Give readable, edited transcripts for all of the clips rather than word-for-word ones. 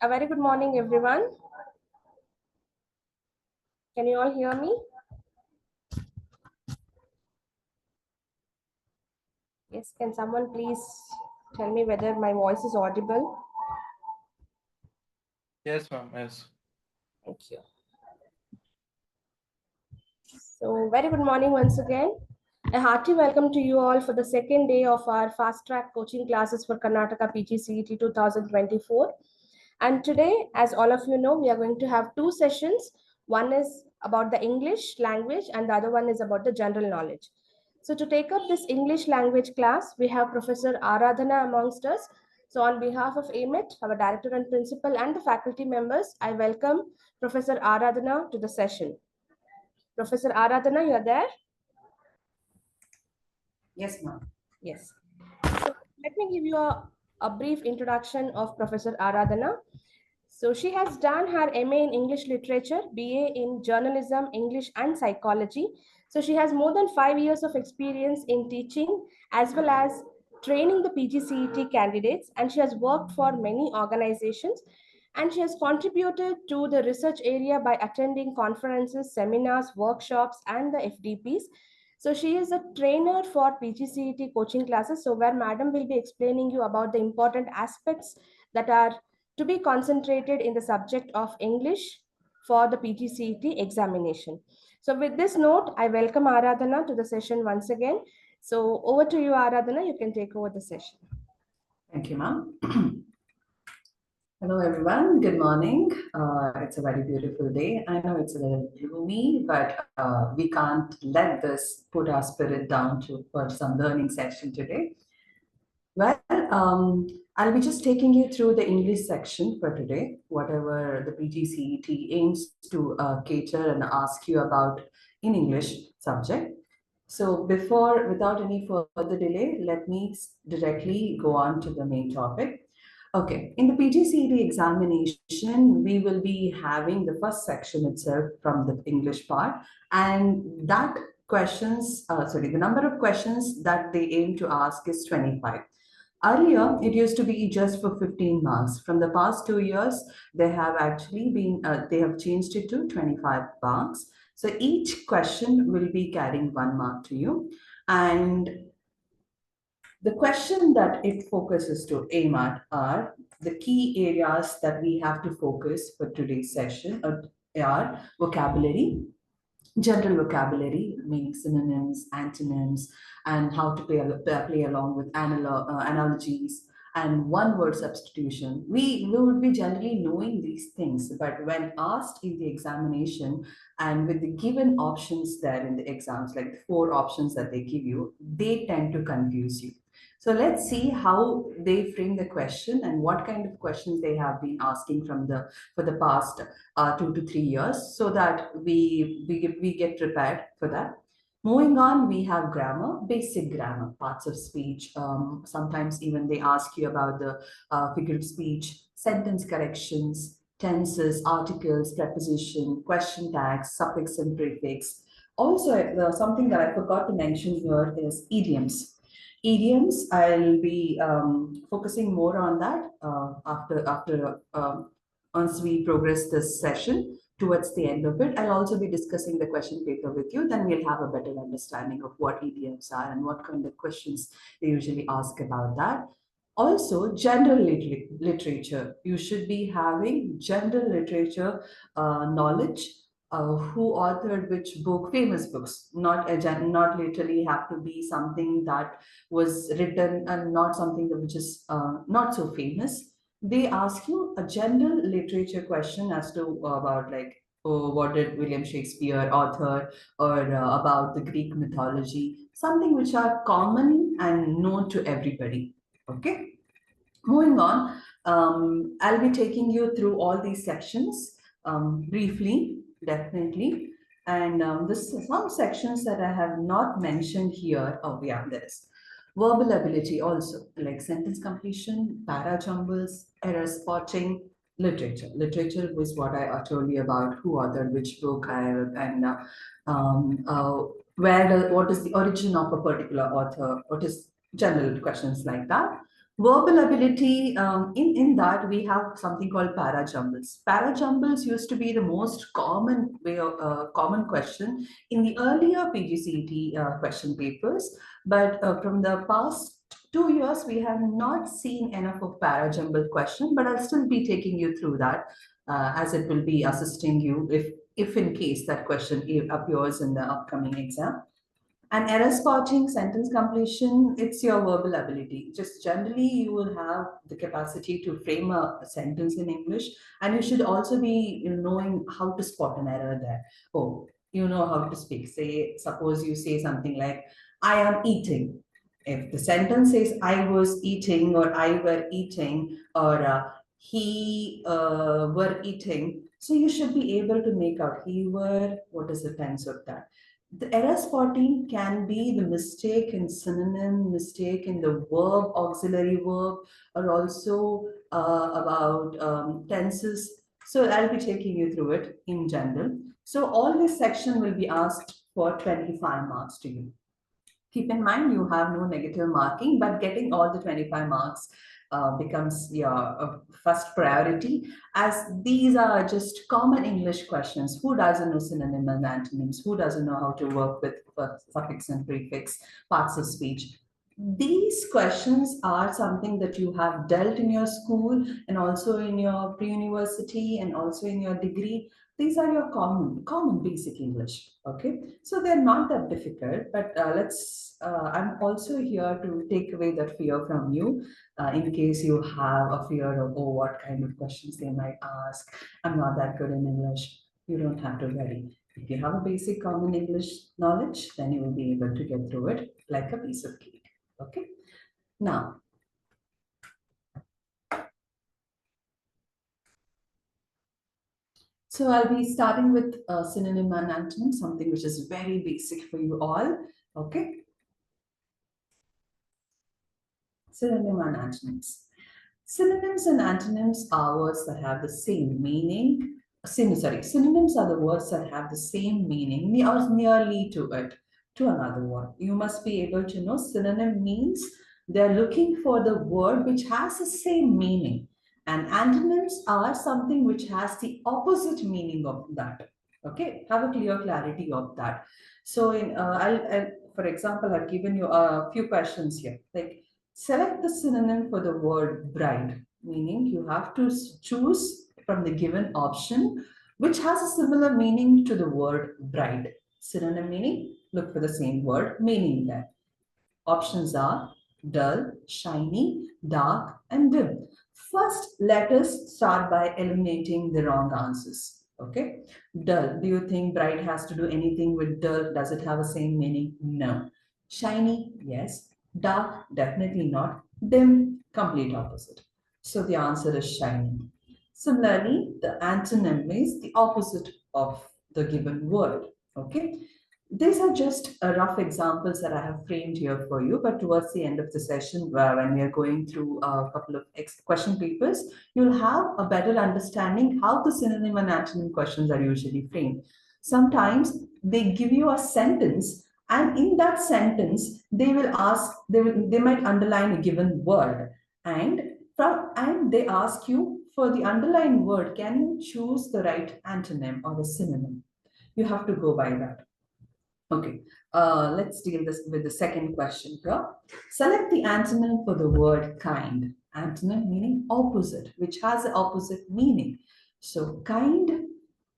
A very good morning, everyone. Can you all hear me? Yes, can someone please tell me whether my voice is audible? Yes, ma'am. Yes. Thank you. So, very good morning once again. A hearty welcome to you all for the second day of our fast track coaching classes for Karnataka PGCET 2024. And today, as all of you know, we are going to have two sessions. One is about the English language and the other one is about the general knowledge. So to take up this English language class, we have Professor Aradhana amongst us. So on behalf of AIMIT, our director and principal and the faculty members, I welcome Professor Aradhana to the session. Professor Aradhana, you're there? Yes, ma'am. Yes. So let me give you a brief introduction of Professor Aradhana. So she has done her MA in English Literature, BA in Journalism, English and Psychology. So she has more than 5 years of experience in teaching as well as training the PGCET candidates, and she has worked for many organizations, and she has contributed to the research area by attending conferences, seminars, workshops and the FDPs. So she is a trainer for PGCET coaching classes, so where madam will be explaining you about the important aspects that are to be concentrated in the subject of English for the PGCET examination. So with this note, I welcome Aradhana to the session once again. So over to you, Aradhana. You can take over the session. Thank you, ma'am. Hello, everyone. Good morning. It's a very beautiful day. I know it's a little gloomy, but we can't let this put our spirit down for some learning session today. Well, I'll be just taking you through the English section for today, whatever the PGCET aims to cater and ask you about in English subject. So without any further delay, let me directly go on to the main topic. Okay, in the PGCET examination, we will be having the first section itself from the English part, and the number of questions that they aim to ask is 25. Earlier, it used to be just for 15 marks. From the past 2 years, they have changed it to 25 marks. So each question will be carrying 1 mark to you. And the question that it focuses to aim at are the key areas that we have to focus for today's session are vocabulary, general vocabulary, meaning synonyms, antonyms, and how to play along with analogies and one word substitution. We would be generally knowing these things, but when asked in the examination and with the given options there in the exams, like the 4 options that they give you, they tend to confuse you. So let's see how they frame the question and what kind of questions they have been asking for the past 2 to 3 years, so that we get prepared for that. Moving on, we have grammar, basic grammar, parts of speech. Sometimes even they ask you about the figure of speech, sentence corrections, tenses, articles, preposition, question tags, suffix and prefix. Also, something that I forgot to mention here is idioms. Idioms, I'll be focusing more on that after once we progress this session towards the end of it. I'll also be discussing the question paper with you. Then we'll have a better understanding of what idioms are and what kind of questions they usually ask about that. Also, general literature. You should be having general literature knowledge. Who authored which book, famous books, not literally have to be something that was written and not something that which is not so famous. They ask you a general literature question as to about like, oh, what did William Shakespeare author, or about the Greek mythology, something which are common and known to everybody. Okay, moving on, I'll be taking you through all these sections briefly, definitely. And this some sections that I have not mentioned here. Oh yeah, there is verbal ability also, like sentence completion, para jumbles, error spotting, literature. Literature was what I told you about, who authored which book, and What is the origin of a particular author, what is general questions like that. Verbal ability, in that we have something called parajumbles. Parajumbles used to be the most common way of common question in the earlier PGCET question papers, but from the past 2 years we have not seen enough of parajumble question, but I'll still be taking you through that, as it will be assisting you if in case that question appears in the upcoming exam. And error spotting, sentence completion, it's your verbal ability. Just generally, you will have the capacity to frame a sentence in English, and you should also be knowing how to spot an error there. Oh, you know how to speak. Say, suppose you say something like, I am eating. If the sentence says, I was eating, or I were eating, or he were eating, so you should be able to make out he were, what is the tense of that? The error spotting can be the mistake in synonym, mistake in the verb, auxiliary verb, or also about tenses. So I'll be taking you through it in general. So all this section will be asked for 25 marks to you. Keep in mind you have no negative marking, but getting all the 25 marks becomes your first priority, as these are just common English questions. Who doesn't know synonym and antonyms? Who doesn't know how to work with suffix and prefix, parts of speech? These questions are something that you have dealt in your school and also in your pre-university and also in your degree. These are your common basic English. Okay, so they're not that difficult, but I'm also here to take away that fear from you, in case you have a fear of, oh, what kind of questions they might ask. I'm not that good in English. You don't have to worry. If you have a basic common English knowledge, then you will be able to get through it like a piece of cake. Okay. Now, so I'll be starting with synonym and antonym, something which is very basic for you all. Okay. Synonym and antonyms. Synonyms and antonyms are words that have the same meaning. Synonyms are the words that have the same meaning or nearly to it, to another word. You must be able to know synonym means they're looking for the word which has the same meaning. And antonyms are something which has the opposite meaning of that. Okay, have a clear clarity of that. So, for example, I've given you a few questions here. Like, select the synonym for the word bride, meaning you have to choose from the given option which has a similar meaning to the word bride. Synonym meaning, look for the same word meaning there. Options are dull, shiny, dark, and dim. First, let us start by eliminating the wrong answers. Okay. Dull. Do you think bright has to do anything with dull? Does it have the same meaning? No. Shiny? Yes. Dark? Definitely not. Dim? Complete opposite. So the answer is shiny. Similarly, the antonym is the opposite of the given word. Okay. These are just rough examples that I have framed here for you, but towards the end of the session, when we are going through a couple of question papers, you'll have a better understanding how the synonym and antonym questions are usually framed. Sometimes they give you a sentence, and in that sentence, they will ask, they might underline a given word, and they ask you for the underlined word, can you choose the right antonym or the synonym? You have to go by that. Okay, let's deal this with the second question here. Select the antonym for the word kind. Antonym meaning opposite, which has the opposite meaning. So kind,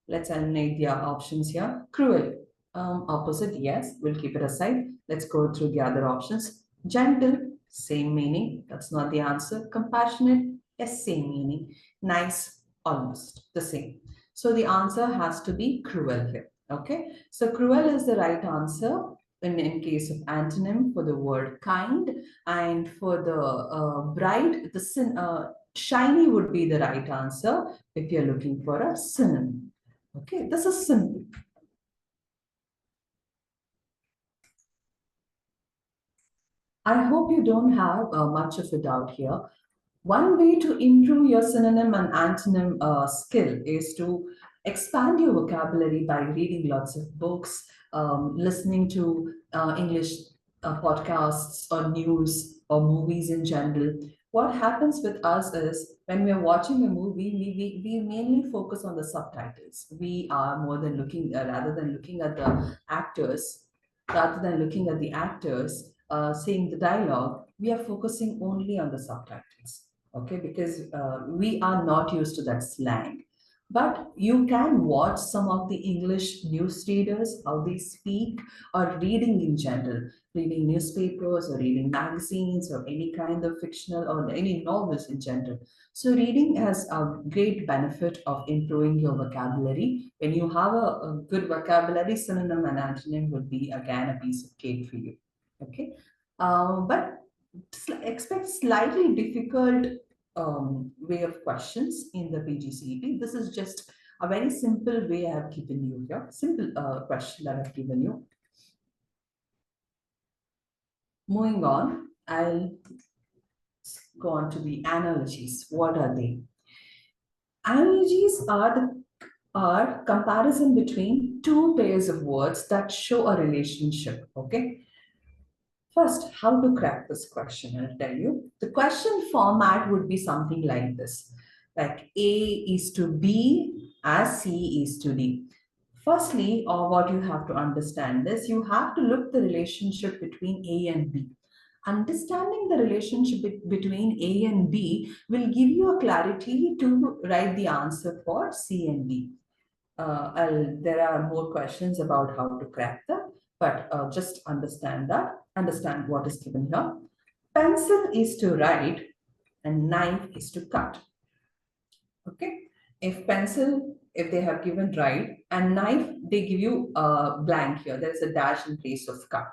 let's eliminate the options here. Cruel, opposite, yes, we'll keep it aside. Let's go through the other options. Gentle, same meaning, that's not the answer. Compassionate, yes, same meaning. Nice, almost the same. So the answer has to be cruel here. Okay, so cruel is the right answer in case of antonym for the word kind, and for the bright, shiny would be the right answer if you're looking for a synonym. Okay, this is simple. I hope you don't have much of a doubt here. One way to improve your synonym and antonym skill is to Expand your vocabulary by reading lots of books, listening to English podcasts or news or movies in general. What happens with us is when we are watching a movie, we mainly focus on the subtitles. We are more than looking, rather than looking at the actors, rather than looking at the actors saying the dialogue, we are focusing only on the subtitles. Okay, because we are not used to that slang, but you can watch some of the English news readers, how they speak, or reading in general, reading newspapers or reading magazines or any kind of fictional or any novels in general. So, reading has a great benefit of improving your vocabulary. When you have a good vocabulary, synonym and antonym will be again a piece of cake for you. Okay. But expect slightly difficult way of questions in the PGCET. This is just a very simple way I have given you here. Simple question that I've given you. Moving on, I'll go on to the analogies. What are they? Analogies are comparison between two pairs of words that show a relationship. Okay. First, how to crack this question, I'll tell you. The question format would be something like this, like A is to B as C is to D. Firstly, or what you have to understand is you have to look the relationship between A and B. Understanding the relationship between A and B will give you a clarity to write the answer for C and D. There are more questions about how to crack that, but just understand what is given here. Pencil is to write and knife is to cut. Okay. If pencil, if they have given write and knife, they give you a blank here. There is a dash in place of cut.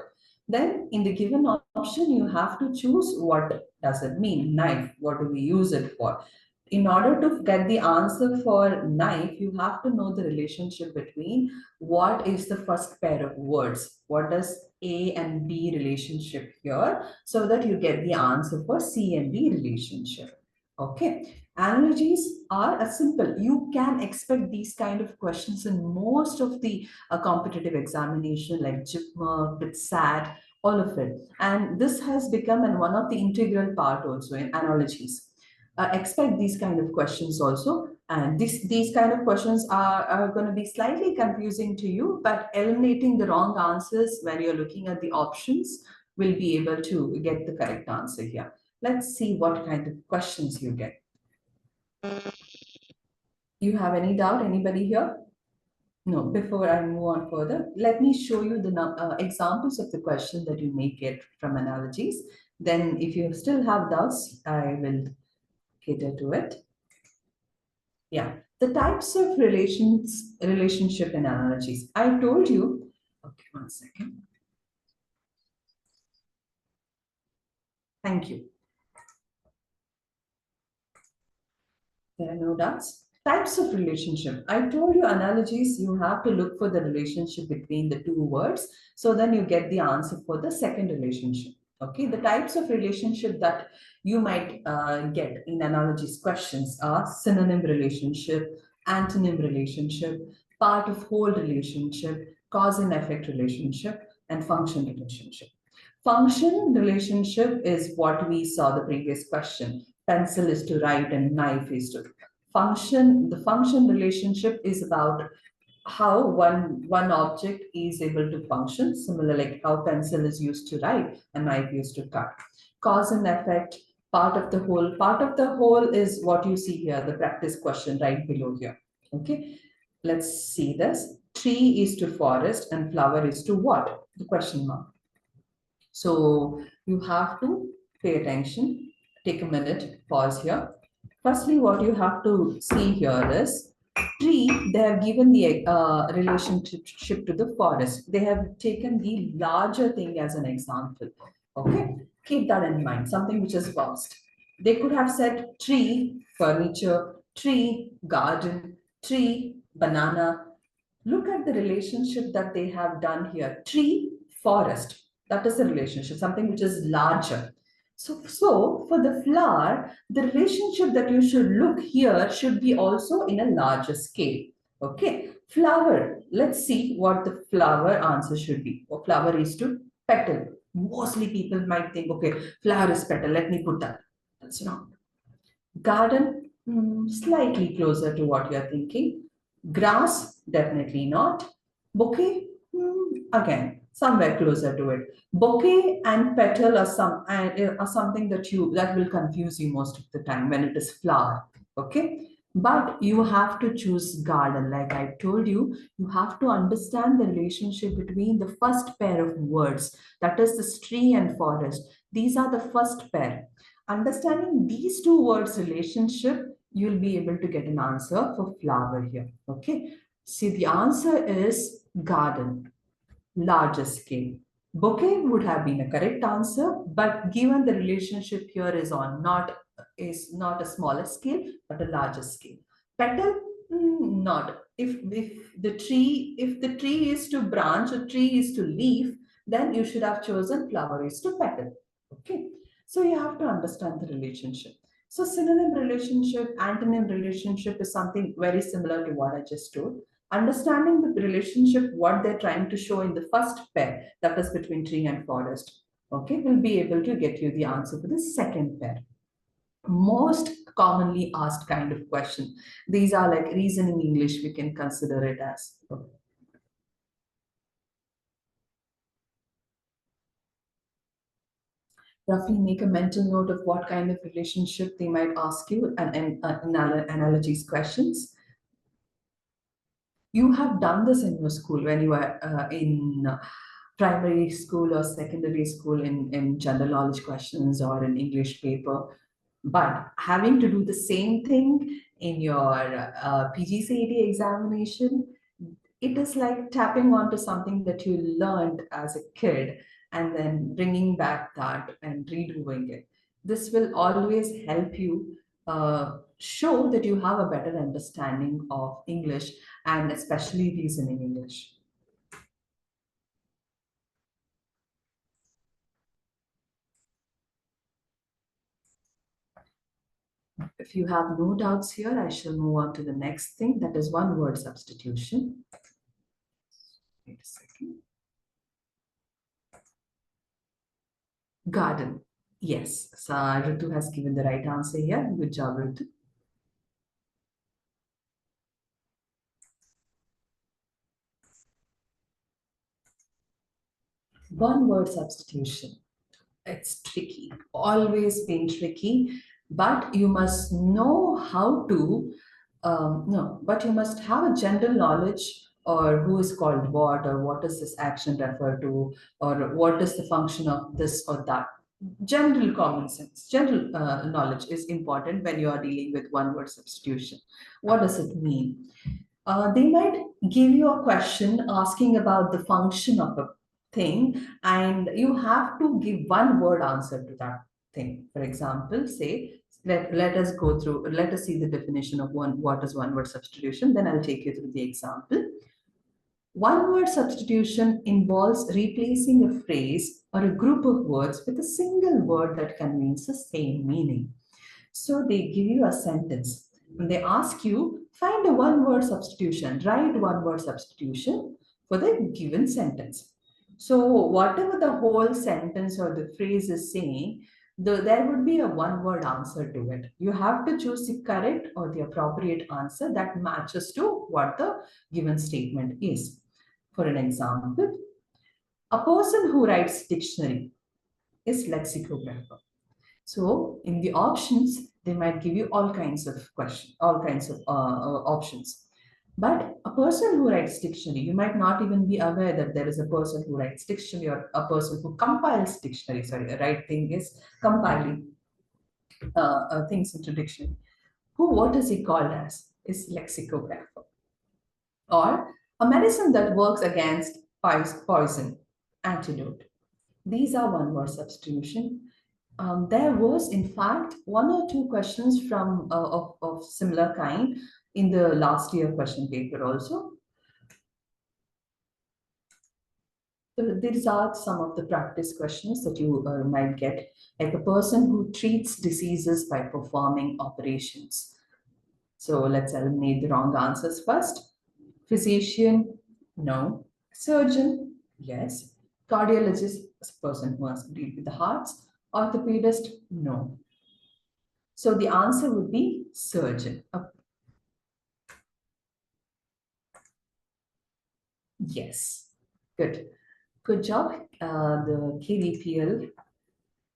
Then in the given option, you have to choose what does it mean, knife, what do we use it for? In order to get the answer for knife, you have to know the relationship between what is the first pair of words. What does A and B relationship here so that you get the answer for C and D relationship. Okay. Analogies are a simple. You can expect these kind of questions in most of the competitive examination like JIPMA, BITSAT, all of it. And this has become one of the integral part also in analogies. Expect these kind of questions also. And these kind of questions are going to be slightly confusing to you, but eliminating the wrong answers when you're looking at the options will be able to get the correct answer here. Let's see what kind of questions you get. You have any doubt? Anybody here? No, before I move on further, let me show you the examples of the question that you may get from analogies. Then if you still have doubts, I will cater to it. Yeah, the types of relationship and analogies. I told you, okay, one second. Thank you. There are no doubts. Types of relationship. I told you analogies, you have to look for the relationship between the two words. So then you get the answer for the second relationship. Okay, the types of relationship that you might get in analogies questions are synonym relationship, antonym relationship, part of whole relationship, cause and effect relationship, and function relationship. Function relationship is what we saw the previous question. Pencil is to write and knife is to function. The function relationship is about how one object is able to function, similar like how pencil is used to write and knife used to cut. Cause and effect, part of the whole. Part of the whole is what you see here, the practice question right below here. Okay, let's see this. Tree is to forest and flower is to what? The question mark. So you have to pay attention, take a minute, pause here. Firstly, what you have to see here is tree, they have given the relationship to the forest. They have taken the larger thing as an example. Okay, keep that in mind, something which is vast. They could have said tree, furniture, tree, garden, tree, banana. Look at the relationship that they have done here. Tree, forest. That is the relationship, something which is larger. So for the flower, the relationship that you should look here should be also in a larger scale. Okay, flower. Let's see what the flower answer should be. Or flower is to petal. Mostly people might think, okay, flower is petal. Let me put that. That's wrong. Garden, slightly closer to what you're thinking. Grass, definitely not. Bouquet, again, somewhere closer to it. Bouquet and petal are something that will confuse you most of the time when it is flower. Okay, but you have to choose garden. Like I told you, you have to understand the relationship between the first pair of words, that is the tree and forest. These are the first pair. Understanding these two words relationship, you'll be able to get an answer for flower here. Okay. See, the answer is garden, larger scale. Bouquet would have been a correct answer, but given the relationship here is not a smaller scale, but a larger scale. Petal, not. If the tree is to branch or tree is to leaf, then you should have chosen flower is to petal. Okay. So you have to understand the relationship. So synonym relationship, antonym relationship is something very similar to what I just told. Understanding the relationship, what they're trying to show in the first pair, that is between tree and forest, okay, will be able to get you the answer for the second pair. Most commonly asked kind of question. These are like reasoning English, we can consider it as. Roughly make a mental note of what kind of relationship they might ask you and analogies questions. You have done this in your school when you were in primary school or secondary school in general knowledge questions or in English paper. But having to do the same thing in your PGCET examination, it is like tapping onto something that you learned as a kid and then bringing back that and redoing it. This will always help you show that you have a better understanding of English and especially reasoning English. If you have no doubts here, I shall move on to the next thing, that is one word substitution. Wait a second. Garden. Yes, so Ritu has given the right answer here. Good job, Ritu. One word substitution. It's tricky, always been tricky, but you must know how to, no, but you must have a general knowledge or who is called what, or what does this action refer to, or what is the function of this or that. General common sense, general knowledge is important when you are dealing with one word substitution. What does it mean? They might give you a question asking about the function of a thing, and you have to give one word answer to that thing. For example, say, let us go through, let us see the definition of what is one word substitution, then I'll take you through the example. One word substitution involves replacing a phrase or a group of words with a single word that conveys the same meaning. So they give you a sentence and they ask you, find a one word substitution, write one word substitution for the given sentence. So, whatever the whole sentence or the phrase is saying, there would be a one word answer to it. You have to choose the correct or the appropriate answer that matches to what the given statement is. For an example, a person who writes dictionary is lexicographer. So in the options, they might give you all kinds of questions, all kinds of options. But a person who writes dictionary, you might not even be aware that there is a person who writes dictionary or a person who compiles dictionary. Sorry, the right thing is compiling things into dictionary. What is he called as? Is lexicographer. Or a medicine that works against poison, antidote. These are one word substitution. There was, in fact, one or two questions of similar kind in the last year question paper also. So these are some of the practice questions that you might get, like a person who treats diseases by performing operations. So let's eliminate the wrong answers first. Physician, no. Surgeon, yes. Cardiologist, a person who has to deal with the hearts. Orthopedist, no. So the answer would be surgeon. Yes. Good. Good job, the KDPL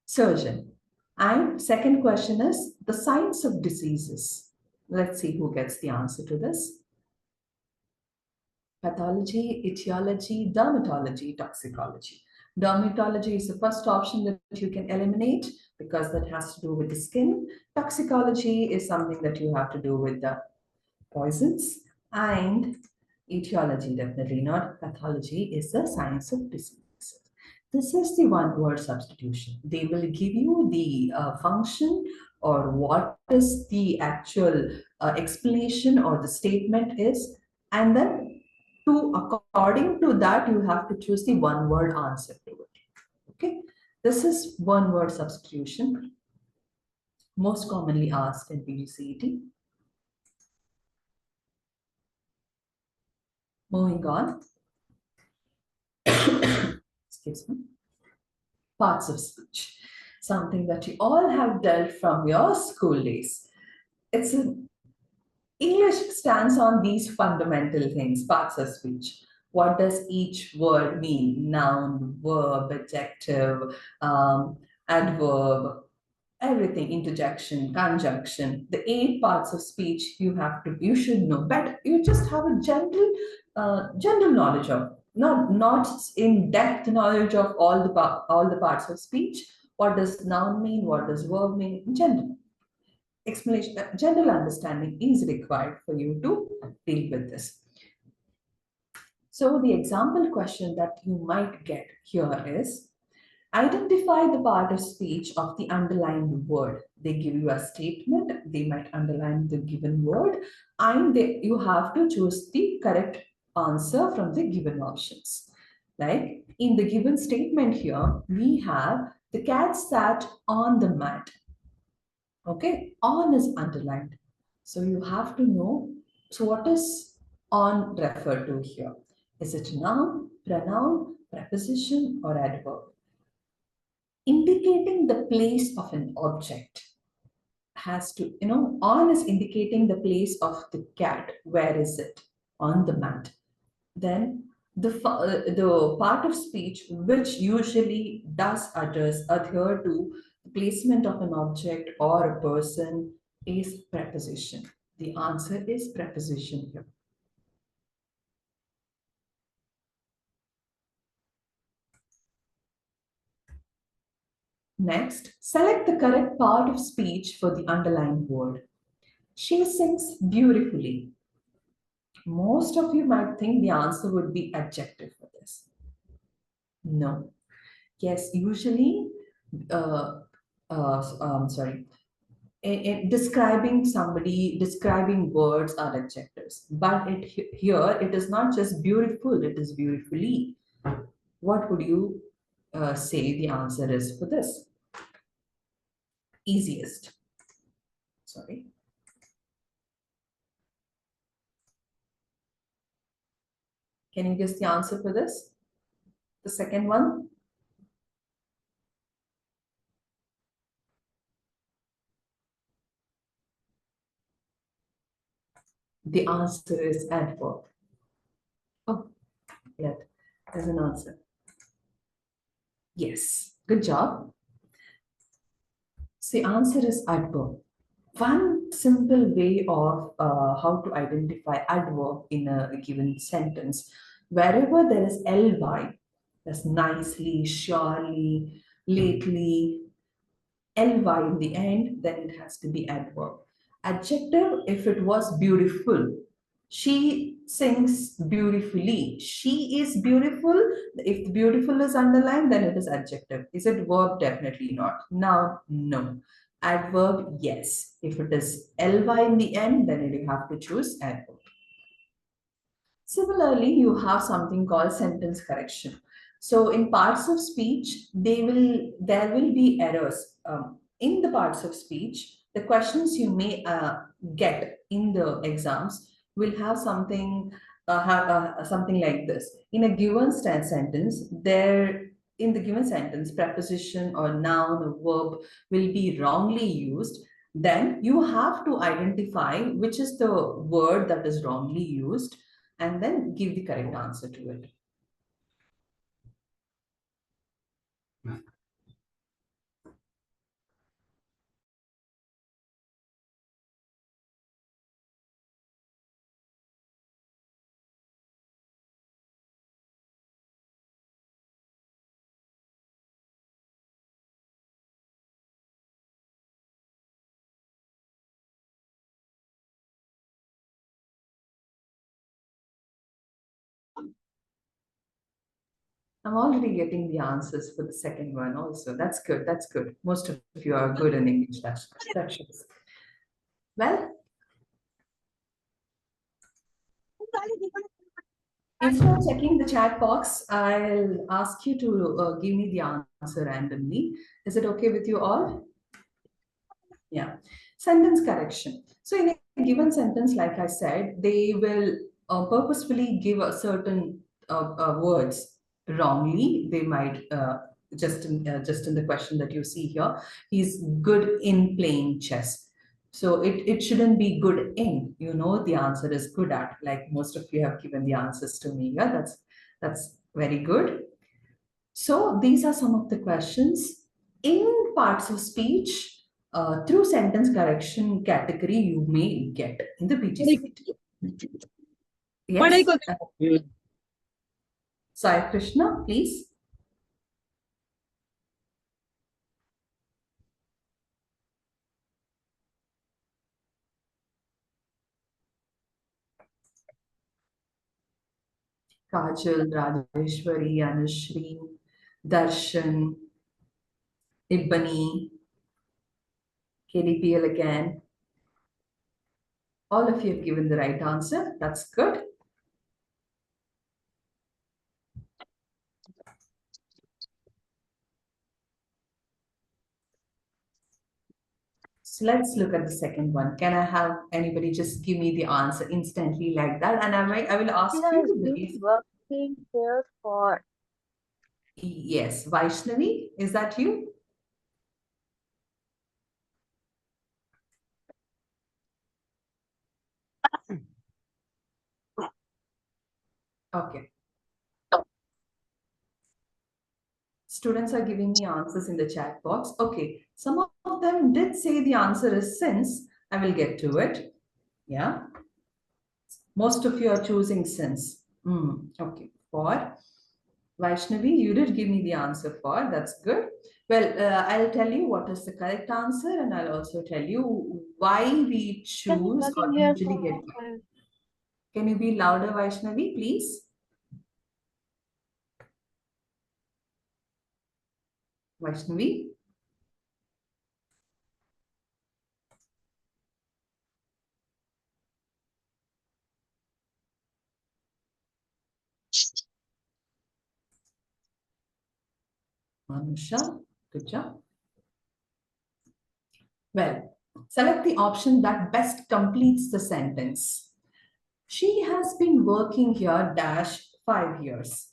surgeon. And second question is the science of diseases. Let's see who gets the answer to this. Pathology, etiology, dermatology, toxicology. Dermatology is the first option that you can eliminate because that has to do with the skin. Toxicology is something that you have to do with the poisons. And etiology, definitely not. Pathology is the science of disease. This is the one word substitution. They will give you the function or what is the actual explanation or the statement is, and then according to that, you have to choose the one word answer to it. Okay, this is one word substitution, most commonly asked in PGCET. Moving on, excuse me, parts of speech, something that you all have dealt from your school days. It's English stands on these fundamental things, parts of speech. What does each word mean? Noun, verb, adjective, adverb, everything, interjection, conjunction, the 8 parts of speech you should know, but you just have a general knowledge of, not in depth knowledge of all the parts of speech. What does noun mean? What does verb mean? General explanation, general understanding is required for you to deal with this. So the example question that you might get here is, identify the part of speech of the underlined word. They give you a statement, they might underline the given word, and you have to choose the correct answer from the given options. Like in the given statement here, we have the cat sat on the mat. Okay, on is underlined. So you have to know, so what is on referred to here? Is it noun, pronoun, preposition, or adverb? Indicating the place of an object has to, on is indicating the place of the cat. Where is it? On the mat. Then the part of speech which usually does adhere to the placement of an object or a person is preposition. The answer is preposition here. Next, select the correct part of speech for the underlined word. She sings beautifully. Most of you might think the answer would be adjective for this. No. Yes, usually, uh, sorry, describing somebody, describing words are adjectives. But here, it is not just beautiful, it is beautifully. What would you say the answer is for this? Easiest. Sorry. Can you guess the answer for this? The second one? The answer is adverb. Oh, yeah, there's an answer. Yes, good job. So the answer is adverb. One simple way of how to identify adverb in a given sentence, wherever there is ly, that's nicely, surely, lately, ly in the end, then it has to be adverb. Adjective, if it was beautiful, she sings beautifully. She is beautiful. If the beautiful is underlined, then it is adjective. Is it verb? Definitely not. Now, no. Adverb, yes. If it is ly in the end, then you have to choose adverb. Similarly, you have something called sentence correction. So in parts of speech, there will be errors. In the parts of speech, the questions you may get in the exams will have something have something like this. In a given sentence, in the given sentence, preposition or noun or verb will be wrongly used. Then you have to identify which is the word that is wrongly used and then give the correct answer to it. I'm already getting the answers for the second one also. That's good. That's good. Most of you are good in English. That shows. Well, before checking the chat box, I'll ask you to give me the answer randomly. Is it okay with you all? Yeah. Sentence correction. So, in a given sentence, like I said, they will purposefully give a certain words wrongly. They might just in the question that you see here, he's good in playing chess. So it shouldn't be good in. You know, the answer is good at. Like most of you have given the answers to me. Yeah, that's very good. So these are some of the questions. In parts of speech, through sentence correction category, you may get in the PGCET. पढ़ाई Yes. को Sai Krishna, please. Kajal, Rajeshwari, Anushri, Darshan, Ibbani, KDPL again. All of you have given the right answer. That's good. So let's look at the second one. Can I have anybody just give me the answer instantly like that? And I will ask She has you the been working here for Yes, Vaishnavi, is that you? Okay. Students are giving me answers in the chat box. Okay, some of them did say the answer is since. I will get to it. Yeah. Most of you are choosing since. Okay. For Vaishnavi, you did give me the answer for. That's good. Well, I'll tell you what is the correct answer, and I'll also tell you why we she has been choose or working here usually for get. Can you be louder, Vaishnavi, please? Vaishnavi? Manusha, good job. Well, select the option that best completes the sentence. She has been working here dash 5 years.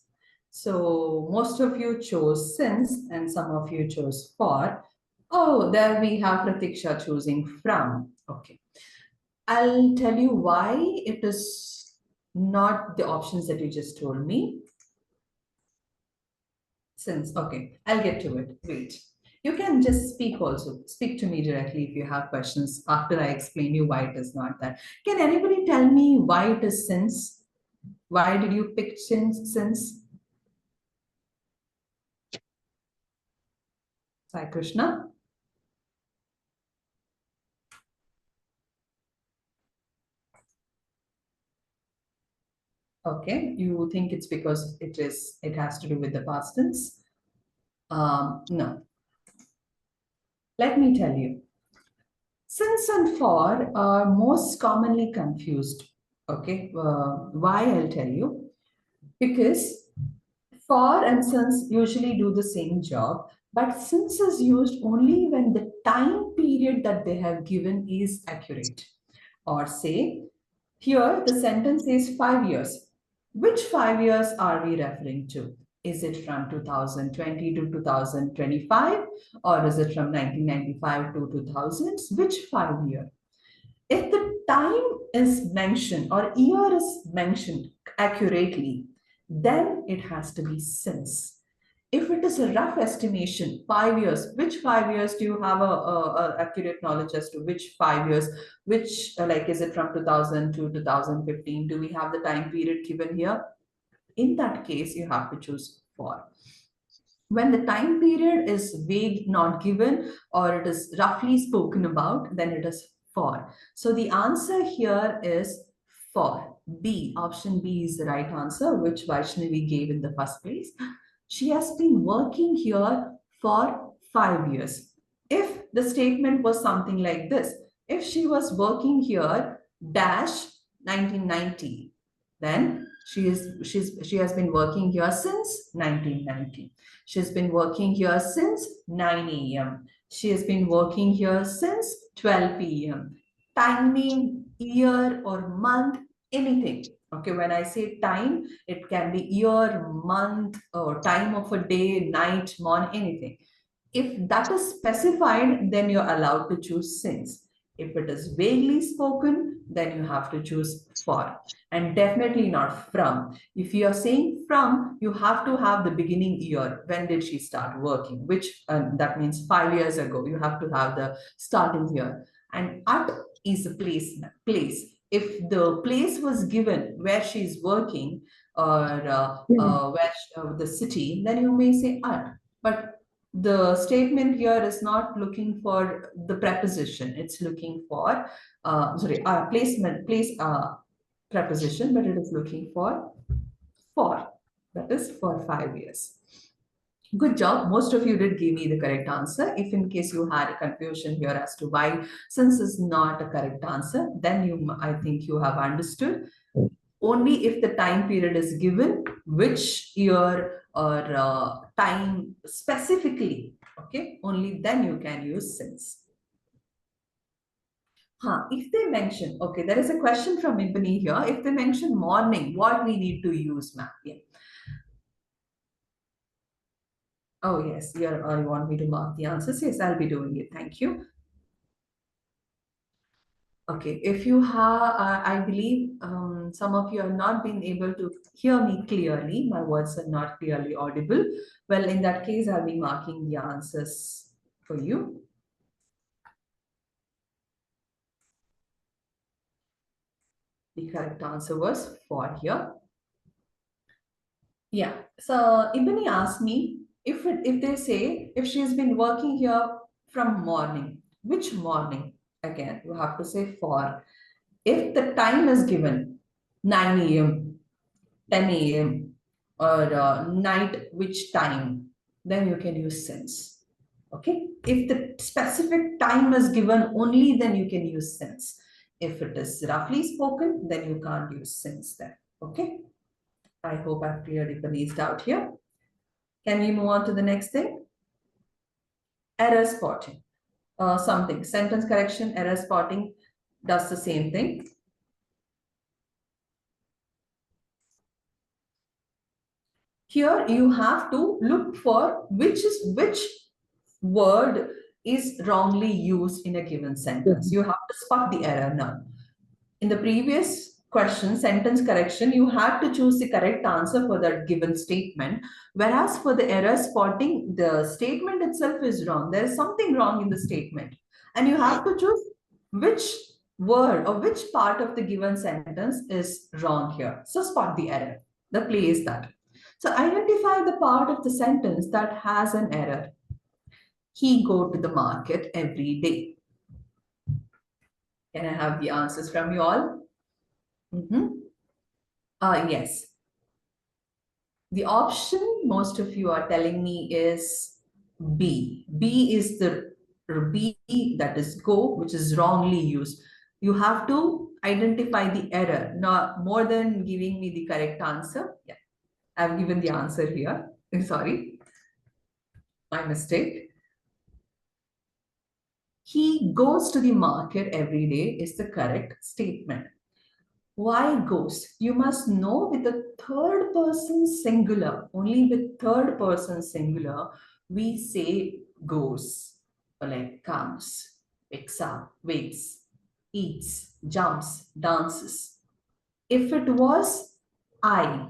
So most of you chose since and some of you chose for. Oh, there we have Pratiksha choosing from. Okay. I'll tell you why it is not the options that you just told me. Since, okay, I'll get to it. Wait. You can just speak also. Speak to me directly if you have questions after I explain you why it is not that. Can anybody tell me why it is since? Why did you pick since? Sai Krishna? Okay, you think it's because it has to do with the past tense? No. Let me tell you. Since and for are most commonly confused. Okay, why I'll tell you. Because for and since usually do the same job, but since is used only when the time period that they have given is accurate. Or say, here the sentence is 5 years. Which 5 years are we referring to? Is it from 2020 to 2025, or is it from 1995 to 2000s? Which 5 year? If the time is mentioned or year is mentioned accurately, then it has to be since. If it is a rough estimation, 5 years, which 5 years do you have a accurate knowledge as to which 5 years, which like is it from 2000 to 2015? Do we have the time period given here? In that case, you have to choose for. When the time period is vague, not given, or it is roughly spoken about, then it is for. So the answer here is for. B, option B is the right answer, which Vaishnavi gave in the first place. She has been working here for 5 years. If the statement was something like this, if she was working here dash 1990, then she has been working here since 1990. She's been working here since 9 a.m. She has been working here since 12 p.m. Timing, year or month, anything. Okay, when I say time, it can be year, month, or time of a day, night, morning, anything. If that is specified, then you're allowed to choose since. If it is vaguely spoken, then you have to choose for, and definitely not from. If you are saying from, you have to have the beginning year. When did she start working? Which that means 5 years ago. You have to have the starting year. And at is a place. If the place was given where she's working, or the city, then you may say at. But the statement here is not looking for the preposition. It's looking for place preposition, but it is looking for. That is for 5 years. Good job. Most of you did give me the correct answer. If in case you had a confusion here as to why since is not a correct answer, then I think you have understood. Only if the time period is given, which year or time specifically, okay, only then you can use since. If they mention, okay, there is a question from Ibni here. If they mention morning, what we need to use, ma'am? Yeah. Oh, yes, you want me to mark the answers? Yes, I'll be doing it. Thank you. Okay, if you have, I believe some of you have not been able to hear me clearly. My words are not clearly audible. Well, in that case, I'll be marking the answers for you. The correct answer was for here. Yeah, so Ibni asked me if they say if she's been working here from morning, which morning? Again, you have to say for. If the time is given 9 a.m., 10 a.m., or night, which time, then you can use since. Okay. If the specific time is given only, then you can use since. If it is roughly spoken, then you can't use since then. Okay. I hope I've cleared Ibani's doubt here. Can we move on to the next thing? Error spotting. Something. Sentence correction, error spotting does the same thing. Here you have to look for which word is wrongly used in a given sentence. You have to spot the error now. In the previous question, sentence correction, you had to choose the correct answer for that given statement. Whereas for the error spotting, the statement itself is wrong. There is something wrong in the statement. And you have to choose which word or which part of the given sentence is wrong here. So spot the error. The play is that. So identify the part of the sentence that has an error. He go to the market every day. Can I have the answers from you all? Yes. The option most of you are telling me is B. B is the B, that is go, which is wrongly used. You have to identify the error, not more than giving me the correct answer. Yeah, I've given the answer here. I'm sorry, my mistake. He goes to the market every day is the correct statement. Why goes? You must know with the third person singular, only with third person singular, we say goes, or like comes, wakes up, wakes, eats, jumps, dances. If it was I,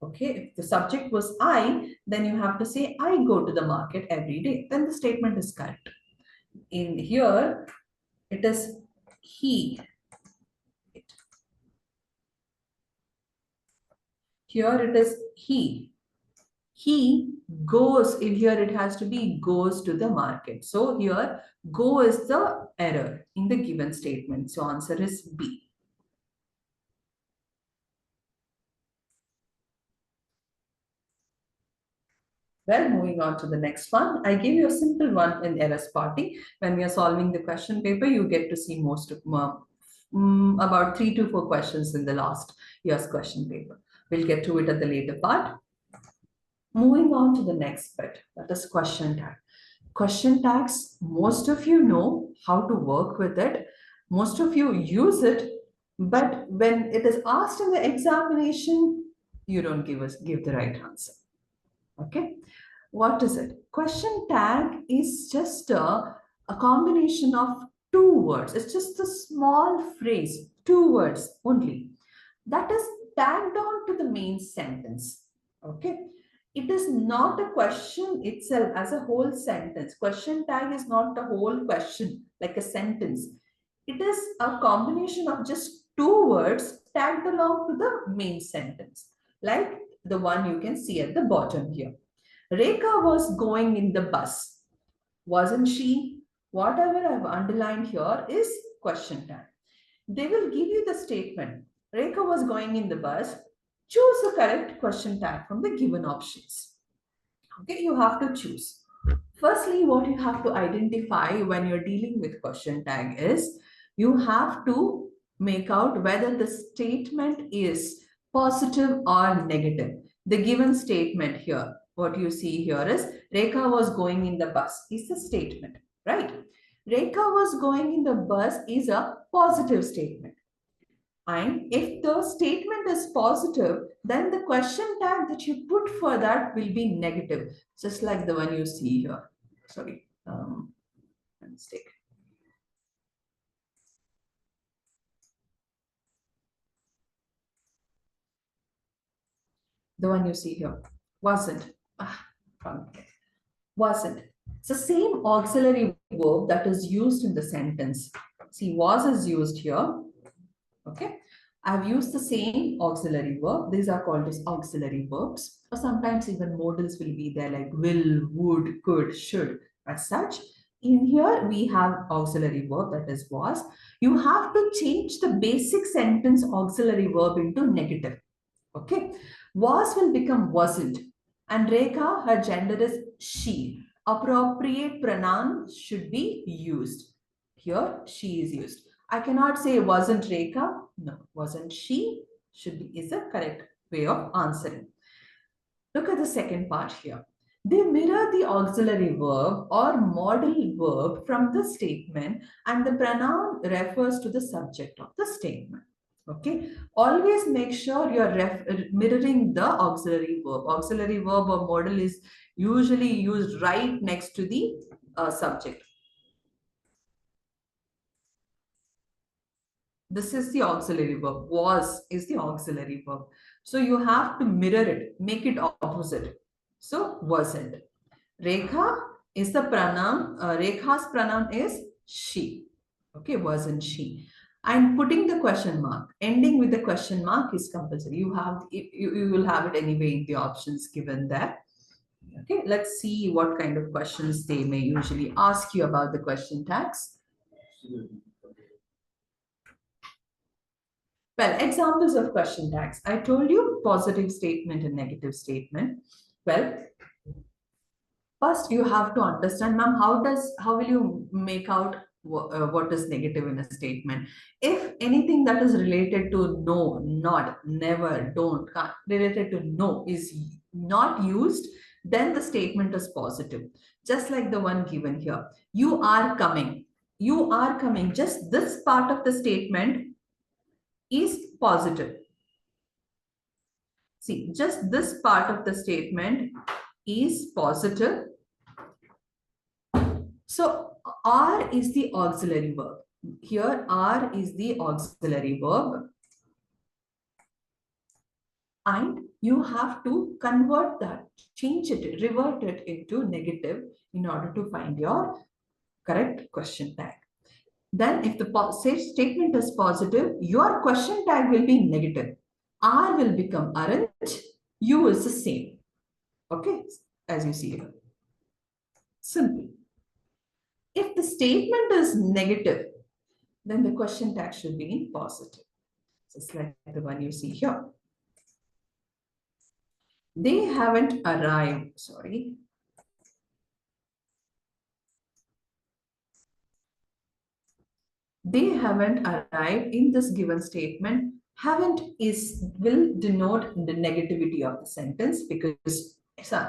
okay, if the subject was I, then you have to say, I go to the market every day. Then the statement is correct. In here, it is he. Here it is he. He goes, in here it has to be goes to the market. So here go is the error in the given statement. So answer is B. Well, moving on to the next one. I gave you a simple one in LS party. When we are solving the question paper, you get to see most of about 3 to 4 questions in the last year's question paper. We'll get to it at the later part. Moving on to the next bit, that is question tag. Question tags, most of you know how to work with it. Most of you use it, but when it is asked in the examination, you don't give the right answer. Okay, what is it? Question tag is just a combination of 2 words. It's just a small phrase, 2 words only, that is tagged on to the main sentence. Okay, it is not a question itself as a whole sentence. Question tag is not a whole question like a sentence. It is a combination of just 2 words tagged along to the main sentence, like the one you can see at the bottom here. Rekha was going in the bus. Wasn't she? Whatever I've underlined here is question tag. They will give you the statement. Rekha was going in the bus. Choose the correct question tag from the given options. Okay, you have to choose. Firstly, what you have to identify when you're dealing with question tag is you have to make out whether the statement is positive or negative. The given statement here, what you see here is Rekha was going in the bus is the statement, right? Rekha was going in the bus is a positive statement. And if the statement is positive, then the question tag that you put for that will be negative, just like the one you see here. Sorry, mistake. The one you see here wasn't. Wrong. Wasn't. It's the same auxiliary verb that is used in the sentence. See, was is used here. Okay. I've used the same auxiliary verb. These are called as auxiliary verbs. Or sometimes even modals will be there like will, would, could, should, as such. In here, we have auxiliary verb that is was. You have to change the basic sentence auxiliary verb into negative. Okay. Was will become wasn't. And Rekha, her gender is she. Appropriate pronoun should be used. Here, she is used. I cannot say wasn't Rekha. No, wasn't she? Should be is the correct way of answering. Look at the second part here. They mirror the auxiliary verb or modal verb from the statement, and the pronoun refers to the subject of the statement. Okay, always make sure you're mirroring the auxiliary verb. Auxiliary verb or modal is usually used right next to the subject. This is the auxiliary verb. Was is the auxiliary verb. So you have to mirror it, make it opposite. So wasn't. Rekha is the pronoun. Rekha's pronoun is she. Okay, wasn't she? And putting the question mark, ending with the question mark is compulsory. You will have it anyway in the options given there. Okay, let's see what kind of questions they may usually ask you about the question tags. Well, examples of question tags. I told you positive statement and negative statement. Well, first you have to understand, ma'am, how will you make out what is negative in a statement? If anything that is related to no, not, never, don't, can't, related to no is not used, then the statement is positive. Just like the one given here. You are coming. You are coming. Just this part of the statement is positive. See, just this part of the statement is positive. So are is the auxiliary verb. Here are is the auxiliary verb. And you have to convert that, change it, revert it into negative in order to find your correct question tag. Then if the statement is positive, your question tag will be negative. R will become aren't, U is the same. Okay, as you see here. Simple. If the statement is negative, then the question tag should be in positive. Just like the one you see here. They haven't arrived, sorry. They haven't arrived in this given statement. Haven't is will denote the negativity of the sentence because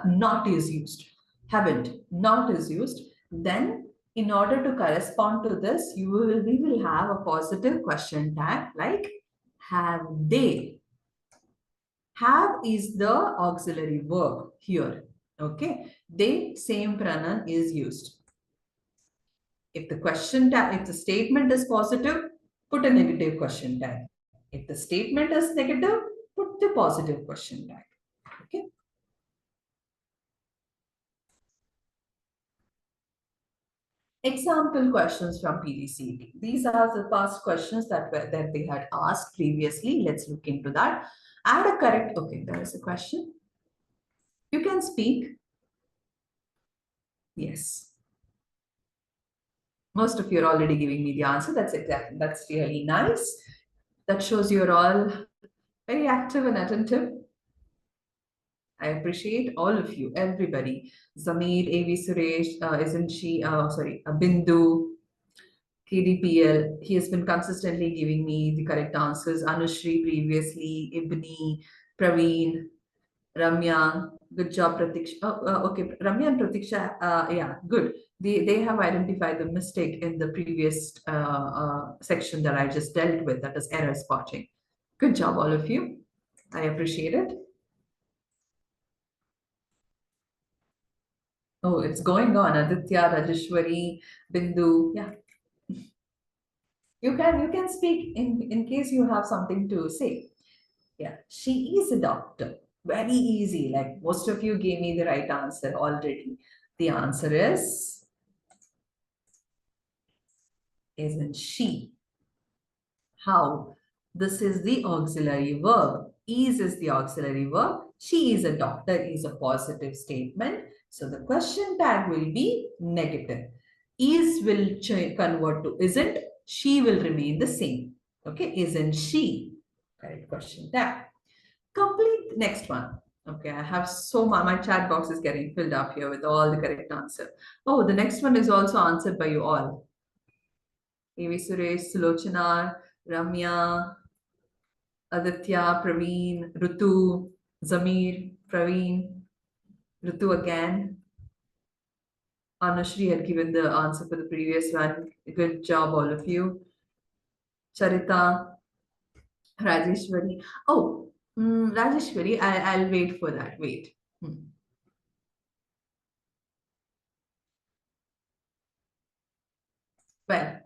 not is used. Haven't, not is used. Then in order to correspond to this, we will have a positive question tag like have they. Have is the auxiliary verb here. Okay. They, same pronoun is used. If the question tag, if the statement is positive, put a negative question tag. If the statement is negative, put the positive question tag. Okay. Example questions from PGCET. These are the past questions that they had asked previously. Let's look into that. Add a correct. Okay, there is a question. You can speak. Yes. Most of you are already giving me the answer. That's really nice. That shows you're all very active and attentive. I appreciate all of you, everybody. Zamir, AV Suresh, isn't she? Sorry, Bindu, KDPL. He has been consistently giving me the correct answers. Anushri previously, Ibni, Praveen, Ramya. Good job, Pratiksha. Okay, Ramya and Pratiksha. Yeah, good. They have identified the mistake in the previous section that I just dealt with. That is error spotting. Good job, all of you. I appreciate it. Oh, it's going on. Aditya, Rajeshwari, Bindu. Yeah. You can speak in case you have something to say. Yeah. She is a doctor. Very easy. Like most of you gave me the right answer already. The answer is isn't she? How? This is the auxiliary verb. Is the auxiliary verb. She is a doctor is a positive statement. So the question tag will be negative. Is will convert to isn't. She will remain the same. Okay, isn't she? Correct question tag. Complete next one. Okay, I have so my chat box is getting filled up here with all the correct answer. Oh, the next one is also answered by you all. A.V. Suresh, Sulochana, Ramya, Aditya, Praveen, Rutu, Zamir, Praveen, Rutu again. Anushri had given the answer for the previous one. Good job, all of you. Charita, Rajeshwari. Oh, Rajeshwari, I'll wait for that. Wait. Well,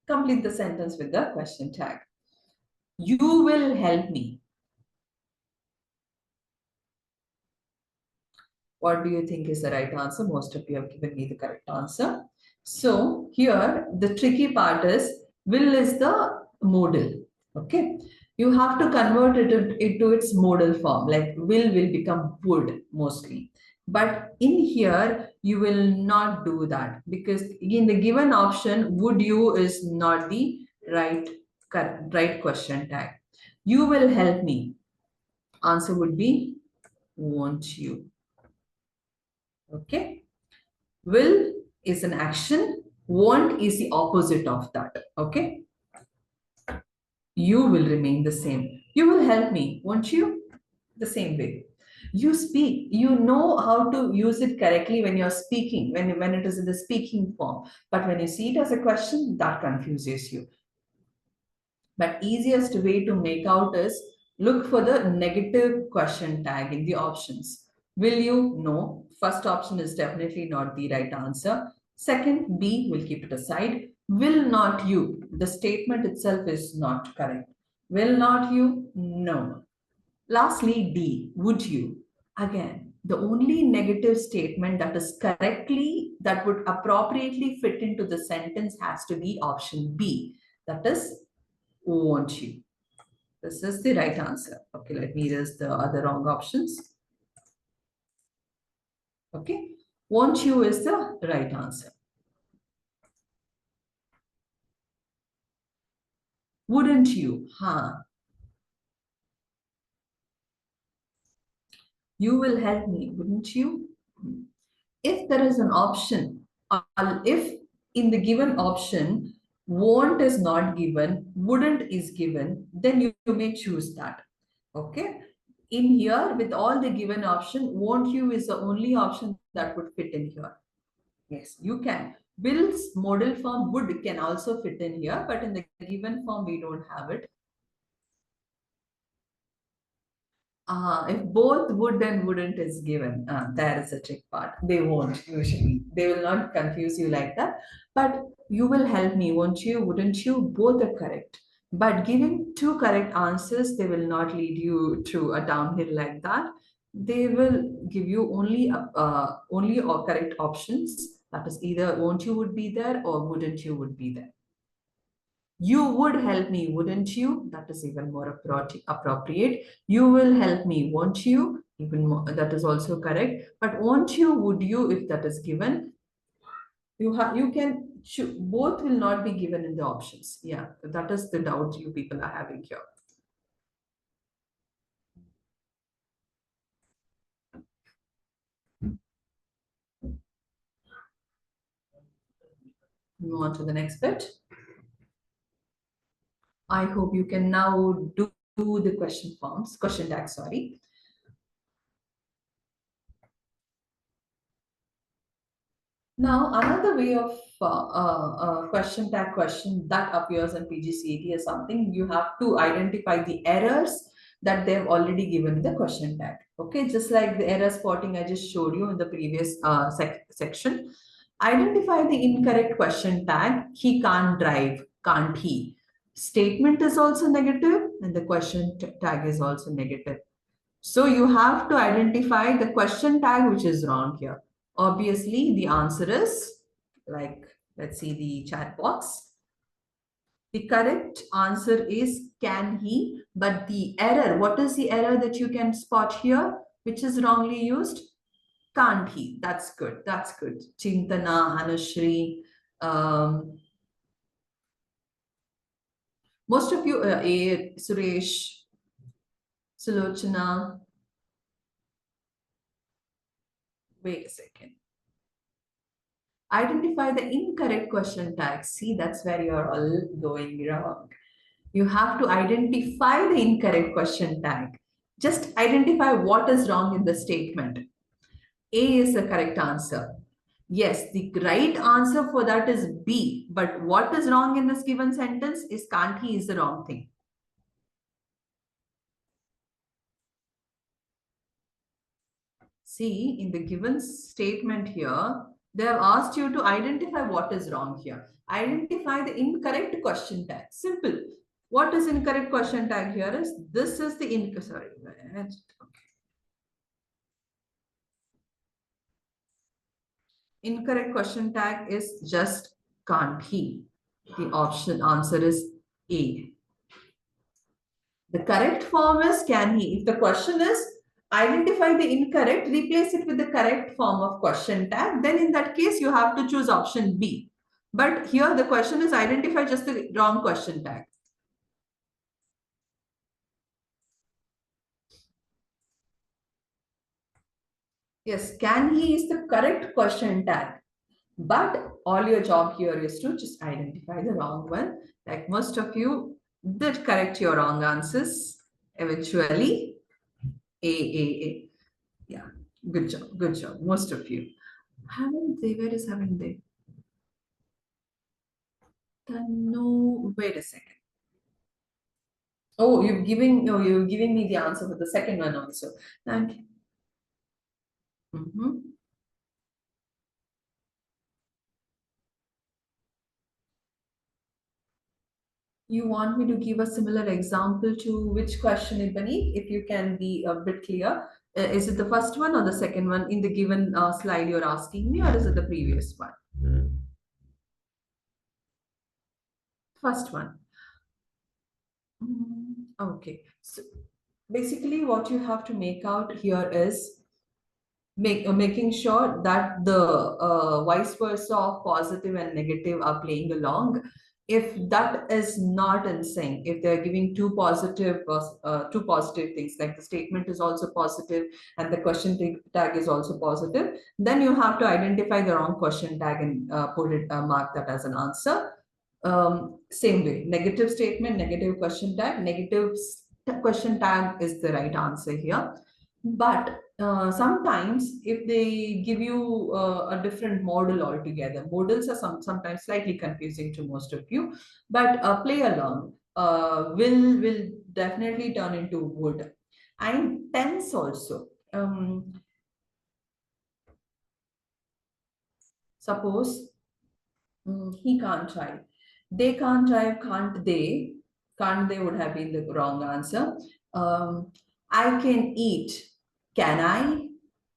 complete the sentence with the question tag. You will help me. What do you think is the right answer? Most of you have given me the correct answer. So here, the tricky part is, will is the modal. Okay. You have to convert it into its modal form, like will become would mostly. But in here, you will not do that because in the given option, would you is not the right question tag. You will help me. Answer would be, won't you? Okay. Will is an action. Want is the opposite of that. Okay. You will remain the same. You will help me, won't you? The same way. You speak. You know how to use it correctly when you're speaking, when it is in the speaking form. But when you see it as a question, that confuses you. But easiest way to make out is look for the negative question tag in the options. Will you? No. First option is definitely not the right answer. Second, B, we'll keep it aside. Will not you? The statement itself is not correct. Will not you? No. Lastly, D, would you? Again, the only negative statement that would appropriately fit into the sentence has to be option B. That is, won't you? This is the right answer. Okay, let me erase the other wrong options. Okay, won't you is the right answer. Wouldn't you? Huh? You will help me, wouldn't you? If there is an option, if in the given option, won't is not given, wouldn't is given, then you may choose that. Okay. In here, with all the given option, won't you is the only option that would fit in here. Yes, you can. Will's modal form would can also fit in here, but in the given form, we don't have it. If both would and wouldn't is given, there is a trick part. They won't usually. They will not confuse you like that. But you will help me, won't you? Wouldn't you? Both are correct. But giving two correct answers, they will not lead you to a downhill like that. They will give you only correct options. That is either won't you would be there or wouldn't you would be there. You would help me, wouldn't you? That is even more appropriate. You will help me, won't you? Even more, that is also correct. But won't you, would you, if that is given, you can both will not be given in the options. Yeah, that is the doubt you people are having here. Move on to the next bit. I hope you can now do the question tag, sorry. Now, another way of question tag question that appears in PGCET is something you have to identify the errors that they have already given in the question tag. Okay, just like the error spotting I just showed you in the previous section. Identify the incorrect question tag. He can't drive, can't he? Statement is also negative and the question tag is also negative. So you have to identify the question tag which is wrong here. Obviously, the answer is like, let's see the chat box. The correct answer is can he, but the error, what is the error that you can spot here, which is wrongly used? Can't he? That's good. That's good. Chintana, Anushri, most of you, Suresh, Sulochana. Wait a second. Identify the incorrect question tag. See, that's where you're all going wrong. You have to identify the incorrect question tag. Just identify what is wrong in the statement. A is the correct answer. Yes, the right answer for that is B. But what is wrong in this given sentence is can't he is the wrong thing. See, in the given statement here, they have asked you to identify what is wrong here. Identify the incorrect question tag. Simple. What is incorrect question tag here is this is the sorry. Incorrect question tag is just can't he. The option answer is A. The correct form is can he. If the question is identify the incorrect, replace it with the correct form of question tag, then in that case you have to choose option B. But here the question is identify just the wrong question tag. Yes, can he is the correct question tag. But all your job here is to just identify the wrong one. Like most of you did correct your wrong answers eventually. A. Yeah, good job, good job. Most of you. Haven't they? Where is haven't they? No, wait a second. Oh, you're giving me the answer for the second one also. Thank you. Mhm. You want me to give a similar example to which question, Ibani? If you can be a bit clear. Is it the first one or the second one in the given slide you're asking me, or is it the previous one? First one. Okay. So basically, what you have to make out here is making sure that the vice versa of positive and negative are playing along. If that is not in sync, if they're giving two positive things, like the statement is also positive and the question tag is also positive, then you have to identify the wrong question tag and put it mark that as an answer. Same way, negative statement, negative question tag, question tag is the right answer here. But sometimes if they give you a different model altogether, models are sometimes slightly confusing to most of you, but play along will definitely turn into wood. And tense also. Suppose he can't drive. They can't drive, can't they? Can't they would have been the wrong answer. Um, I can eat. Can I?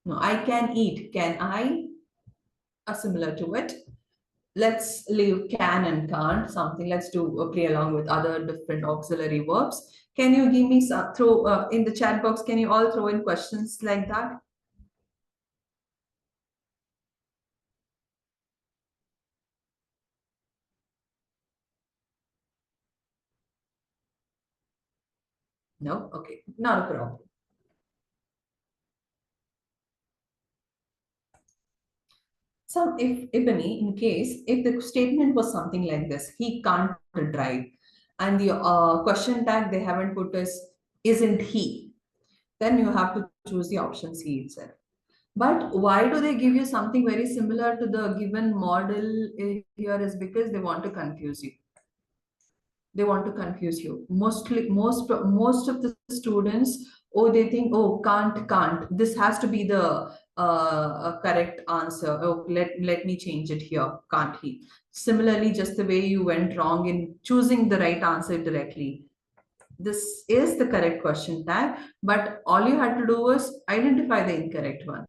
No, I can eat. Can I? Are similar to it. Let's leave can and can't. Something. Let's do play along with other different auxiliary verbs. Can you give me some throw in the chat box? Can you all throw in questions like that? No. Okay, not a problem. Some if Ibani, in case if the statement was something like this, he can't drive, and the question tag they haven't put is isn't he, then you have to choose the option C itself. But why do they give you something very similar to the given model here is because they want to confuse you. They want to confuse you. Most of the students, oh, they think, oh, can't, this has to be the correct answer. Oh, let me change it here, can't he. Similarly, just the way you went wrong in choosing the right answer directly, this is the correct question tag, but all you had to do was identify the incorrect one.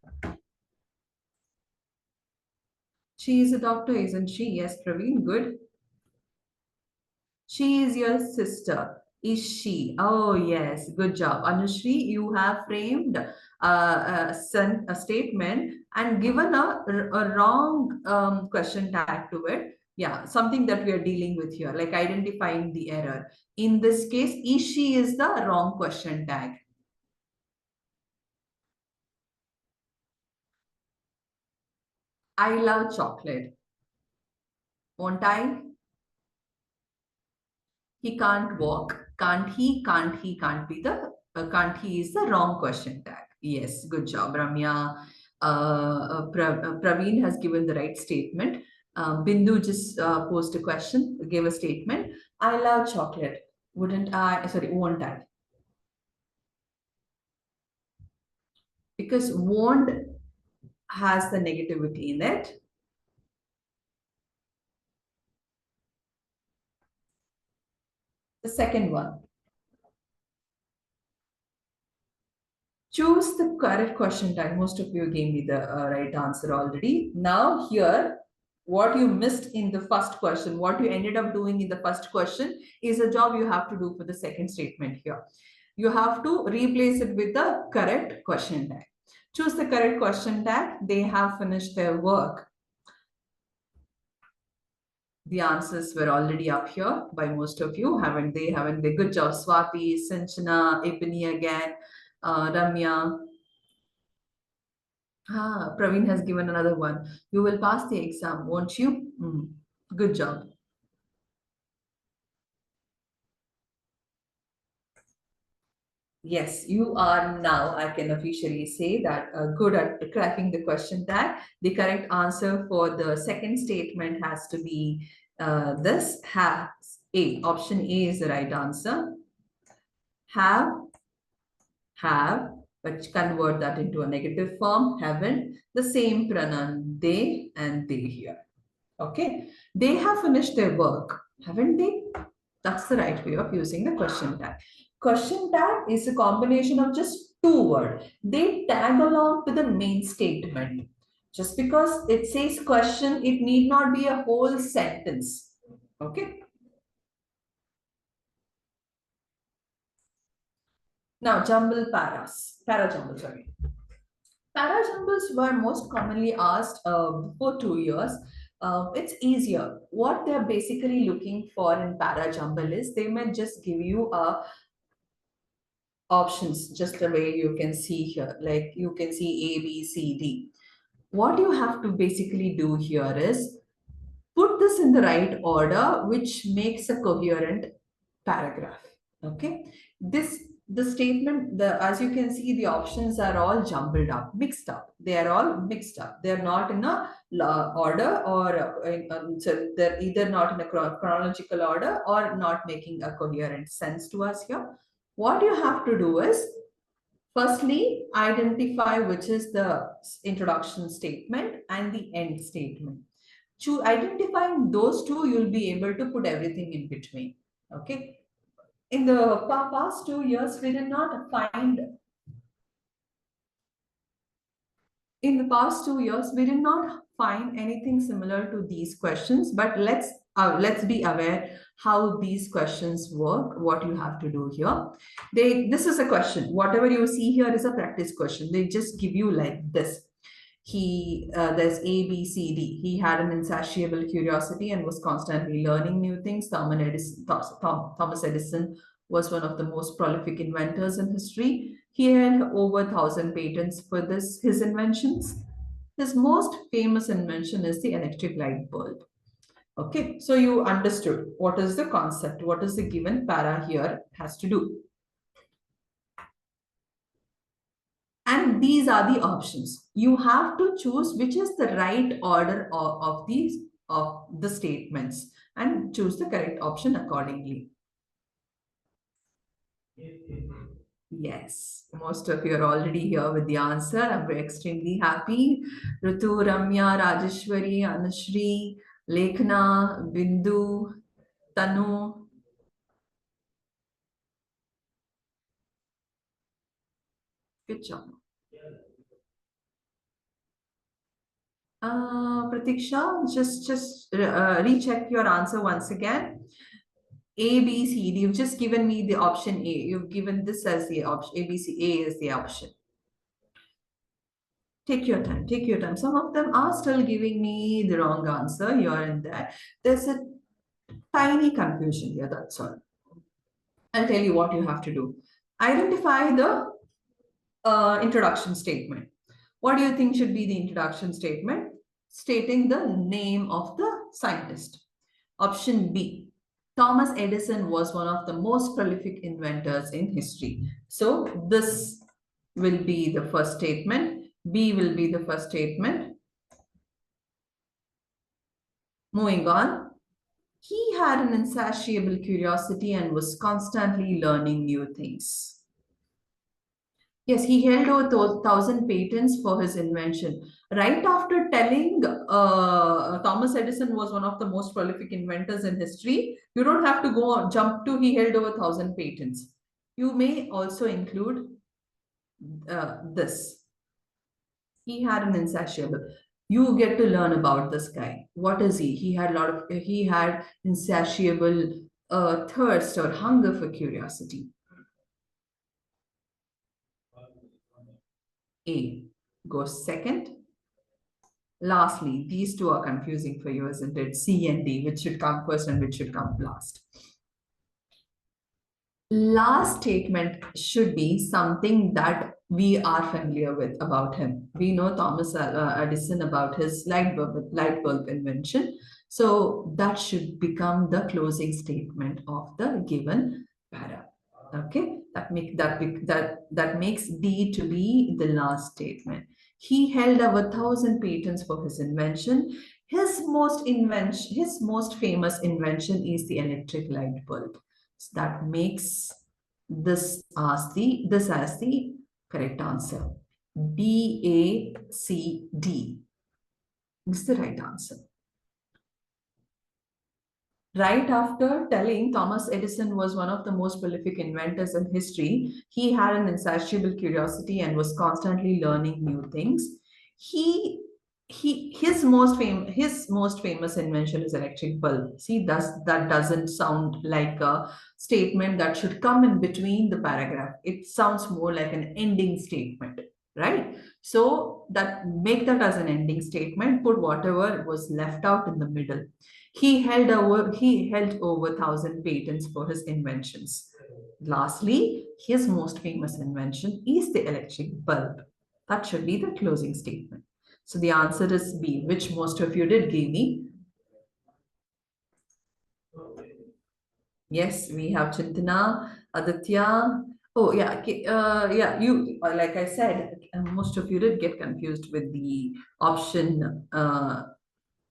She is a doctor, isn't she? Yes, Praveen, good. She is your sister. Is she? Oh, yes. Good job. Anushri, you have framed a statement and given a wrong question tag to it. Yeah, something that we are dealing with here, like identifying the error. In this case, is she is the wrong question tag. I love chocolate. Won't I? He can't walk. Can't he? Can't he? Can't be the can't he is the wrong question tag. Yes, good job, Ramya. Praveen has given the right statement. Bindu just posed a question, gave a statement. I love chocolate. Wouldn't I? Sorry, won't I? Because won't has the negativity in it. The second one. Choose the correct question tag. Most of you gave me the right answer already. Now here, what you missed in the first question, what you ended up doing in the first question is a job you have to do for the second statement here. You have to replace it with the correct question tag. Choose the correct question tag. They have finished their work. The answers were already up here by most of you, haven't they? Haven't they? Good job, Swati, Sinchana, Ipini again, Ramya. Ah, Praveen has given another one. You will pass the exam, won't you? Good job. Yes, you are now, I can officially say that good at cracking the question tag. The correct answer for the second statement has to be this has A. Option A is the right answer. have, but convert that into a negative form, haven't, the same pronoun they and they here. Okay, they have finished their work, haven't they? That's the right way of using the question tag. Question tag is a combination of just two words. They tag along to the main statement. Just because it says question, it need not be a whole sentence. Okay. Now, para jumble, sorry. Para jumbles were most commonly asked before 2 years. It's easier. What they're basically looking for in para jumble is they may just give you options, just the way you can see here. Like you can see A, B, C, D. What you have to basically do here is put this in the right order, which makes a coherent paragraph. Okay, this the statement, the as you can see, the options are all jumbled up, mixed up. They are all mixed up. They are not in a order, or so they're either not in a chronological order or not making a coherent sense to us here. What you have to do is firstly identify which is the introduction statement and the end statement. To identifying those two, you'll be able to put everything in between. Okay, in the past 2 years, we did not find, in the past 2 years, we did not find anything similar to these questions, but let's be aware how these questions work, what you have to do here. This is a question. Whatever you see here is a practice question. They just give you like this. There's A, B, C, D. He had an insatiable curiosity and was constantly learning new things. Thomas Edison was one of the most prolific inventors in history. He had over 1,000 patents for his inventions. His most famous invention is the electric light bulb. Okay, so you understood what is the concept, what is the given para here has to do. And these are the options. You have to choose which is the right order of the statements and choose the correct option accordingly. Yes, most of you are already here with the answer. I'm extremely happy. Ritu, Ramya, Rajeshwari, Anushri, Lekhna, Bindu, Tanu. Good job. Pratiksha, just recheck your answer once again. A, B, C, D. You've just given me the option A. You've given this as the option. A, B, C, A is the option. Take your time. Take your time. Some of them are still giving me the wrong answer here and there. There's a tiny confusion here. That's all. I'll tell you what you have to do. Identify the introduction statement. What do you think should be the introduction statement? Stating the name of the scientist. Option B. Thomas Edison was one of the most prolific inventors in history. So this will be the first statement. B will be the first statement. Moving on. He had an insatiable curiosity and was constantly learning new things. Yes, he held over 1,000 patents for his invention. Right after telling Thomas Edison was one of the most prolific inventors in history, you don't have to jump to he held over 1,000 patents. You may also include this. He had an insatiable. You get to learn about this guy. What is he? He had insatiable thirst or hunger for curiosity. A goes second. Lastly, these two are confusing for you, isn't it? C and D, which should come first and which should come last. Last statement should be something that we are familiar with about him. We know Thomas Edison about his light bulb invention. So that should become the closing statement of the given para. Okay, that makes D to be the last statement. He held over 1,000 patents for his invention. His most famous invention is the electric light bulb. So that makes this as the correct answer. BACD is the right answer. Right after telling Thomas Edison was one of the most prolific inventors in history, he had an insatiable curiosity and was constantly learning new things. He his most famous invention is electric bulb. See, that doesn't sound like a statement that should come in between the paragraph. It sounds more like an ending statement, right? So that make that as an ending statement. Put whatever was left out in the middle. He held over 1,000 patents for his inventions. Lastly, his most famous invention is the electric bulb. That should be the closing statement. So the answer is B, which most of you did give me. Yes, we have Chintana, Aditya. Oh, yeah, okay, yeah. You like I said, most of you did get confused with the option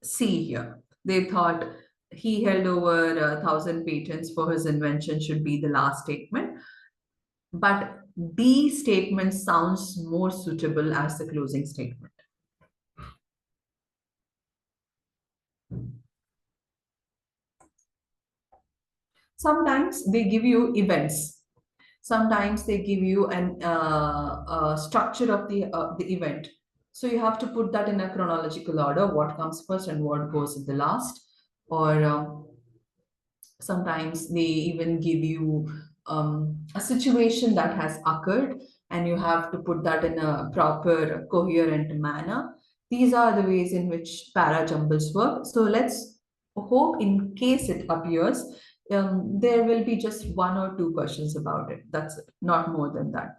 C here. They thought he held over 1,000 patents for his invention should be the last statement, but B statement sounds more suitable as the closing statement. Sometimes they give you events. Sometimes they give you an structure of the event. So you have to put that in a chronological order, what comes first and what goes at the last. Or sometimes they even give you a situation that has occurred and you have to put that in a proper coherent manner. These are the ways in which para jumbles work. So let's hope in case it appears, there will be just one or two questions about it. That's it, not more than that.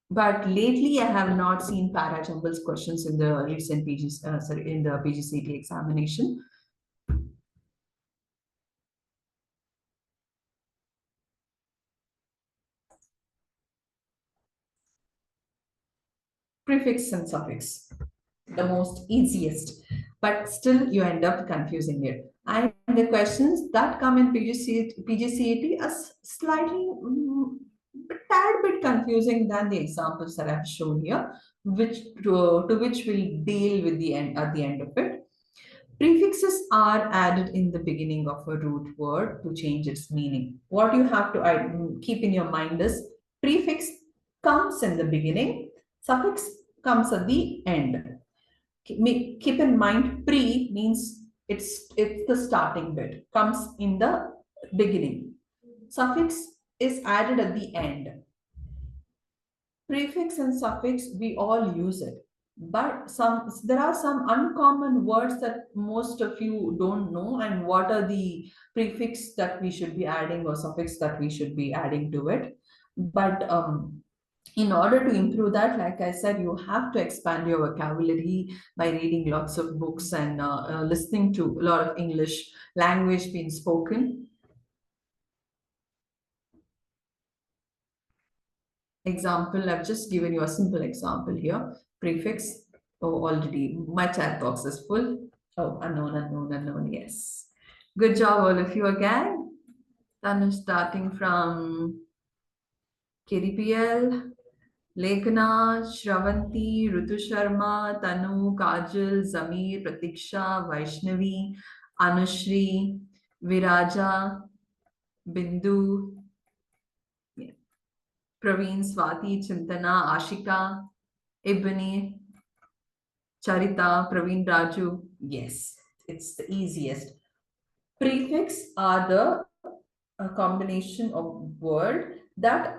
But lately, I have not seen para jumbles questions in the recent in the PGCET examination. Prefix and suffix, the most easiest, but still you end up confusing it. And the questions that come in PGCET are slightly, a tad bit confusing than the examples that I've shown here, which to which we'll deal with the end at the end of it. Prefixes are added in the beginning of a root word to change its meaning. What you have to keep in your mind is prefix comes in the beginning, suffix comes at the end. Keep in mind, pre means it's the starting bit, comes in the beginning. Suffix is added at the end. Prefix and suffix, we all use it, but there are some uncommon words that most of you don't know, and what are the prefix that we should be adding or suffix that we should be adding to it. But in order to improve that, like I said, you have to expand your vocabulary by reading lots of books and listening to a lot of English language being spoken. Example, I've just given you a simple example here. Prefix. Oh, already my chat box is full. Oh, unknown, unknown, unknown. Yes. Good job, all of you again. Then starting from KDPL, Lekana, Shravanti, Rutu Sharma, Tanu, Kajal, Zamir, Pratiksha, Vaishnavi, Anushri, Viraja, Bindu, yeah, Praveen, Swati, Chintana, Ashika, Ibani, Charita, Praveen Raju. Yes, it's the easiest. Prefix are the combination of word that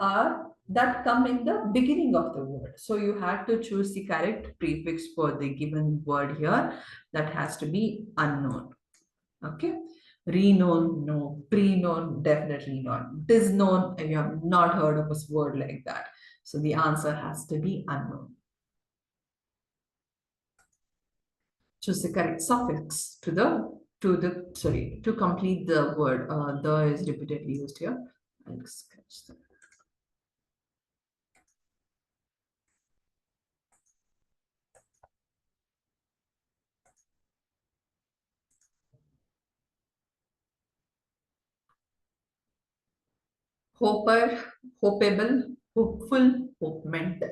come in the beginning of the word. So you have to choose the correct prefix for the given word here. That has to be unknown. Okay. Renown, no. Pre-known, definitely not. Disknown, you have not heard of a word like that. So the answer has to be unknown. Choose the correct suffix to complete the word. The is repeatedly used here. I'll sketch that. Hoper, hopeable, hopeful, hope meant.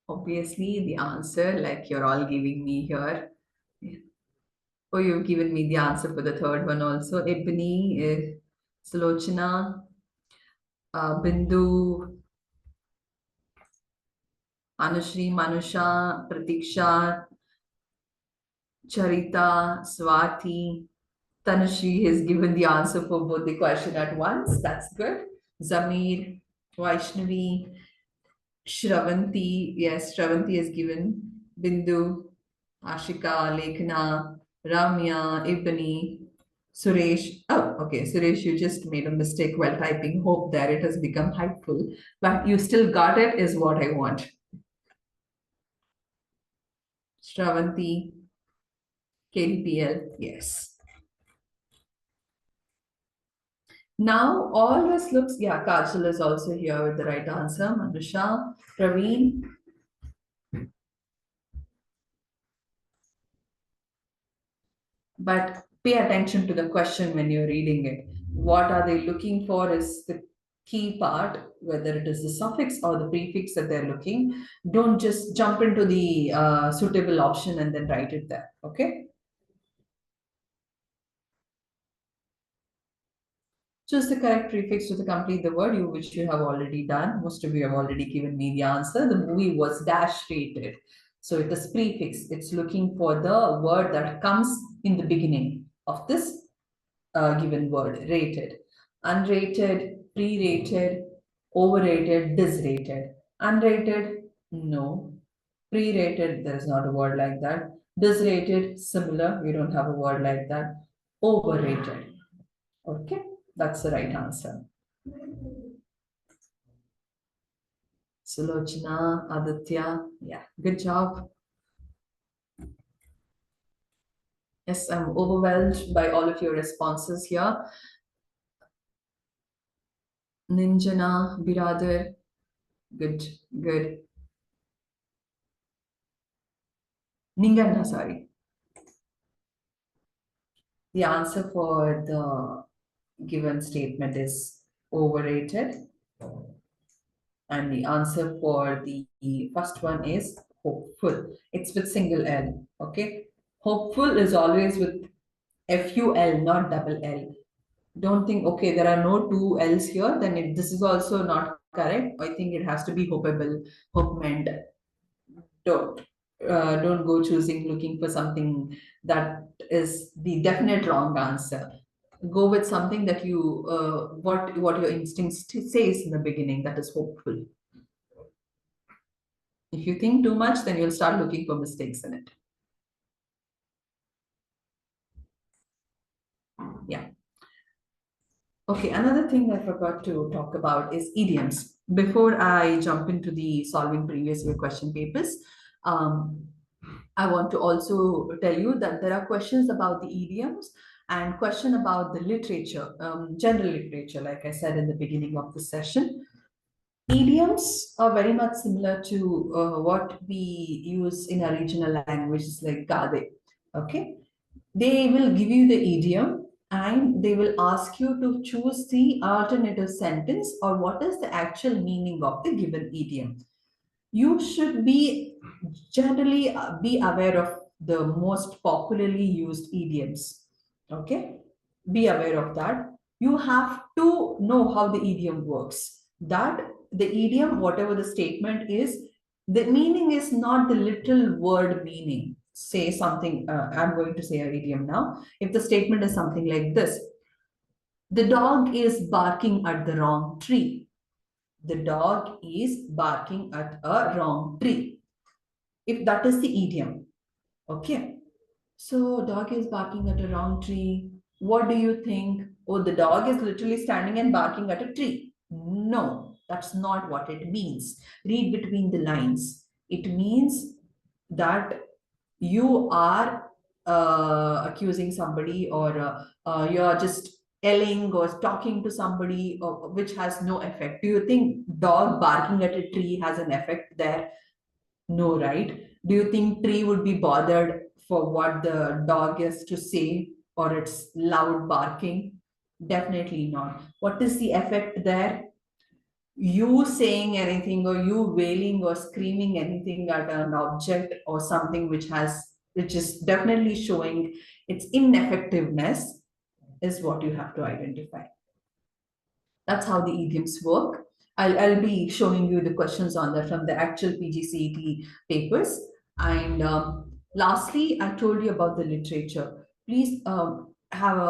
Obviously, the answer, like you're all giving me here. Oh, you've given me the answer for the third one also. Ebony, Salochana, Bindu, Anushri, Manusha, Pratiksha, Charita, Swati. Tanushree has given the answer for both the question at once. That's good. Zamir, Vaishnavi, Shravanti. Yes, Shravanti has given. Bindu, Ashika, Lekhana, Ramya, Ibani, Suresh. Oh, okay. Suresh, you just made a mistake while typing. Hope there it has become helpful. But you still got it, is what I want. Shravanti, KDPL. Yes. Now all this looks, yeah, Kajal is also here with the right answer. Manusha, Praveen. But pay attention to the question when you're reading it. What are they looking for is the key part, whether it is the suffix or the prefix that they're looking. Don't just jump into the suitable option and then write it there. Okay. Choose the correct prefix to complete the word, which you have already done. Most of you have already given me the answer. The movie was dash rated. So it is prefix. It's looking for the word that comes in the beginning of this given word. Rated. Unrated, pre-rated, overrated, disrated. Unrated, no. Pre-rated, there is not a word like that. Disrated, similar. We don't have a word like that. Overrated. Okay, that's the right answer. Sulochana, Aditya, yeah, good job. Yes, I'm overwhelmed by all of your responses here. Ninjana, Biradar, good, good. Ninganna, sorry. The answer for the given statement is overrated. And the answer for the first one is hopeful. It's with single L. Okay. Hopeful is always with FUL, not double L. Don't think, okay, there are no two L's here, then this is also not correct. I think it has to be hopeable, hope meant. Don't. Don't go looking for something that is the definite wrong answer. Go with something that you what your instinct says in the beginning, that is hopeful. If you think too much, then you'll start looking for mistakes in it. Yeah. Okay, another thing I forgot to talk about is idioms. Before I jump into the solving previous year question papers, I want to also tell you that there are questions about the idioms and question about the literature, general literature, like I said in the beginning of the session. Idioms are very much similar to what we use in our regional languages like Gade. Okay, they will give you the idiom and they will ask you to choose the alternative sentence or what is the actual meaning of the given idiom. You should be generally be aware of the most popularly used idioms. Okay, be aware of that. You have to know how the idiom works. That the idiom, whatever the statement is, the meaning is not the literal word meaning. Say something, I'm going to say an idiom now. If the statement is something like this: the dog is barking at the wrong tree. The dog is barking at a wrong tree. If that is the idiom, okay. So dog is barking at a wrong tree. What do you think? Oh, the dog is literally standing and barking at a tree. No, that's not what it means. Read between the lines. It means that you are accusing somebody or you're just yelling or talking to somebody which has no effect. Do you think dog barking at a tree has an effect there? No, right? Do you think tree would be bothered for what the dog is to say or its loud barking? Definitely not. What is the effect there? You saying anything or you wailing or screaming anything at an object or something which is definitely showing its ineffectiveness is what you have to identify. That's how the idioms work. I'll be showing you the questions on that from the actual PGCET papers. And lastly, I told you about the literature. Please have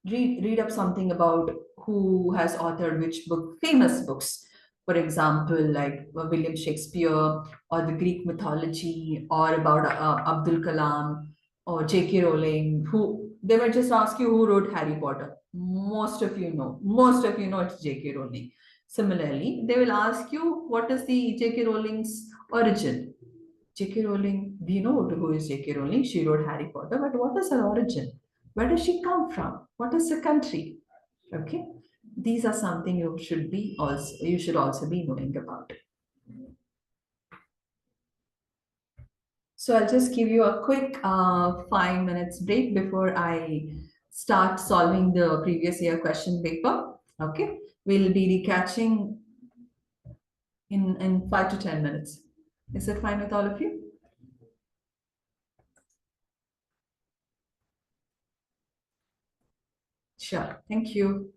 read up something about who has authored which book, famous books. For example, like William Shakespeare or the Greek mythology or about Abdul Kalam or J.K. Rowling, who they might just ask you who wrote Harry Potter. Most of you know it's J.K. Rowling. Similarly, they will ask you what is the J.K. Rowling's origin. J.K. Rowling, we know who is J.K. Rowling. She wrote Harry Potter, but what is her origin? Where does she come from? What is her country? Okay, these are something you should also be knowing about. So I'll just give you a quick 5 minutes break before I start solving the previous year question paper. Okay, we'll be recatching in 5 to 10 minutes. Is it fine with all of you? Sure. Thank you.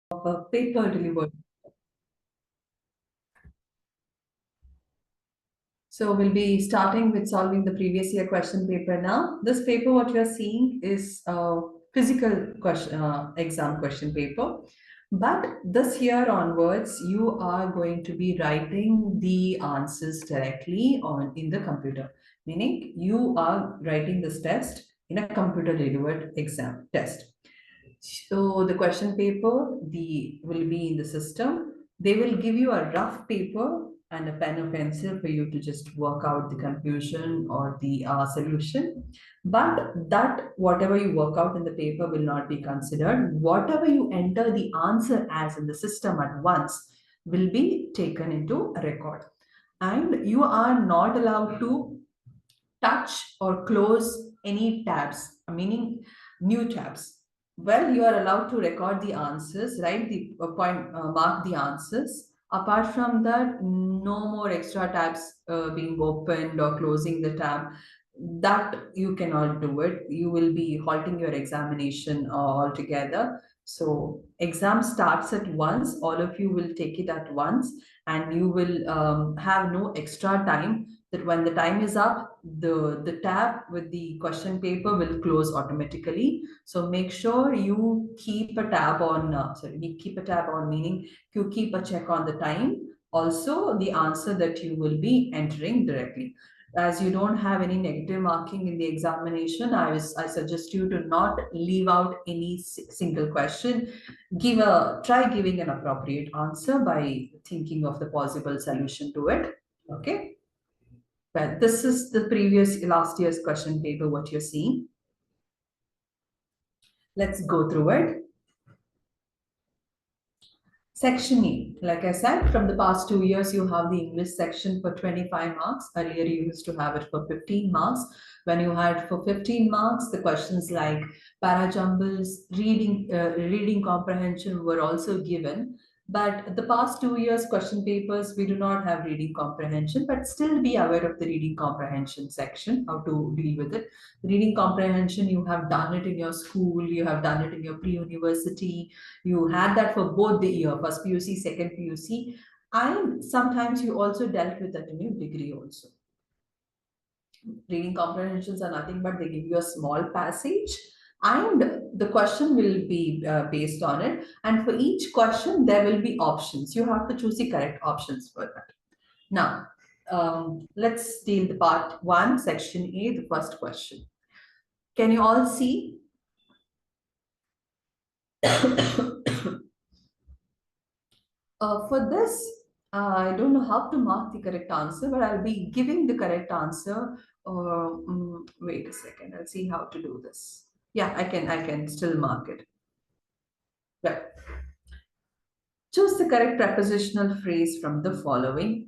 paper delivered. So we'll be starting with solving the previous year question paper now. This paper, what you're seeing is a physical question, exam question paper. But this year onwards, you are going to be writing the answers directly on in the computer. Meaning you are writing this test in a computer delivered exam test. So the question paper, the will be in the system. They will give you a rough paper and a pen or pencil for you to just work out the confusion or the solution. But that whatever you work out in the paper will not be considered. Whatever you enter the answer as in the system at once will be taken into a record. And you are not allowed to touch or close any tabs, meaning new tabs. Well, you are allowed to record the answers, write the mark the answers. Apart from that, no more extra tabs being opened or closing the tab. That you cannot do it. You will be halting your examination altogether. So, exam starts at once. All of you will take it at once, and you will have no extra time that when the time is up, the tab with the question paper will close automatically. So make sure you keep a tab on, you keep a tab on, meaning you keep a check on the time. Also, the answer that you will be entering directly. As you don't have any negative marking in the examination, I suggest you to not leave out any single question. Try giving an appropriate answer by thinking of the possible solution to it. Okay. Well, this is the previous last year's question paper, what you're seeing. Let's go through it. Section E, like I said, from the past 2 years, you have the English section for 25 marks. Earlier, you used to have it for 15 marks. When you had for 15 marks, the questions like parajumbles, reading comprehension were also given. But the past 2 years question papers, we do not have reading comprehension, but still be aware of the reading comprehension section, how to deal with it. Reading comprehension, you have done it in your school, you have done it in your pre-university, you had that for both the year, first PUC, second PUC, and sometimes you also dealt with that in your degree also. Reading comprehensions are nothing but they give you a small passage and the question will be based on it. And for each question, there will be options. You have to choose the correct options for that. Now, let's deal the part one, section A, the first question. Can you all see? For this, I don't know how to mark the correct answer, but I'll be giving the correct answer. Wait a second, I'll see how to do this. Yeah, I can still mark it. Right. Choose the correct prepositional phrase from the following.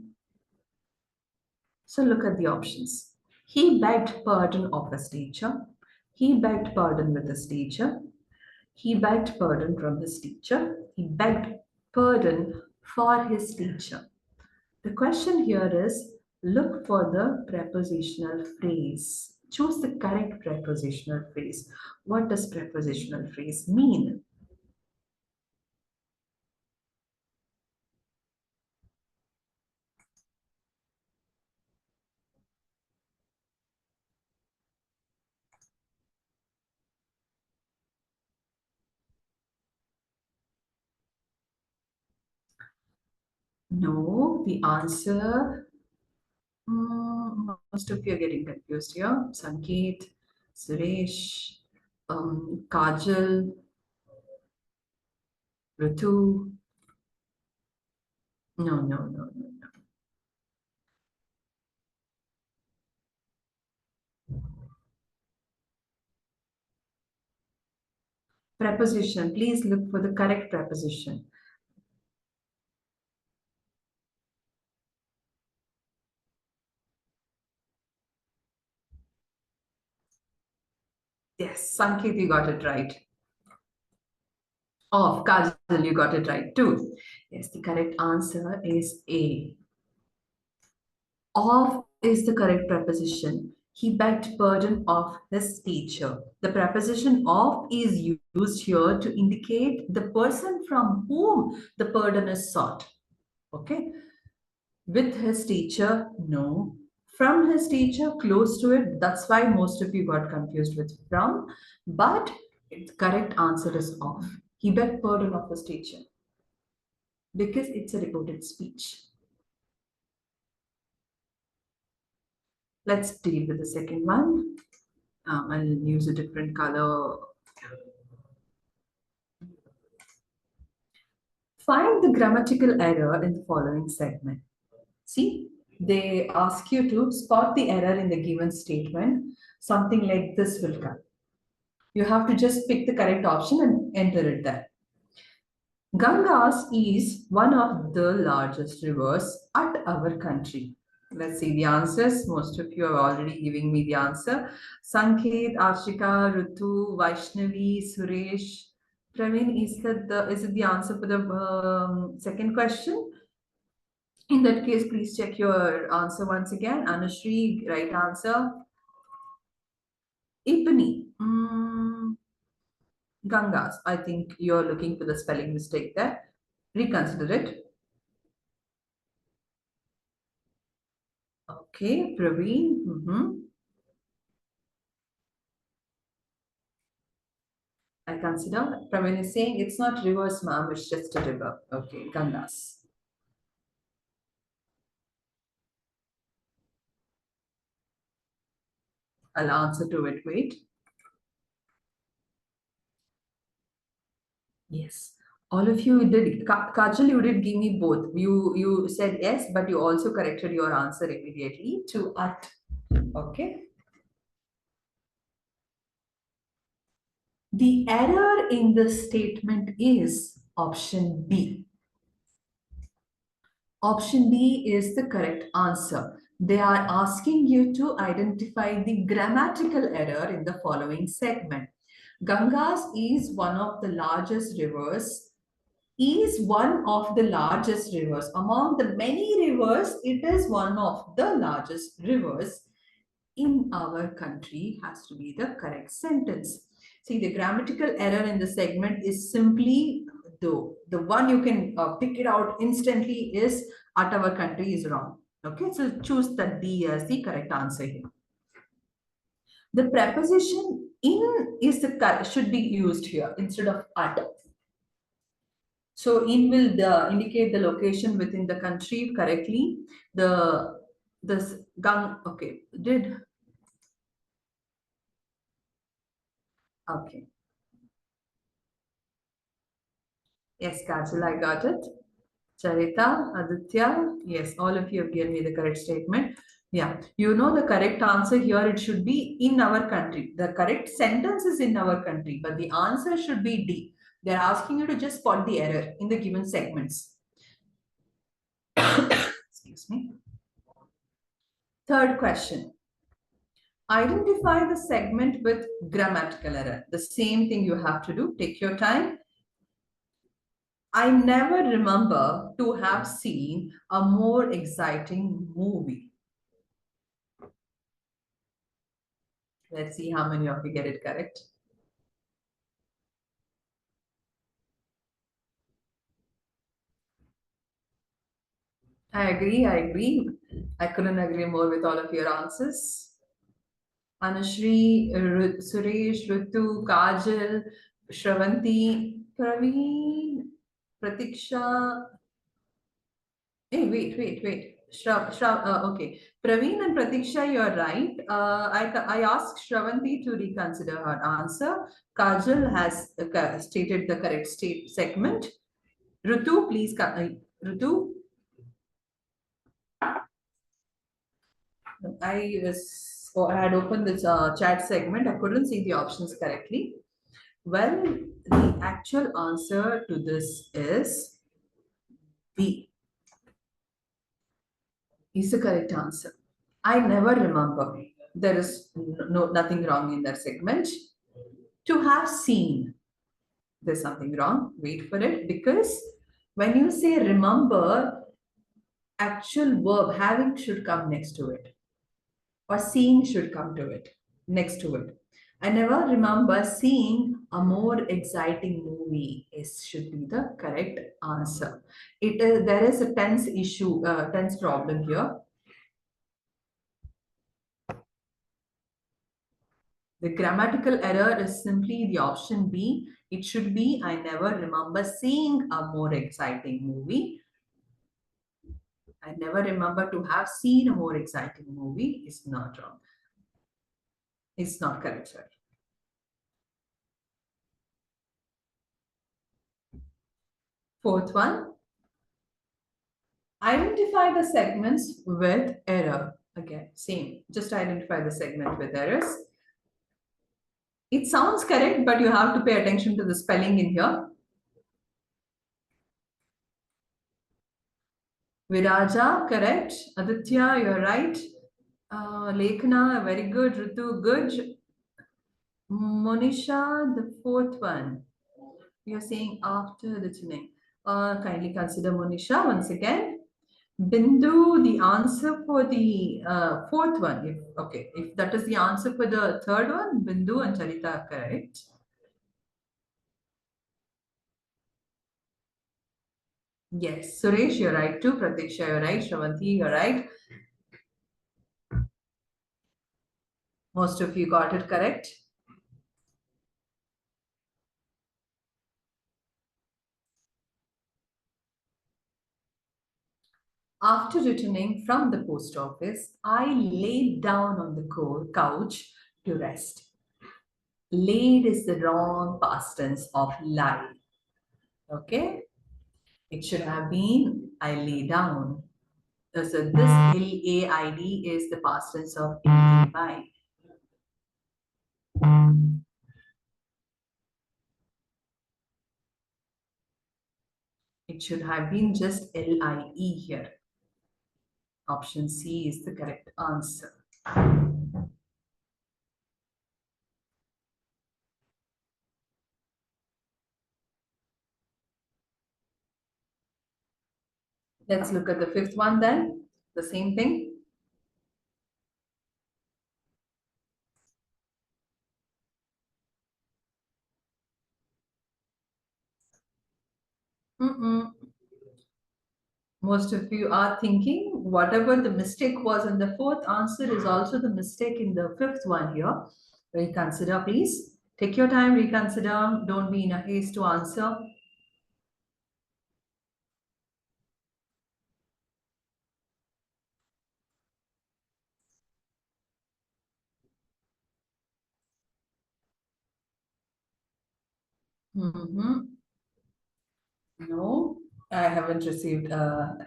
So look at the options. He begged pardon of his teacher. He begged pardon with his teacher. He begged pardon from his teacher. He begged pardon for his teacher. The question here is look for the prepositional phrase. Choose the correct prepositional phrase. What does prepositional phrase mean? No, the answer. Most of you are getting confused here. Sanket, Suresh, Kajal, Ritu. No, no, no, no, no. Preposition. Please look for the correct preposition. Yes, Sanket, you got it right. Of Kajal, you got it right too. Yes, the correct answer is A. Of is the correct preposition. He begged pardon of his teacher. The preposition of is used here to indicate the person from whom the pardon is sought. Okay. With his teacher, no. From his teacher, close to it. That's why most of you got confused with from. But the correct answer is of. He begged pardon of his teacher because it's a reported speech. Let's deal with the second one. I'll use a different color. Find the grammatical error in the following segment. See, they ask you to spot the error in the given statement. Something like this will come. You have to just pick the correct option and enter it there. Ganges is one of the largest rivers at our country. Let's see the answers. Most of you are already giving me the answer. Sanket, Archika, Rutu, Vaishnavi, Suresh. Praveen, is it the answer for the second question? In that case, please check your answer once again. Anushri, right answer. Ipani. Gangas. I think you're looking for the spelling mistake there. Reconsider it. Okay, Praveen. I consider. Praveen is saying it's not rivers, ma'am, it's just a river. Okay, Gangas. I'll answer to it. Wait. Yes. All of you did. Kajal, you did give me both. You said yes, but you also corrected your answer immediately to at. Okay. The error in the statement is option B. Option B is the correct answer. They are asking you to identify the grammatical error in the following segment. Ganges is one of the largest rivers. Is one of the largest rivers. Among the many rivers, it is one of the largest rivers in our country has to be the correct sentence. See, the grammatical error in the segment is simply the one you can pick it out instantly is at our country is wrong. Okay, so choose the D as the correct answer here. The preposition in is the should be used here instead of at. So in will indicate the location within the country correctly. This gang okay did okay. Yes, Kajal, I got it. Charita, Aditya, yes, all of you have given me the correct statement. Yeah, you know the correct answer here, it should be in our country. The correct sentence is in our country, but the answer should be D. They're asking you to just spot the error in the given segments. Excuse me. Third question. Identify the segment with grammatical error. The same thing you have to do. Take your time. I never remember to have seen a more exciting movie. Let's see how many of you get it correct. I agree, I agree. I couldn't agree more with all of your answers. Anushri, Suresh, Ritu, Kajal, Shravanti, Praveen, Pratiksha. Hey, wait. Okay. Praveen and Pratiksha, you're right. I asked Shravanti to reconsider her answer. Kajal has stated the correct segment. Ritu, please. Ritu, I had opened this chat segment. I couldn't see the options correctly. Well, the actual answer to this is B. Is the correct answer. I never remember. There is nothing wrong in that segment. To have seen, there's something wrong. Wait for it because when you say remember, actual verb having should come next to it. or seeing should come to it, next to it. I never remember seeing a more exciting movie is should be the correct answer. It is there is a tense issue, tense problem here. The grammatical error is simply the option B. It should be I never remember seeing a more exciting movie. I never remember to have seen a more exciting movie is not wrong. It's not correct, sir. Fourth one, identify the segments with error. Again, same. Just identify the segment with errors. It sounds correct, but you have to pay attention to the spelling in here. Viraja, correct. Aditya, you're right. Lekhana, very good. Ritu, good. Monisha, the fourth one. You're saying after the tuning. Kindly consider Monisha once again. Bindu, the answer for the fourth one. If that is the answer for the third one, Bindu and Charita are correct. Yes, Suresh, you're right too. Pratiksha, you're right. Shravanti, you're right. Most of you got it correct. After returning from the post office, I laid down on the couch to rest. Laid is the wrong past tense of lie. Okay? It should have been I lay down. So this LAID is the past tense of LAY. It should have been just LIE here. Option C is the correct answer. Let's look at the fifth one then. The same thing. Most of you are thinking whatever the mistake was in the fourth answer is also the mistake in the fifth one here. Reconsider, please. Take your time, reconsider. Don't be in a haste to answer. No, I haven't received 5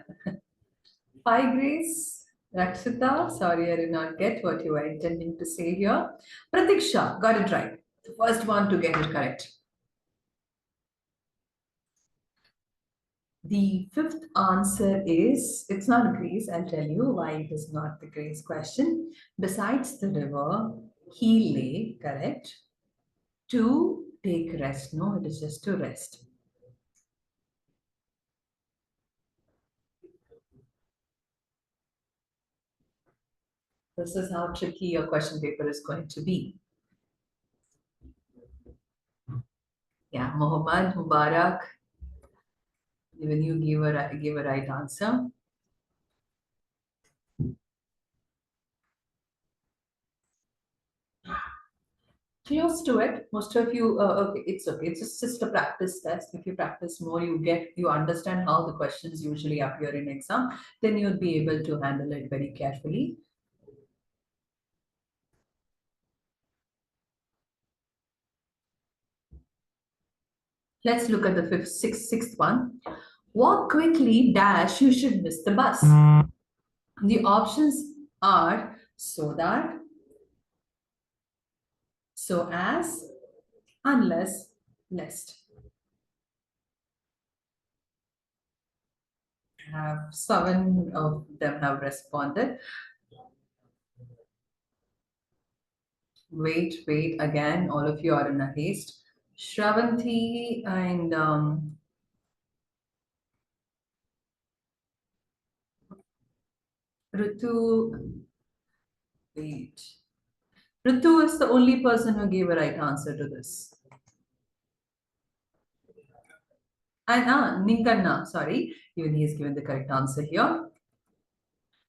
grace. Rakshita, sorry, I did not get what you were intending to say here. Pratiksha, got it right. The first one to get it correct. The fifth answer is, it's not grace. I'll tell you why it is not the grace question. Besides the river, he lay, correct? To take rest. No, it is just to rest. This is how tricky your question paper is going to be. Yeah, Muhammad Mubarak, even you gave a right answer. Close to it. Most of you, okay, it's okay. It's just a practice test. If you practice more, you understand how the questions usually appear in exam. Then you'll be able to handle it very carefully. Let's look at the sixth one. Walk quickly, dash, you should miss the bus. The options are so that, so as, unless, lest. Have 7 of them have responded. Wait, again, all of you are in a haste. Shravanti and Ritu, Wait. Ritu is the only person who gave a right answer to this. And Ninkanna, sorry, even he has given the correct answer here.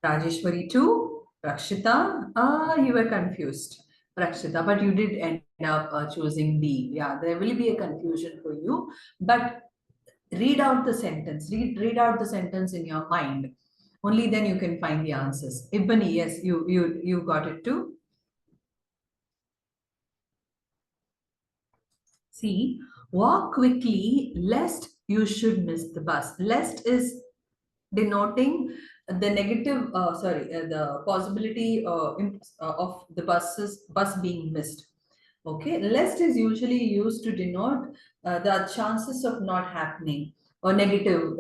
Rajeshwari too. Rakshita, you were confused. Rakshita, but you did end up choosing D. Yeah, there will be a confusion for you. But read out the sentence. Read out the sentence in your mind. Only then you can find the answers. Ibani, yes, you got it too. See, walk quickly lest you should miss the bus. Lest is denoting the negative, the possibility of the bus being missed. Okay, lest is usually used to denote the chances of not happening or negative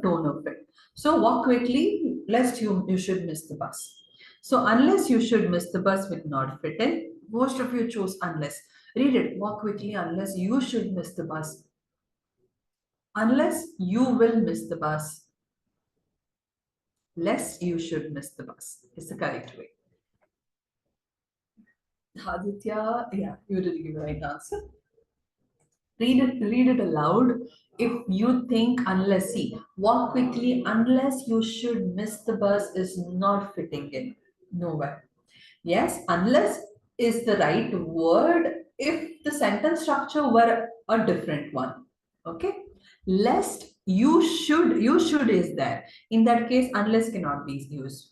tone of it. So walk quickly lest you should miss the bus. So unless you should miss the bus will not fit in. Most of you chose unless. Read it. Walk quickly unless you should miss the bus. Unless you will miss the bus. Lest you should miss the bus is the correct way. Aditya, yeah, you did give the right answer. Read it aloud. If you think unless, see, walk quickly unless you should miss the bus is not fitting in. Nowhere. Yes, unless is the right word if the sentence structure were a different one. Okay. Lest you should is there. In that case, unless cannot be used.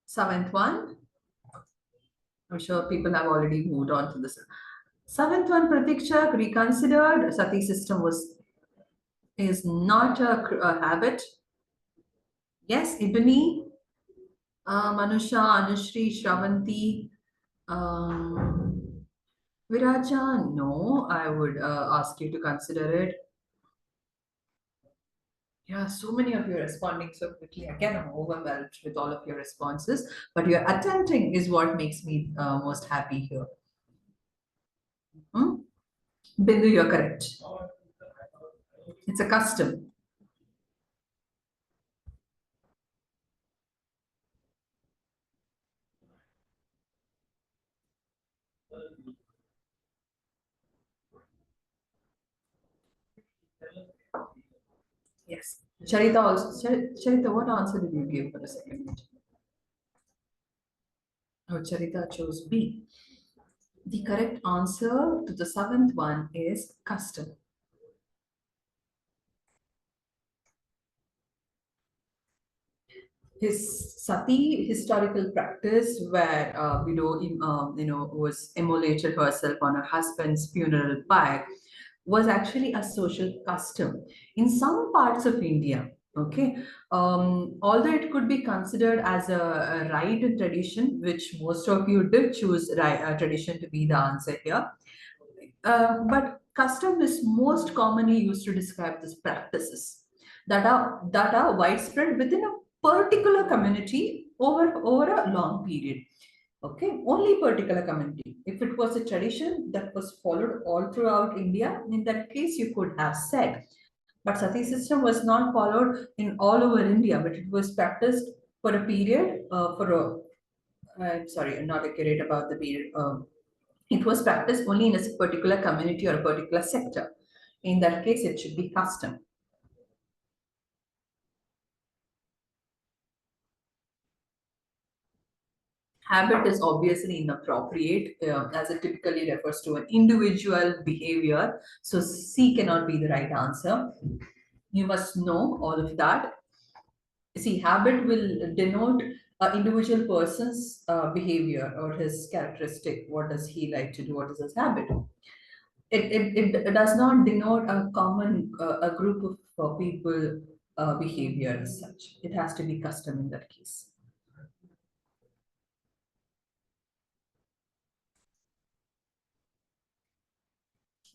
Seventh one. I'm sure people have already moved on to this. Seventh one, Pratiksha reconsidered. Sati system is not a habit. Yes, Ibni, Manusha, Anushri, Shravanti, Viraja. No, I would ask you to consider it. Yeah, so many of you are responding so quickly. Again, I'm overwhelmed with all of your responses, but your attempting is what makes me most happy here. Hmm? Bindu, you're correct. It's a custom. Yes. Charita also. Charita, what answer did you give for the second? Oh, Charita chose B. The correct answer to the seventh one is custom. His sati historical practice, where was immolated herself on her husband's funeral pyre, was actually a social custom in some parts of India. Okay, although it could be considered as a rite and tradition, which most of you did choose tradition to be the answer here, but custom is most commonly used to describe these practices that are widespread within a particular community over a long period. Okay, only particular community. If it was a tradition that was followed all throughout India, in that case you could have said. But Sati system was not followed in all over India, but it was practiced for a period. I'm sorry, I'm not accurate about the period. It was practiced only in a particular community or a particular sector. In that case, it should be custom. Habit is obviously inappropriate as it typically refers to an individual behavior. So C cannot be the right answer. You must know all of that. See, habit will denote an individual person's behavior or his characteristic. What does he like to do? What is his habit? It does not denote a common a group of people behavior as such. It has to be custom in that case.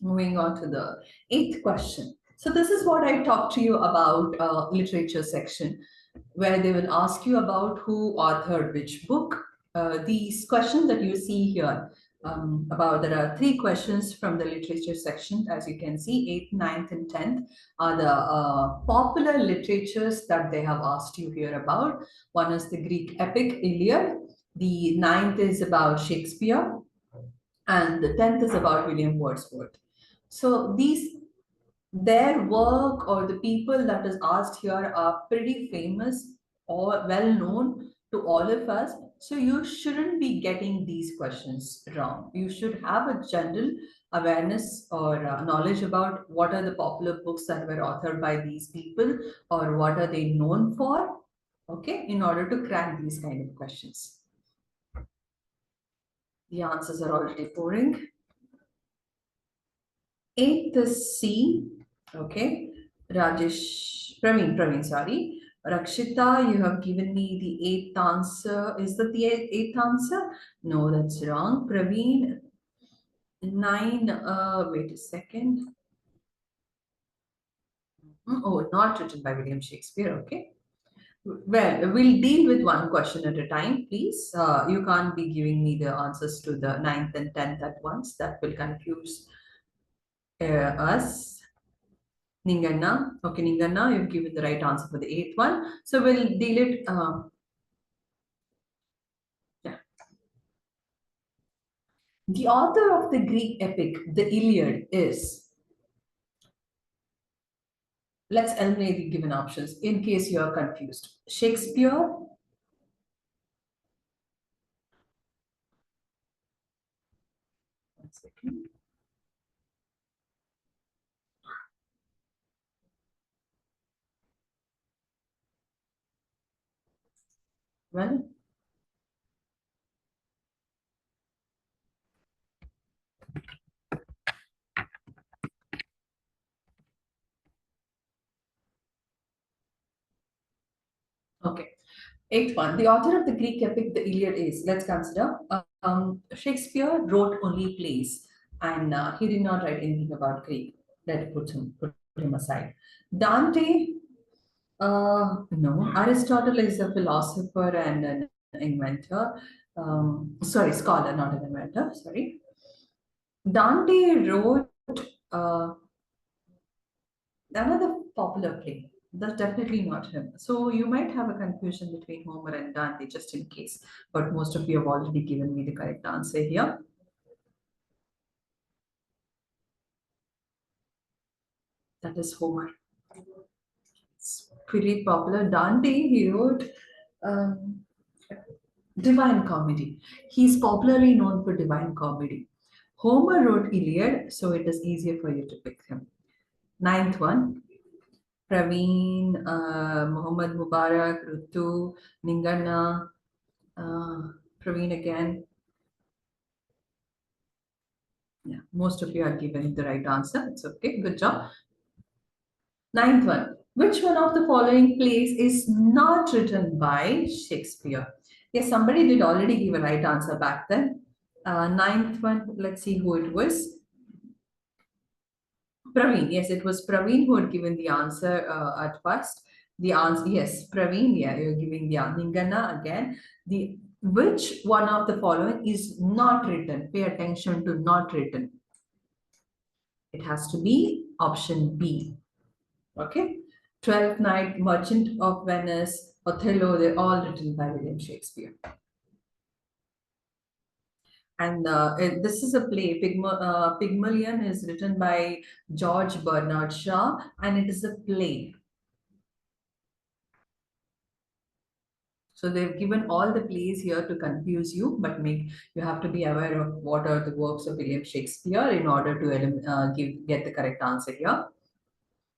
Moving on to the eighth question. So this is what I talked to you about literature section, where they will ask you about who authored which book. These questions that you see here, There are three questions from the literature section. As you can see, 8th, ninth, and 10th are the popular literatures that they have asked you here about. One is the Greek epic Iliad, the ninth is about Shakespeare, and the 10th is about William Wordsworth. So these their work or the people that is asked here are pretty famous or well known to all of us. So you shouldn't be getting these questions wrong. You should have a general awareness or knowledge about what are the popular books that were authored by these people or what are they known for, okay, in order to crack these kind of questions. The answers are already pouring. Eighth is C. Okay. Praveen, sorry. Rakshita, you have given me the eighth answer. Is that the eighth answer? No, that's wrong. Praveen, nine. Wait a second. Oh, not written by William Shakespeare. Okay. Well, we'll deal with one question at a time, please. You can't be giving me the answers to the ninth and tenth at once. That will confuse us. Ninganna. Okay, Ninganna, you've given the right answer for the eighth one. So we'll deal it. Yeah. The author of the Greek epic, the Iliad, is. Let's eliminate the given options in case you are confused. Shakespeare, one second. Well, okay. Eighth one. The author of the Greek epic, the Iliad, is. Let's consider. Shakespeare wrote only plays, and he did not write anything about Greek. Let put him aside. Dante. No, Aristotle is a philosopher and an inventor. Sorry, scholar, not an inventor. Sorry. Dante wrote uh, another popular play. That's definitely not him. So you might have a confusion between Homer and Dante, just in case. But most of you have already given me the correct answer here. That is Homer. It's pretty popular. Dante, he wrote um, Divine Comedy. He's popularly known for Divine Comedy. Homer wrote Iliad, so it is easier for you to pick him. Ninth one, Praveen, Muhammad Mubarak, Rutu, Ningana, Praveen again. Yeah, most of you are given the right answer. It's okay. Good job. Ninth one. Which one of the following plays is not written by Shakespeare? Yes, somebody did already give a right answer back then. Ninth one, let's see who it was. Praveen, yes, it was Praveen who had given the answer at first. The answer, yes, Praveen, yeah, you're giving the answer. Ningana again. The which one of the following is not written? Pay attention to not written. It has to be option B. Okay. 12th Night, Merchant of Venice, Othello, they're all written by William Shakespeare. And this is a play. Pygmalion is written by George Bernard Shaw, and it is a play. So they've given all the plays here to confuse you, but you have to be aware of what are the works of William Shakespeare in order to get the correct answer here.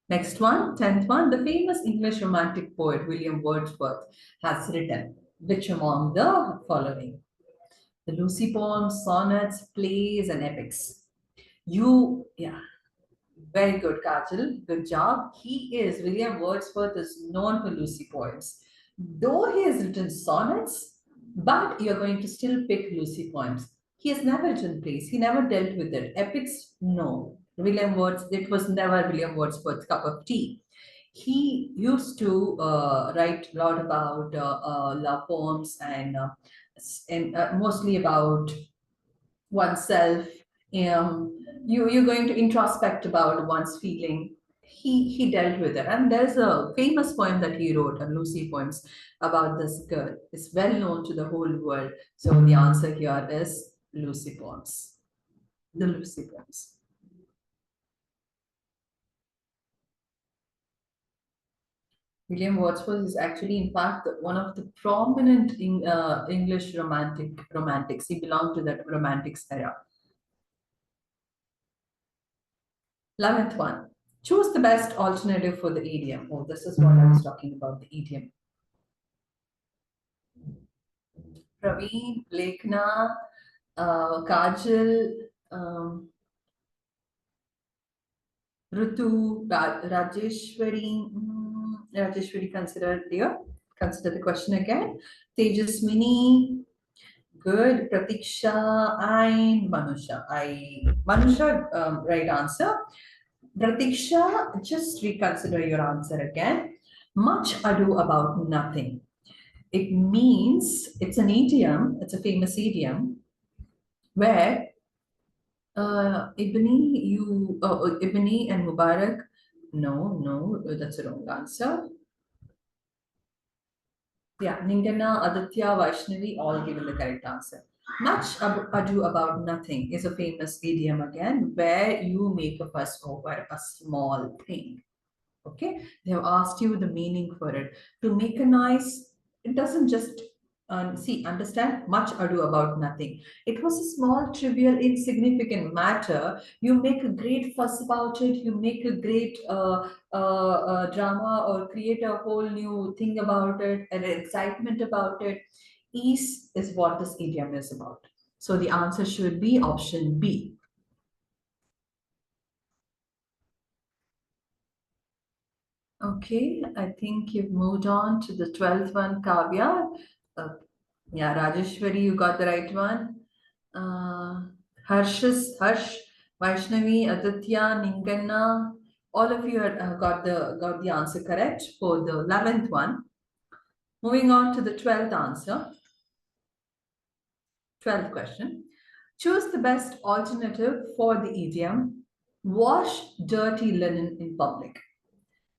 Next one, 10th one, the famous English romantic poet William Wordsworth has written which among the following? The Lucy poems, sonnets, plays, and epics. Yeah, very good, Kajal. Good job. William Wordsworth is known for Lucy poems. Though he has written sonnets, but you're going to still pick Lucy poems. He has never written plays. He never dealt with it. Epics, no. It was never William Wordsworth's cup of tea. He used to write a lot about love poems and mostly about oneself. You're going to introspect about one's feeling. He dealt with it, and there's a famous poem that he wrote, a Lucy poems, about this girl. It's well known to the whole world. So the answer here is Lucy poems. The Lucy poems. William Wordsworth is actually, in fact, one of the prominent English romantics. He belonged to that romantics era. 11th one. Choose the best alternative for the idiom. Oh, this is what I was talking about, the idiom. Praveen, Lekna, Kajal, Ritu, Rajeshwari. Rajeshwari, consider dear. Consider the question again. Tejaswini, good. Pratiksha, and Manusha. Manusha, right answer. Pratiksha, just reconsider your answer again. Much ado about nothing. It means, it's an idiom, it's a famous idiom where Ibni and Mubarak, no, that's a wrong answer. Yeah, Ningana, Aditya, Vaishnavi, all given the correct answer. Much ado about nothing is a famous idiom again, where you make a fuss over a small thing. Okay, they have asked you the meaning for it. To make a noise, it doesn't just understand, much ado about nothing. It was a small, trivial, insignificant matter. You make a great fuss about it, you make a great drama, or create a whole new thing about it, an excitement about it. Ease is what this idiom is about. So the answer should be option B. Okay, I think you've moved on to the 12th one, Kavya. Uh, yeah, Rajeshwari, you got the right one. Harsh, Vaishnavi, Aditya, Ninganna, all of you got the answer correct for the 11th one. Moving on to the 12th answer. 12th question. Choose the best alternative for the idiom, wash dirty linen in public.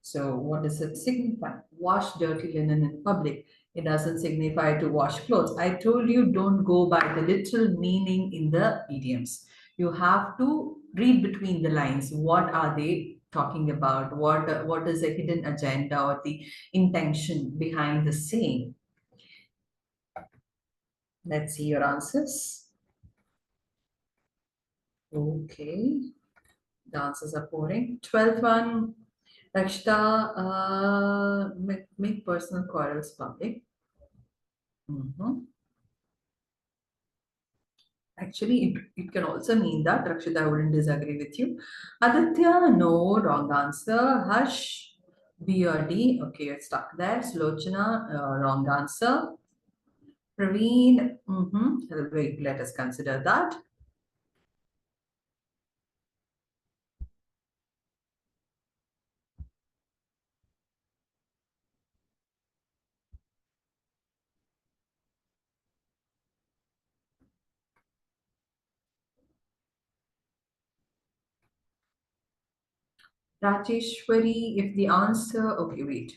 So what does it signify? Wash dirty linen in public. It doesn't signify to wash clothes. I told you, don't go by the literal meaning in the idioms. You have to read between the lines. What are they talking about? What is the hidden agenda or the intention behind the saying? Let's see your answers. Okay, the answers are pouring. 12th one, Rakshita, make personal quarrels public. Actually, it can also mean that. Rakshita, I wouldn't disagree with you. Aditya, no, wrong answer. Harsh, B or D. Okay, you're stuck there. Slochana, wrong answer. Praveen, wait, let us consider that. Rajeshwari, if the answer, okay, wait.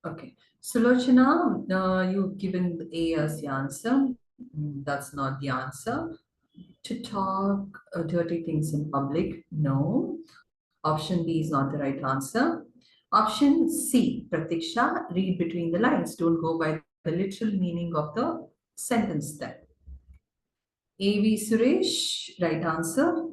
Okay, Sulochana, you've given A as the answer. That's not the answer. To talk dirty things in public, no. Option B is not the right answer. Option C, Pratiksha, read between the lines. Don't go by the literal meaning of the sentence there. A.V. Suresh, right answer.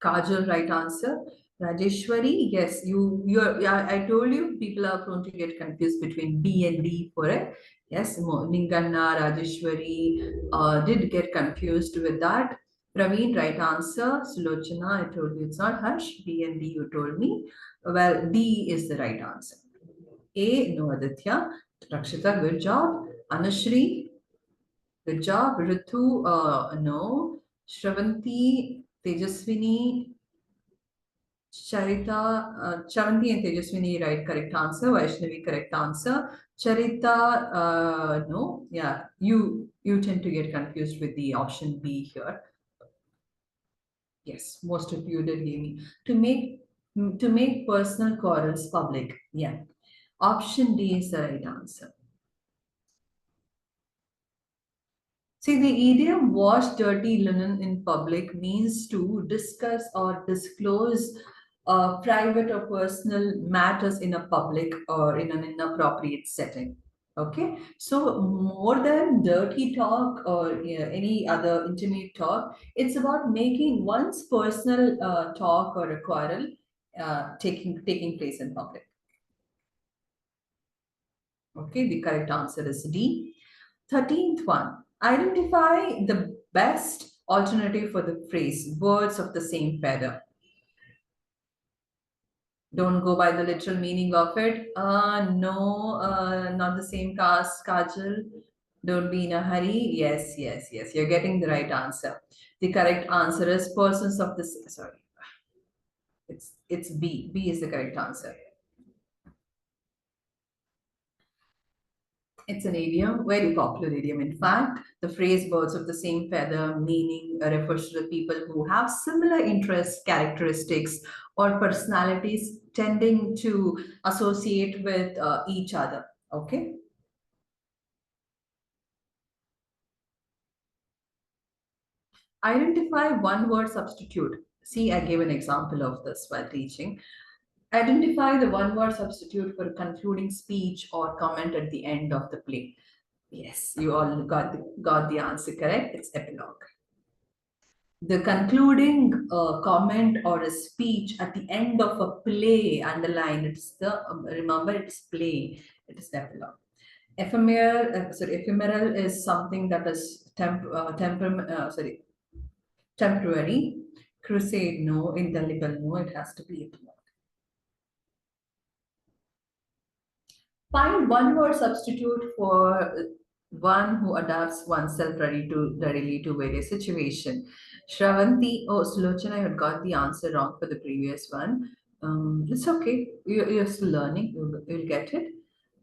Kajal, right answer. Rajeshwari, yes, yeah, I told you people are prone to get confused between B and D for it. Yes, Ninganna, Rajeshwari did get confused with that. Praveen, right answer. Sulochana, I told you it's not Harsh. B and D, you told me. Well, D is the right answer. A, no, Aditya. Rakshita, good job. Anashri, good job. Ritu, no. Shravanti, Tejaswini, Charita, Chavanti and Tejaswini, right? Correct answer. Vaishnavi, correct answer. Charita, no. Yeah, you tend to get confused with the option B here. Yes, most of you did give me to make personal quarrels public. Yeah, option D is the right answer. See, the idiom wash dirty linen in public means to discuss or disclose private or personal matters in a public or in an inappropriate setting. Okay, so more than dirty talk or any other intimate talk, it's about making one's personal talk or a quarrel taking place in public. Okay, the correct answer is D. 13th one. Identify the best alternative for the phrase birds of the same feather. Don't go by the literal meaning of it. No, not the same caste, Kajal. Don't be in a hurry. Yes, yes, yes. You're getting the right answer. The correct answer is persons of the sorry. It's B. B is the correct answer. It's an idiom, very popular idiom. In fact, the phrase birds of the same feather meaning refers to the people who have similar interests, characteristics, or personalities tending to associate with each other. Okay. Identify one word substitute. See, I gave an example of this while teaching. Identify the one word substitute for a concluding speech or comment at the end of the play. Yes, you all got the answer correct. It's epilogue. The concluding comment or a speech at the end of a play, underline it's the remember it's play, it is epilogue. Ephemeral is something that is temporary. Crusade, no. Indelible, no. It has to be epilogue. Find one word substitute for one who adapts oneself readily to various situation. Shravanti, oh, Sulochana, I had got the answer wrong for the previous one. It's okay. You're still learning. You'll get it.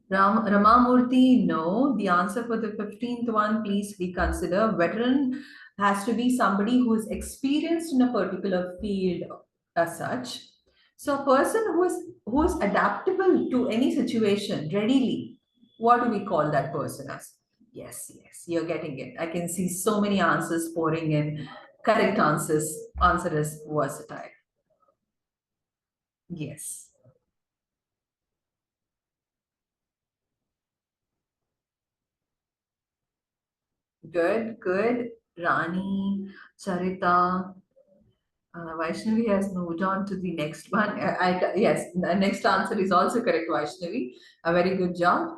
Ramamurthy, no. The answer for the 15th one, please reconsider. Veteran has to be somebody who is experienced in a particular field as such. So a person who is adaptable to any situation readily, what do we call that person as? Yes, yes, you're getting it. I can see so many answers pouring in. Correct answers. Answer is versatile. Yes. Good, good. Rani, Charita, Vaishnavi has moved on to the next one. Yes, the next answer is also correct, Vaishnavi. A very good job.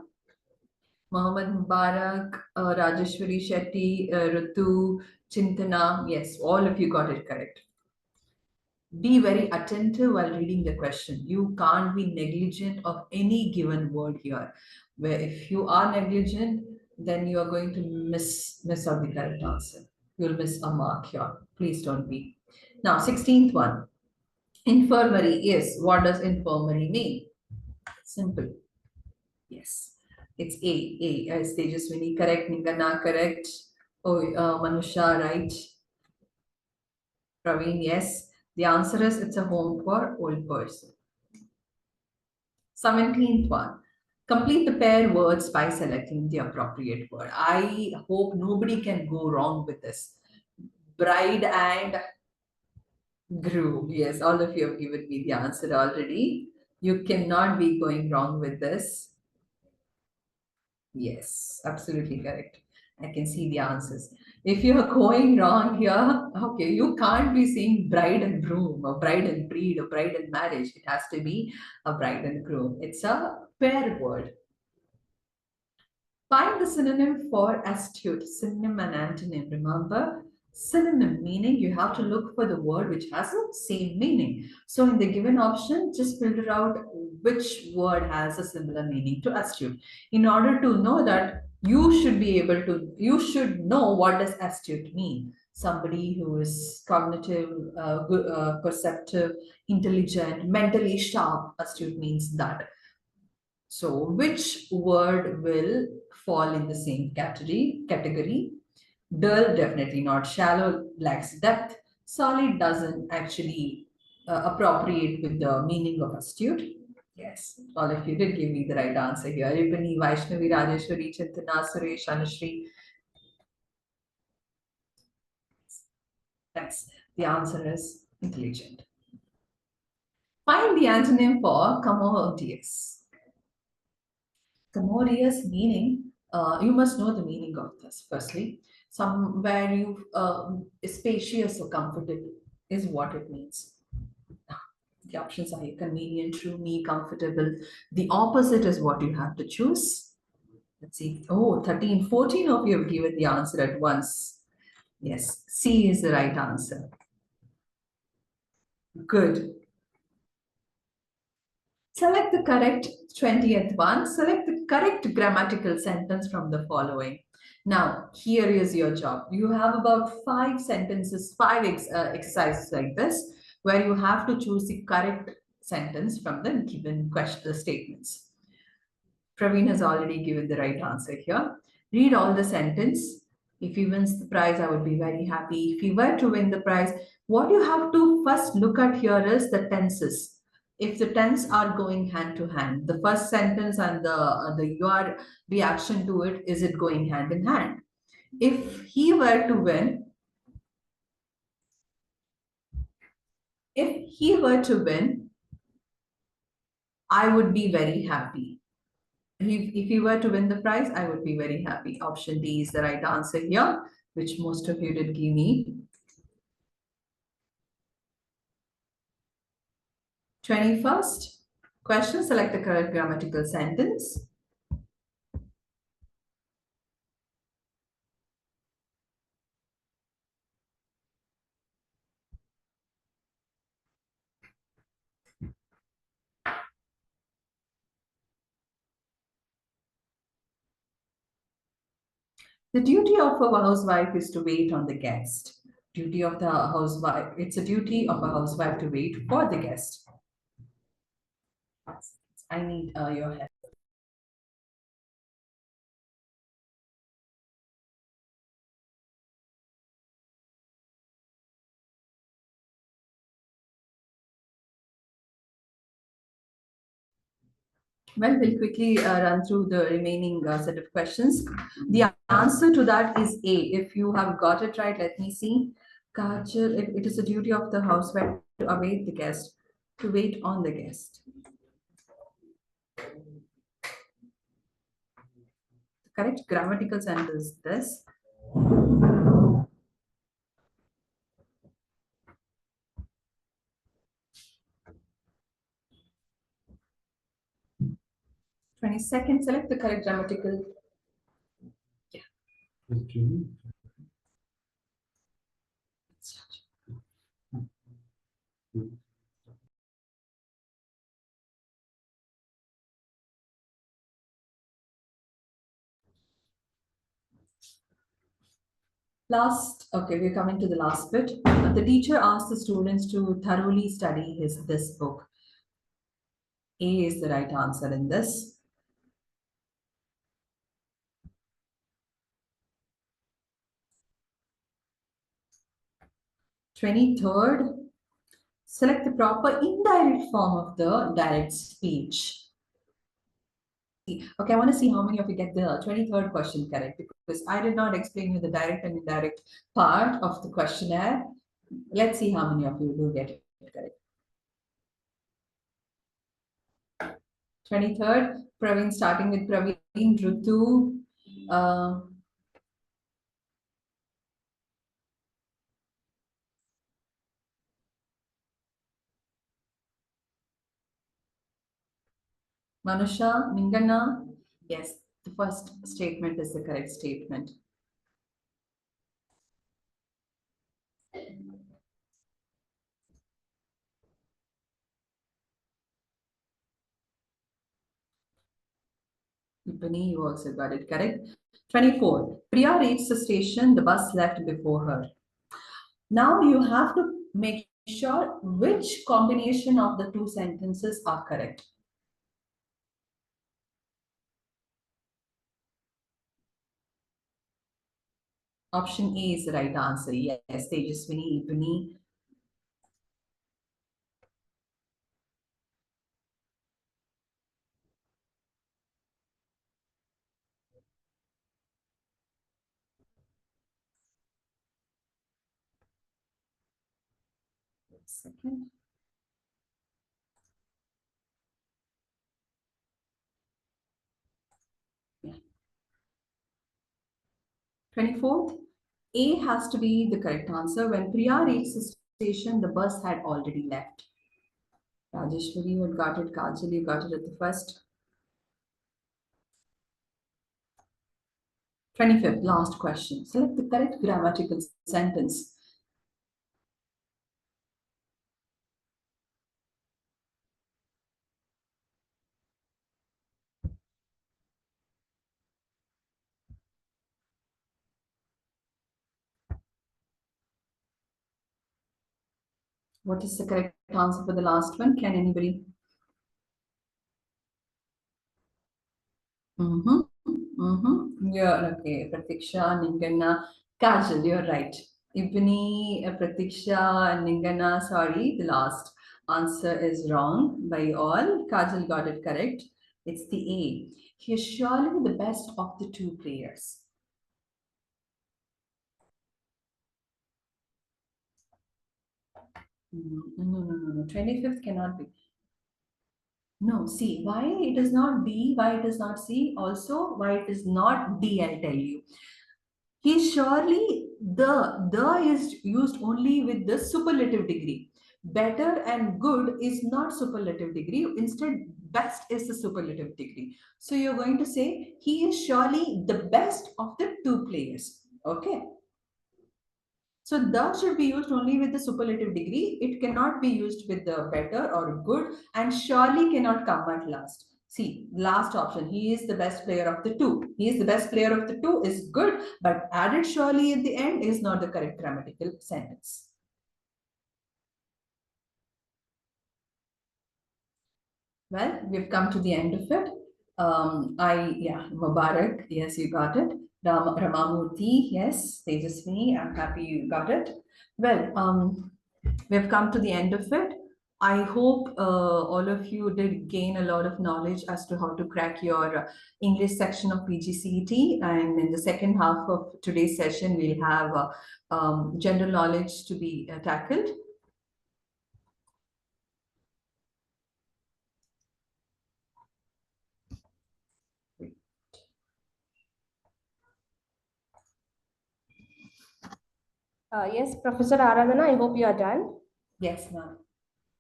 Mohammed Mubarak, Rajeshwari Shetty, Ritu, Chintana. Yes, all of you got it correct. Be very attentive while reading the question. You can't be negligent of any given word here. Where if you are negligent, then you are going to miss out the correct answer. You'll miss a mark here. Please don't be. Now, 16th one. Infirmary. Yes. What does infirmary mean? Simple. Yes. It's A. A. Tejaswini, correct. Ningana, correct. Oh, Manusha, right. Praveen, yes. The answer is it's a home for old person. 17th one. Complete the pair words by selecting the appropriate word. I hope nobody can go wrong with this. Bride and groom. Yes, all of you have given me the answer already. You cannot be going wrong with this. Yes, absolutely correct. I can see the answers. If you're going wrong here, okay, you can't be saying bride and groom or bride and breed or bride and marriage. It has to be a bride and groom. It's a pair word. Find the synonym for astute, synonym and antonym. Remember, synonym meaning you have to look for the word which has the same meaning. So in the given option, just filter out which word has a similar meaning to astute. In order to know that, you should know what does astute mean. somebody who is cognitive, good, perceptive, intelligent, mentally sharp. Astute means that. So, which word will fall in the same category? Dull, definitely not. Shallow, lacks depth. Solid doesn't actually appropriate with the meaning of astute. Yes, all of you did give me the right answer here. Ripani, Vaishnavi, Rajeshwari, Chintana, Suresh, Anushree. Thanks. The answer is intelligent. Find the antonym for commodious. Commodious meaning, you must know the meaning of this firstly. Somewhere you spacious or comfortable is what it means. The options are convenient, roomy, comfortable. The opposite is what you have to choose. Let's see. Oh, 13, 14 of you have given the answer at once. Yes, C is the right answer. Good. Select the correct 20th one. Select the correct grammatical sentence from the following. Now, here is your job. You have about 5 sentences, exercises like this, where you have to choose the correct sentence from the given question statements. Praveen has already given the right answer here. Read all the sentence. If he wins the prize, I would be very happy. If he were to win the prize, what you have to first look at here is the tenses. If the tense are going hand to hand, the first sentence and the your reaction to it, is it going hand in hand? If he were to win, if he were to win, I would be very happy. If you were to win the prize, I would be very happy. Option D is the right answer here, which most of you did give me. 21st question, select the correct grammatical sentence. The duty of a housewife is to wait on the guest. Duty of the housewife, it's a duty of a housewife to wait for the guest. I need your help. Well, we'll quickly run through the remaining set of questions. The answer to that is A. If you have got it right, let me see. Kajal, it is a duty of the housewife to await the guest, to wait on the guest. The correct grammatical sentence is this. 22nd, select the correct grammatical. Yeah. Okay, we're coming to the last bit. The teacher asked the students to thoroughly study this book. A is the right answer in this. 23rd, select the proper indirect form of the direct speech. Okay, I want to see how many of you get the 23rd question correct, because I did not explain you the direct and indirect part of the questionnaire. Let's see how many of you will get it correct. 23rd, Praveen, starting with Praveen, Rutu, Manusha, Mingana. Yes, the first statement is the correct statement. Ipani, you also got it correct. 24. Priya reached the station, the bus left before her. Now you have to make sure which combination of the two sentences are correct. Option A is the right answer. Yes, Tejaswini, Ipani. Second. 24th, A has to be the correct answer. When Priya reached the station, the bus had already left. Rajeshwari, you had got it. Kajal, you got it at the first. 25th, last question. Select the correct grammatical sentence. What is the correct answer for the last one? Can anybody? Mm-hmm. Mm-hmm. You're okay. Pratiksha, Ningana, Kajal, you're right. Ibni, Pratiksha, Ningana, sorry, the last answer is wrong by all. Kajal got it correct. It's the A. He is surely the best of the two players. No. 25th cannot be. No, see, why it is not B, why it is not C, also why it is not D, I'll tell you. He surely, the is used only with the superlative degree. Better and good is not superlative degree. Instead, best is the superlative degree. So you're going to say he is surely the best of the two players. Okay. So the should be used only with the superlative degree. It cannot be used with the better or good, and surely cannot come at last. See, last option. He is the best player of the two. He is the best player of the two is good, but added surely at the end is not the correct grammatical sentence. Well, we've come to the end of it. Mubarak, yes, you got it. Ramamurthy, yes, Tejaswini, I'm happy you got it. Well, we've come to the end of it. I hope all of you did gain a lot of knowledge as to how to crack your English section of PGCET. And in the second half of today's session, we'll have general knowledge to be tackled. Yes, Professor Aradhana, I hope you are done. Yes, ma'am.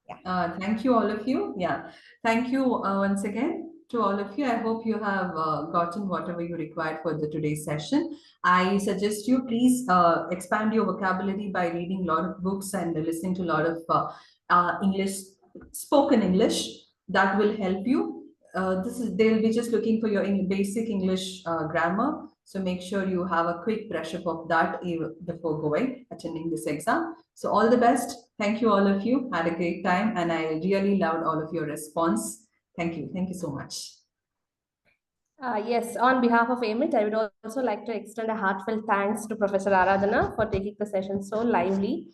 Yeah. Thank you, all of you. Yeah, thank you once again to all of you. I hope you have gotten whatever you required for the today's session. I suggest you please expand your vocabulary by reading a lot of books and listening to a lot of English, spoken English. That will help you. They'll be just looking for your basic English grammar. So make sure you have a quick brush up of that before going attending this exam. So all the best. Thank you all of you. Had a great time and I really loved all of your response. Thank you. Thank you so much. Yes, on behalf of AIMIT, I would also like to extend a heartfelt thanks to Professor Aradhana for taking the session so lively.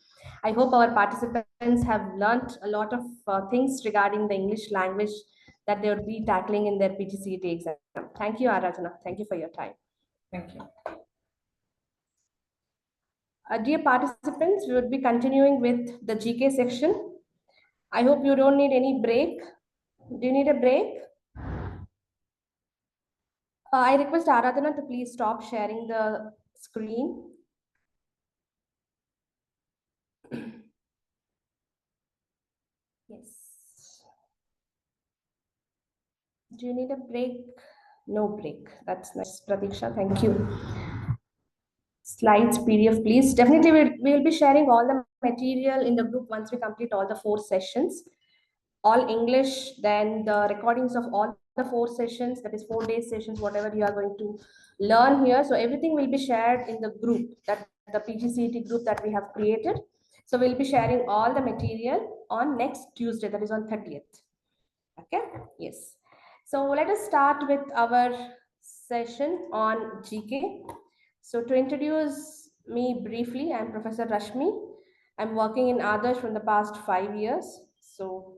I hope our participants have learnt a lot of things regarding the English language that they would be tackling in their PGCET exam. Thank you, Aradhana. Thank you for your time. Thank you. Dear participants, we would be continuing with the GK section. I hope you don't need any break. Do you need a break? I request Aradhana to please stop sharing the screen. Yes. Do you need a break? No break. That's nice, Pratiksha. Thank you. Slides, PDF, please. Definitely, we'll be sharing all the material in the group once we complete all the 4 sessions. All English, then the recordings of all the 4 sessions, that is 4 days sessions, whatever you are going to learn here. So everything will be shared in the group that the PGCET group that we have created. So we'll be sharing all the material on next Tuesday, that is on 30th. Okay, yes. So let us start with our session on GK. So to introduce me briefly, I'm Professor Rashmi. I'm working in Adarsh from the past 5 years. So,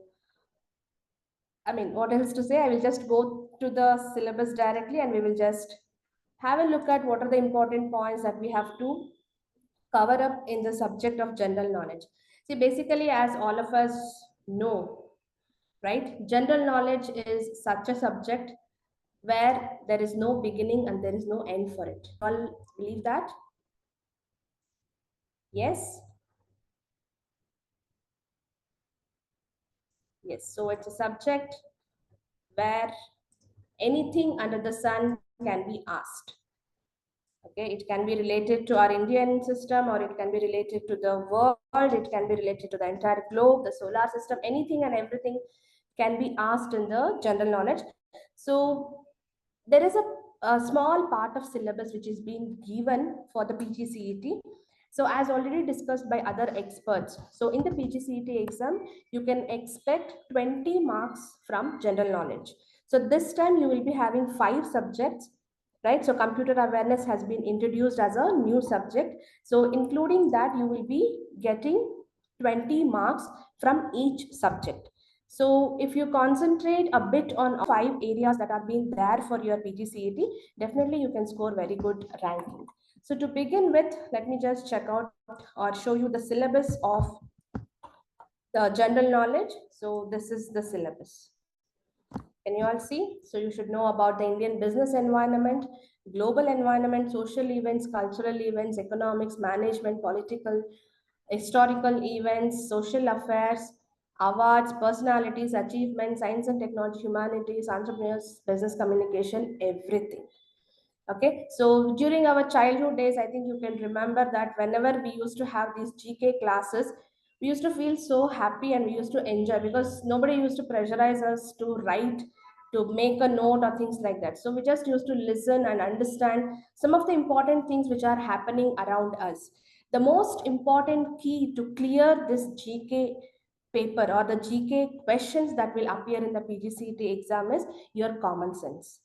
I mean, what else to say? I will just go to the syllabus directly and we will just have a look at what are the important points that we have to cover up in the subject of general knowledge. See, basically, as all of us know, right, general knowledge is such a subject where there is no beginning and there is no end for it. All believe that? Yes? Yes. So it's a subject where anything under the sun can be asked. Okay, it can be related to our Indian system, or it can be related to the world, it can be related to the entire globe, the solar system, anything and everything can be asked in the general knowledge. So there is a small part of syllabus which is being given for the PGCET. So as already discussed by other experts, so in the PGCET exam, you can expect 20 marks from general knowledge. So this time you will be having 5 subjects, right? So computer awareness has been introduced as a new subject. So including that, you will be getting 20 marks from each subject. So if you concentrate a bit on 5 areas that are being there for your PGCET, definitely you can score very good ranking. So to begin with, let me just check out or show you the syllabus of the general knowledge. So this is the syllabus. Can you all see? So you should know about the Indian business environment, global environment, social events, cultural events, economics, management, political, historical events, social affairs, awards, personalities, achievements, science and technology, humanities, entrepreneurs, business communication, everything. Okay, so during our childhood days, I think you can remember that whenever we used to have these GK classes, we used to feel so happy and we used to enjoy because nobody used to pressurize us to write, to make a note or things like that. So we just used to listen and understand some of the important things which are happening around us. The most important key to clear this GK paper or the GK questions that will appear in the PGCET exam is your common sense.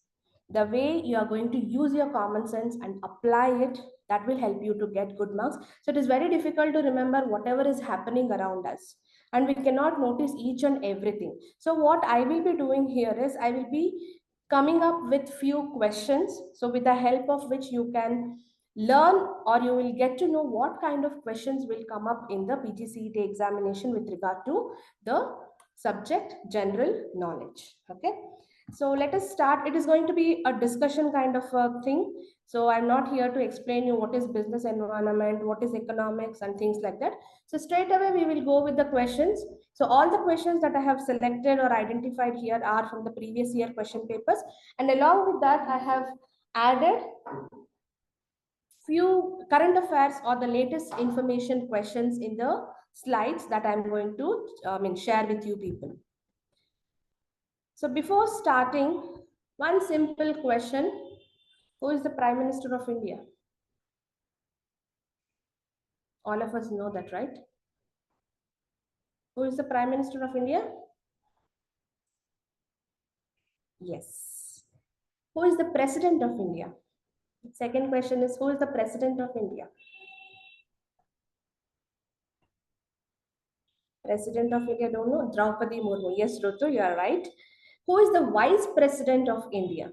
The way you are going to use your common sense and apply it, that will help you to get good marks. So it is very difficult to remember whatever is happening around us, and we cannot notice each and everything. So what I will be doing here is I will be coming up with few questions, so with the help of which you can learn, or you will get to know what kind of questions will come up in the PGCET examination with regard to the subject general knowledge. Okay, so let us start. It is going to be a discussion kind of a thing. So I'm not here to explain you what is business environment, what is economics and things like that. So straight away we will go with the questions. So all the questions that I have selected or identified here are from the previous year question papers. And along with that, I have added few current affairs or the latest information questions in the slides that I'm going to share with you people. So before starting, one simple question: who is the Prime Minister of India? All of us know that, right? Who is the Prime Minister of India? Yes. Who is the President of India? Second question is, who is the President of India? President of India, don't know. Draupadi Murmu. Yes, Rutu, you are right. Who is the Vice President of India?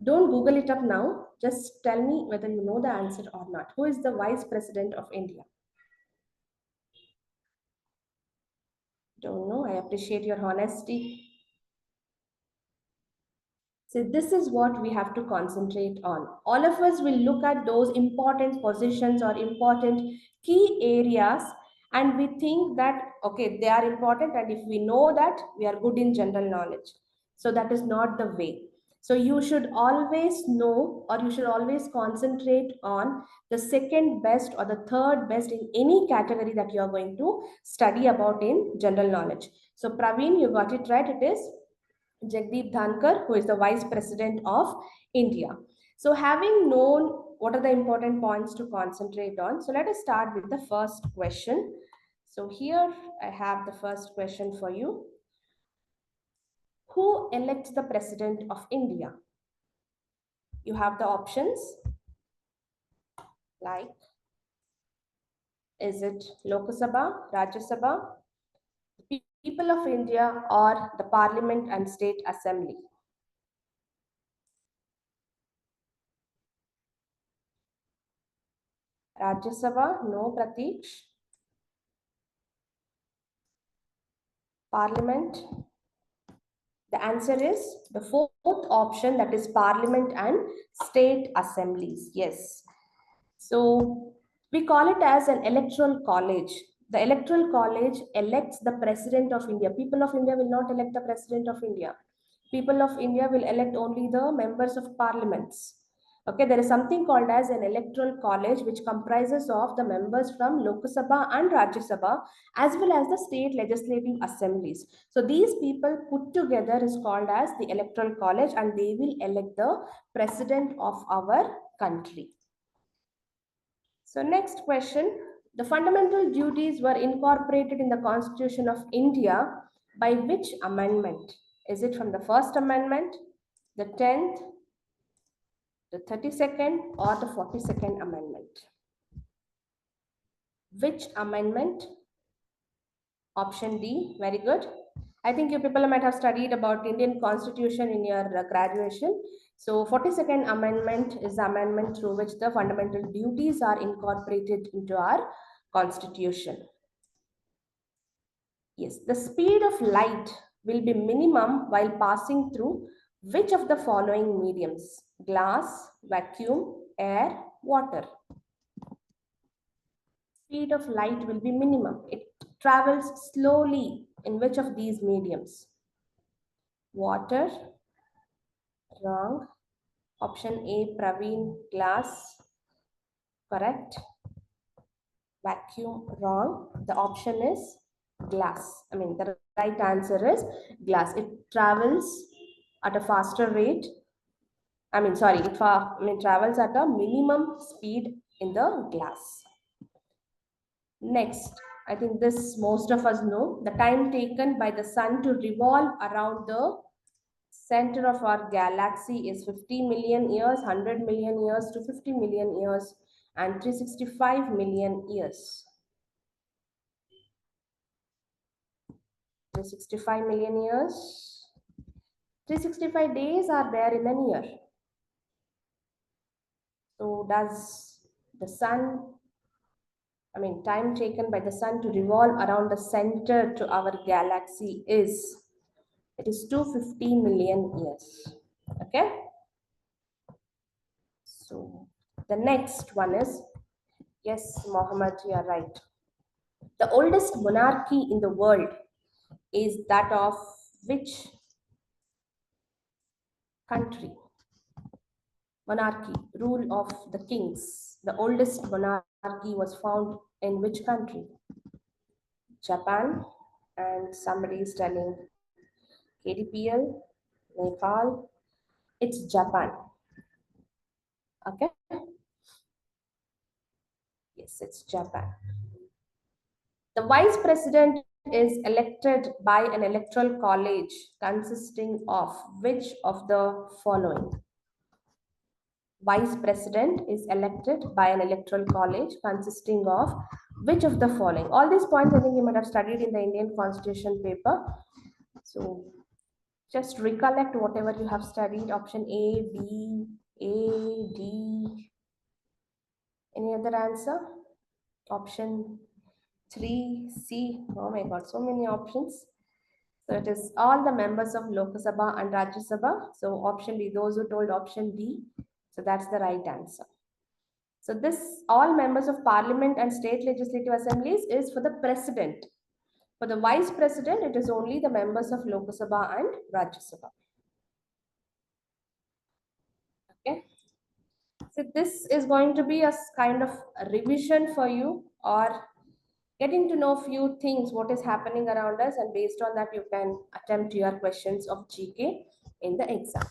Don't Google it up now. Just tell me whether you know the answer or not. Who is the Vice President of India? Don't know. I appreciate your honesty. So this is what we have to concentrate on. All of us will look at those important positions or important key areas, and we think that, okay, they are important, and if we know that, we are good in general knowledge. So that is not the way. So you should always know, or you should always concentrate on the second best or the third best in any category that you are going to study about in general knowledge. So Praveen, you got it right. It is Jagdeep Dhankar, who is the Vice President of India. So having known what are the important points to concentrate on? So let us start with the first question. So here I have the first question for you. Who elects the President of India? You have the options like, is it Lok Sabha, Rajya Sabha, people of India, or the Parliament and State Assembly? Rajya Sabha, no Pratish. Parliament. The answer is the fourth option, that is Parliament and State Assemblies. Yes. So we call it as an electoral college. The electoral college elects the President of India. People of India will not elect the President of India. People of India will elect only the members of parliaments. Okay, there is something called as an electoral college, which comprises of the members from Lok Sabha and Rajya Sabha, as well as the state legislative assemblies. So these people put together is called as the electoral college, and they will elect the president of our country. So next question, the fundamental duties were incorporated in the Constitution of India by which amendment? Is it from the first amendment, the 10th, the 32nd, or the 42nd amendment? Which amendment? Option D, very good. I think you people might have studied about Indian Constitution in your graduation. So 42nd amendment is the amendment through which the fundamental duties are incorporated into our constitution. Yes, the speed of light will be minimum while passing through which of the following mediums? Glass, vacuum, air, water. Speed of light will be minimum. It travels slowly in which of these mediums? Water, wrong. Option A, Praveen, glass, correct. Vacuum, wrong. The option is glass. The right answer is glass. It travels at a faster rate. It travels at a minimum speed in the glass. Next, I think this most of us know, the time taken by the sun to revolve around the center of our galaxy is 50 million years, 100 million years, 250 million years, and 365 million years. 365 million years. 365 days are there in a year. So does the sun, time taken by the sun to revolve around the center to our galaxy is, it is 250 million years. Okay. So the next one is, yes, Mohammed, you are right. The oldest monarchy in the world is that of which country? Monarchy, rule of the kings. The oldest monarchy was found in which country? Japan, and somebody is telling KDPL, Nepal. It's Japan. Okay. Yes, it's Japan. The vice president is elected by an electoral college consisting of which of the following? Vice president is elected by an electoral college consisting of which of the following? All these points I think you might have studied in the Indian Constitution paper. So just recollect whatever you have studied. Option A, B, A, D. Any other answer? Option 3, C. Oh my God, so many options. So it is all the members of Lok Sabha and Rajya Sabha. So option D, those who told option D. So that's the right answer. So this, all members of parliament and state legislative assemblies, is for the president. For the vice president, it is only the members of Lok Sabha and Rajya Sabha. Okay. So this is going to be a kind of a revision for you, or getting to know few things, what is happening around us, and based on that you can attempt your questions of GK in the exam.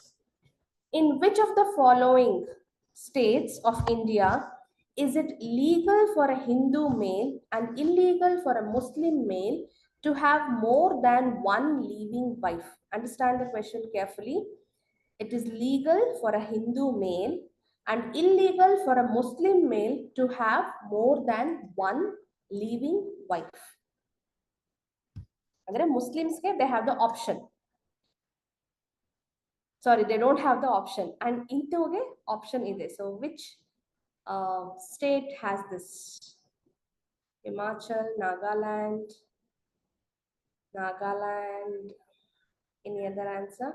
In which of the following states of India, is it legal for a Hindu male and illegal for a Muslim male to have more than one living wife? Understand the question carefully. It is legal for a Hindu male and illegal for a Muslim male to have more than one living wife. Andre Muslims ke they have the option. Sorry, they don't have the option. And into option is. So which state has this? Himachal, Nagaland. Any other answer?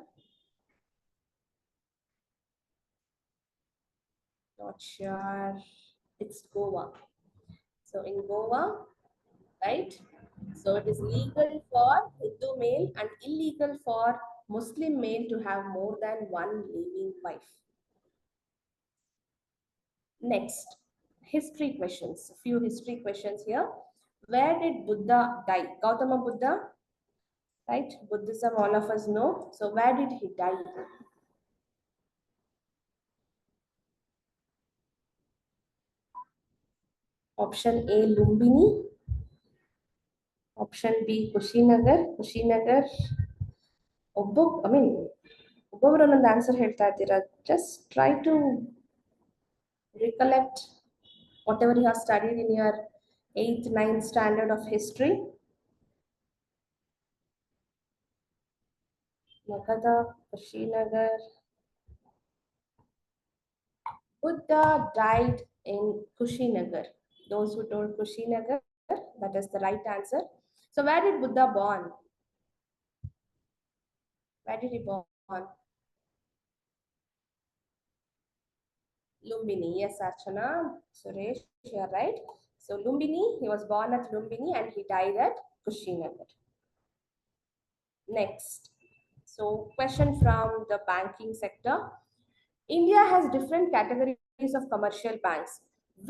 Not sure. It's Goa. So in Goa, right? So it is legal for Hindu male and illegal for Muslim male to have more than one living wife. Next, history questions. A few history questions here. Where did Buddha die? Gautama Buddha, right? Buddhism, all of us know. So where did he die? Option A, Lumbini. Option B, Kushinagar. Kushinagar. ಒಬ್ಬೊಬ್ಬರು ಒಂದೊಂದು answer ಹೇಳ್ತಾ ಇದ್ದೀರಾ. Just try to recollect whatever you have studied in your 8th, 9th standard of history. Magadha, Kushinagar. Buddha died in Kushinagar. Those who told Kushinagar, that is the right answer. So where did Buddha born? Where did he born? Lumbini. Yes, Archana, Suresh, you are right. So Lumbini, he was born at Lumbini and he died at Kushinagar. Next. So question from the banking sector. India has different categories of commercial banks.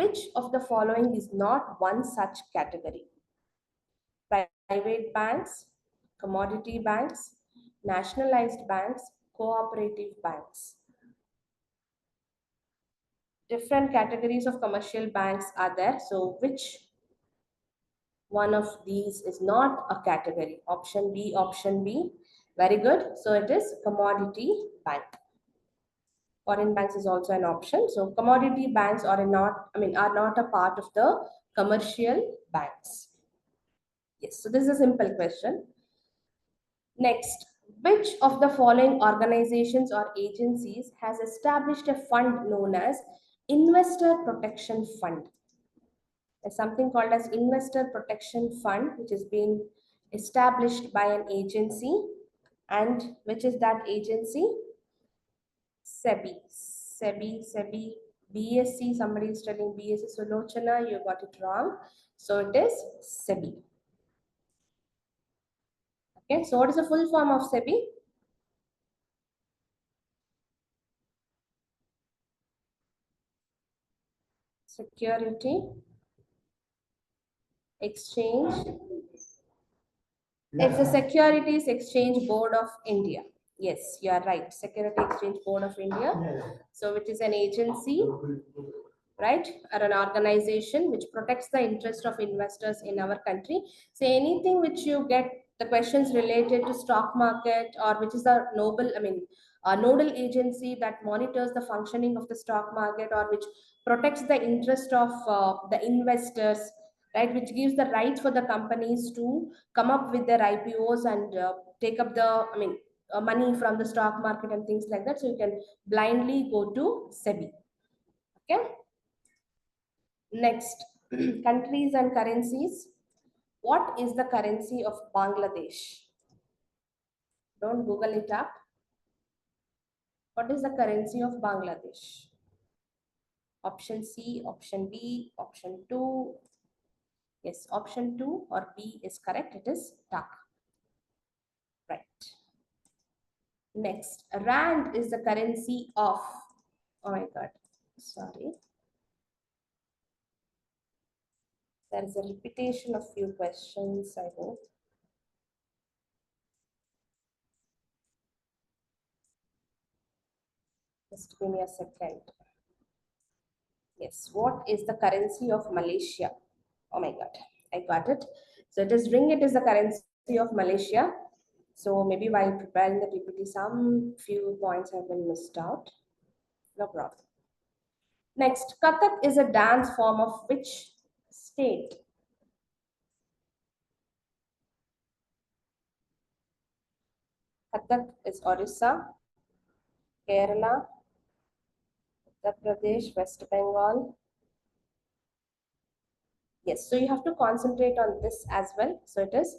Which of the following is not one such category? Private banks, commodity banks, nationalized banks, cooperative banks. Different categories of commercial banks are there. So which one of these is not a category? Option B. Very good. So it is commodity bank. Foreign banks is also an option. So commodity banks are not a part of the commercial banks. Yes, so this is a simple question. Next, which of the following organizations or agencies has established a fund known as Investor Protection Fund? There's something called as Investor Protection Fund, which is being established by an agency. And which is that agency? SEBI. BSc, somebody is telling BSc. Sulochana, you got it wrong. So it is SEBI. Okay, so what is the full form of SEBI? Security Exchange. It's the Securities Exchange Board of India. Yes, you are right. Security Exchange Board of India. So it is an agency, right, or an organization which protects the interest of investors in our country. So anything which you get the questions related to stock market, or which is the nodal agency that monitors the functioning of the stock market, or which protects the interest of the investors, right, which gives the right for the companies to come up with their IPOs and take up the money from the stock market and things like that. So you can blindly go to SEBI. Okay. Next, countries and currencies. What is the currency of Bangladesh? Don't Google it up. What is the currency of Bangladesh? Option C, option B, option 2. Yes, option 2 or B is correct. It is taka. Right. Next, Rand is the currency of, oh my God, sorry. There is a repetition of few questions, I hope. Just give me a second. Yes, what is the currency of Malaysia? Oh my God, I got it. So it is ringgit is the currency of Malaysia. So maybe while preparing the PPT, some few points have been missed out. No problem. Next, Kathak is a dance form of which state? Kathak is Orissa, Kerala, Uttar Pradesh, West Bengal. Yes, so you have to concentrate on this as well. So it is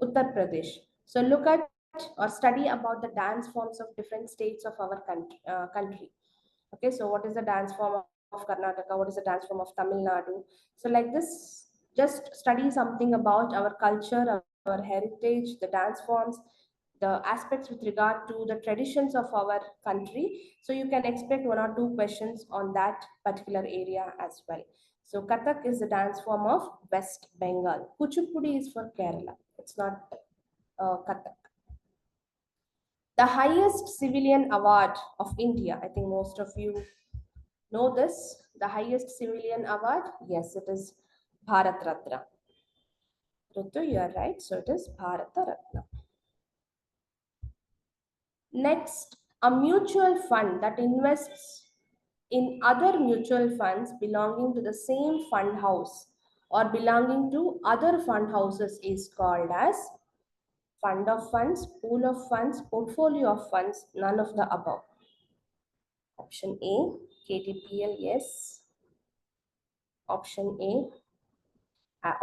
Uttar Pradesh. So look at or study about the dance forms of different states of our country. Okay, so what is the dance form of Karnataka? What is the dance form of Tamil Nadu? So like this, just study something about our culture, our heritage, the dance forms, the aspects with regard to the traditions of our country. So you can expect one or two questions on that particular area as well. So Kathak is the dance form of West Bengal. Kuchipudi is for Kerala. It's not Kathak. The highest civilian award of India. I think most of you know this. The highest civilian award. Yes, it is Bharat Ratna. Rutu, you are right. So it is Bharat Ratna. Next, a mutual fund that invests in other mutual funds belonging to the same fund house or belonging to other fund houses is called as fund of funds, pool of funds, portfolio of funds, none of the above. Option A, KTPL, yes. Option A.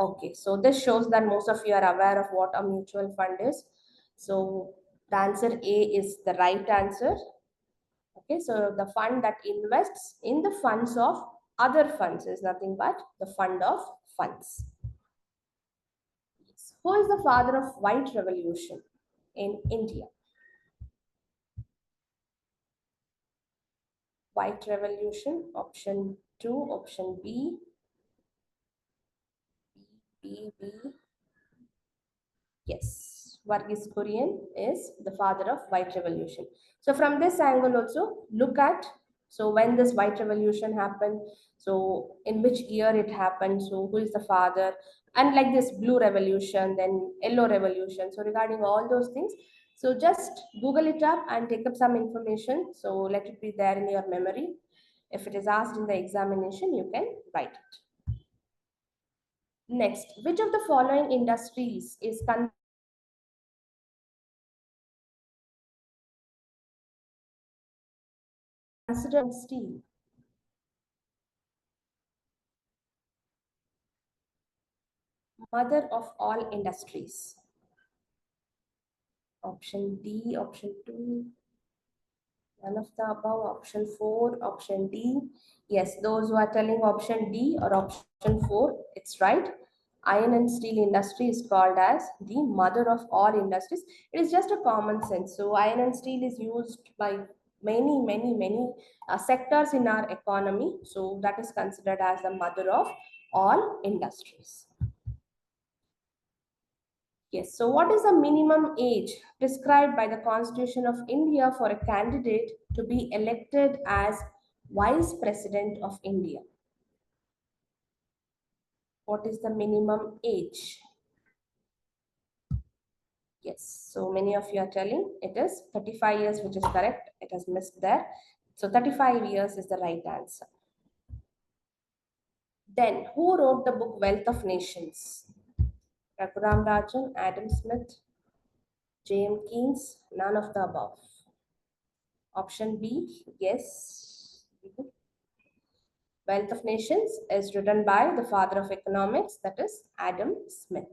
Okay, so this shows that most of you are aware of what a mutual fund is. So the answer A is the right answer. Okay, so the fund that invests in the funds of other funds is nothing but the fund of funds. Yes. Who is the father of white revolution in India? White revolution, option 2, option B. Yes, Varghese Kurian is the father of white revolution. So from this angle also, look at, so when this white revolution happened, so in which year it happened, so who is the father, and like this blue revolution, then yellow revolution. So regarding all those things, so just Google it up and take up some information. So let it be there in your memory. If it is asked in the examination, you can write it. Next, which of the following industries is considered steel? Mother of all industries. Option D, option 2, none of the above, option 4, option D. Yes, those who are telling option D or option 4, it's right. Iron and steel industry is called as the mother of all industries. It is just a common sense. So iron and steel is used by many sectors in our economy. So that is considered as the mother of all industries. Yes, so what is the minimum age prescribed by the Constitution of India for a candidate to be elected as Vice President of India? What is the minimum age? Yes, so many of you are telling it is 35 years, which is correct. It has missed there. So 35 years is the right answer. Then, who wrote the book Wealth of Nations? Raghuram Rajan, Adam Smith, J.M. Keynes, none of the above. Option B, yes. Wealth of Nations is written by the father of economics, that is Adam Smith.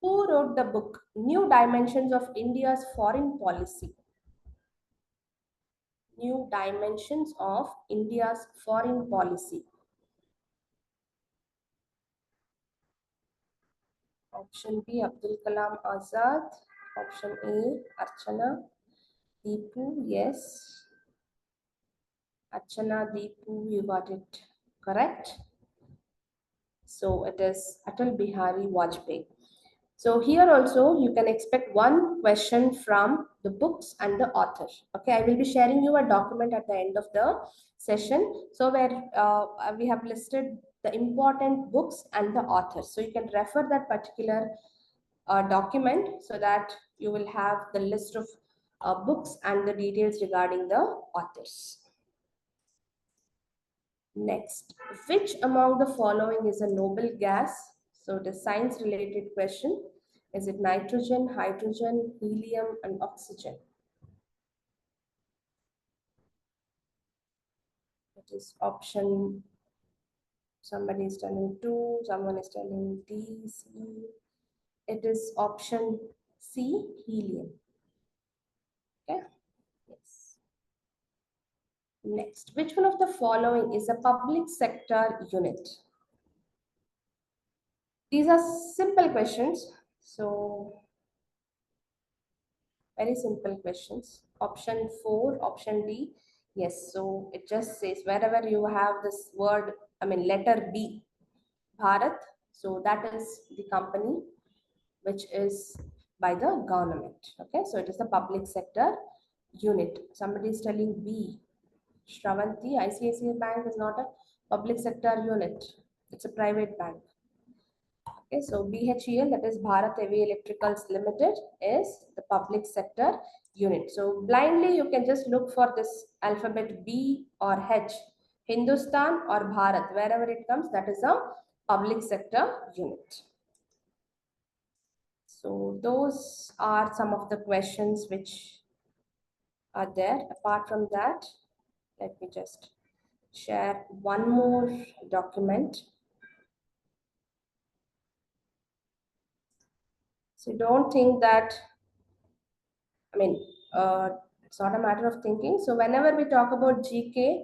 Who wrote the book New Dimensions of India's Foreign Policy? New Dimensions of India's Foreign Policy. Option B, Abdul Kalam Azad. Option A, Archana Deepu, yes. Archana Deepu, you got it correct. So it is Atal Bihari Vajpayee. So here also you can expect one question from the books and the author. Okay, I will be sharing you a document at the end of the session. So where we have listed the important books and the authors. So you can refer that particular document so that you will have the list of books and the details regarding the authors. Next, which among the following is a noble gas? So the science related question. Is it nitrogen, hydrogen, helium, and oxygen? It is option, somebody is telling 2, someone is telling D, C. It is option C, helium. Okay, yes. Next, which one of the following is a public sector unit? These are simple questions. So very simple questions. Option 4, option D. Yes, so it just says wherever you have this word, I mean letter B, Bharat. So that is the company which is by the government. Okay, so it is the public sector unit. Somebody is telling B. Shravanti, ICICI Bank is not a public sector unit. It's a private bank. Okay, so BHEL, that is Bharat Heavy Electricals Limited, is the public sector unit. So blindly, you can just look for this alphabet B or H, Hindustan or Bharat, wherever it comes, that is a public sector unit. So those are some of the questions which are there. Apart from that, let me just share one more document. So don't think that, I mean, it's not a matter of thinking. So whenever we talk about GK,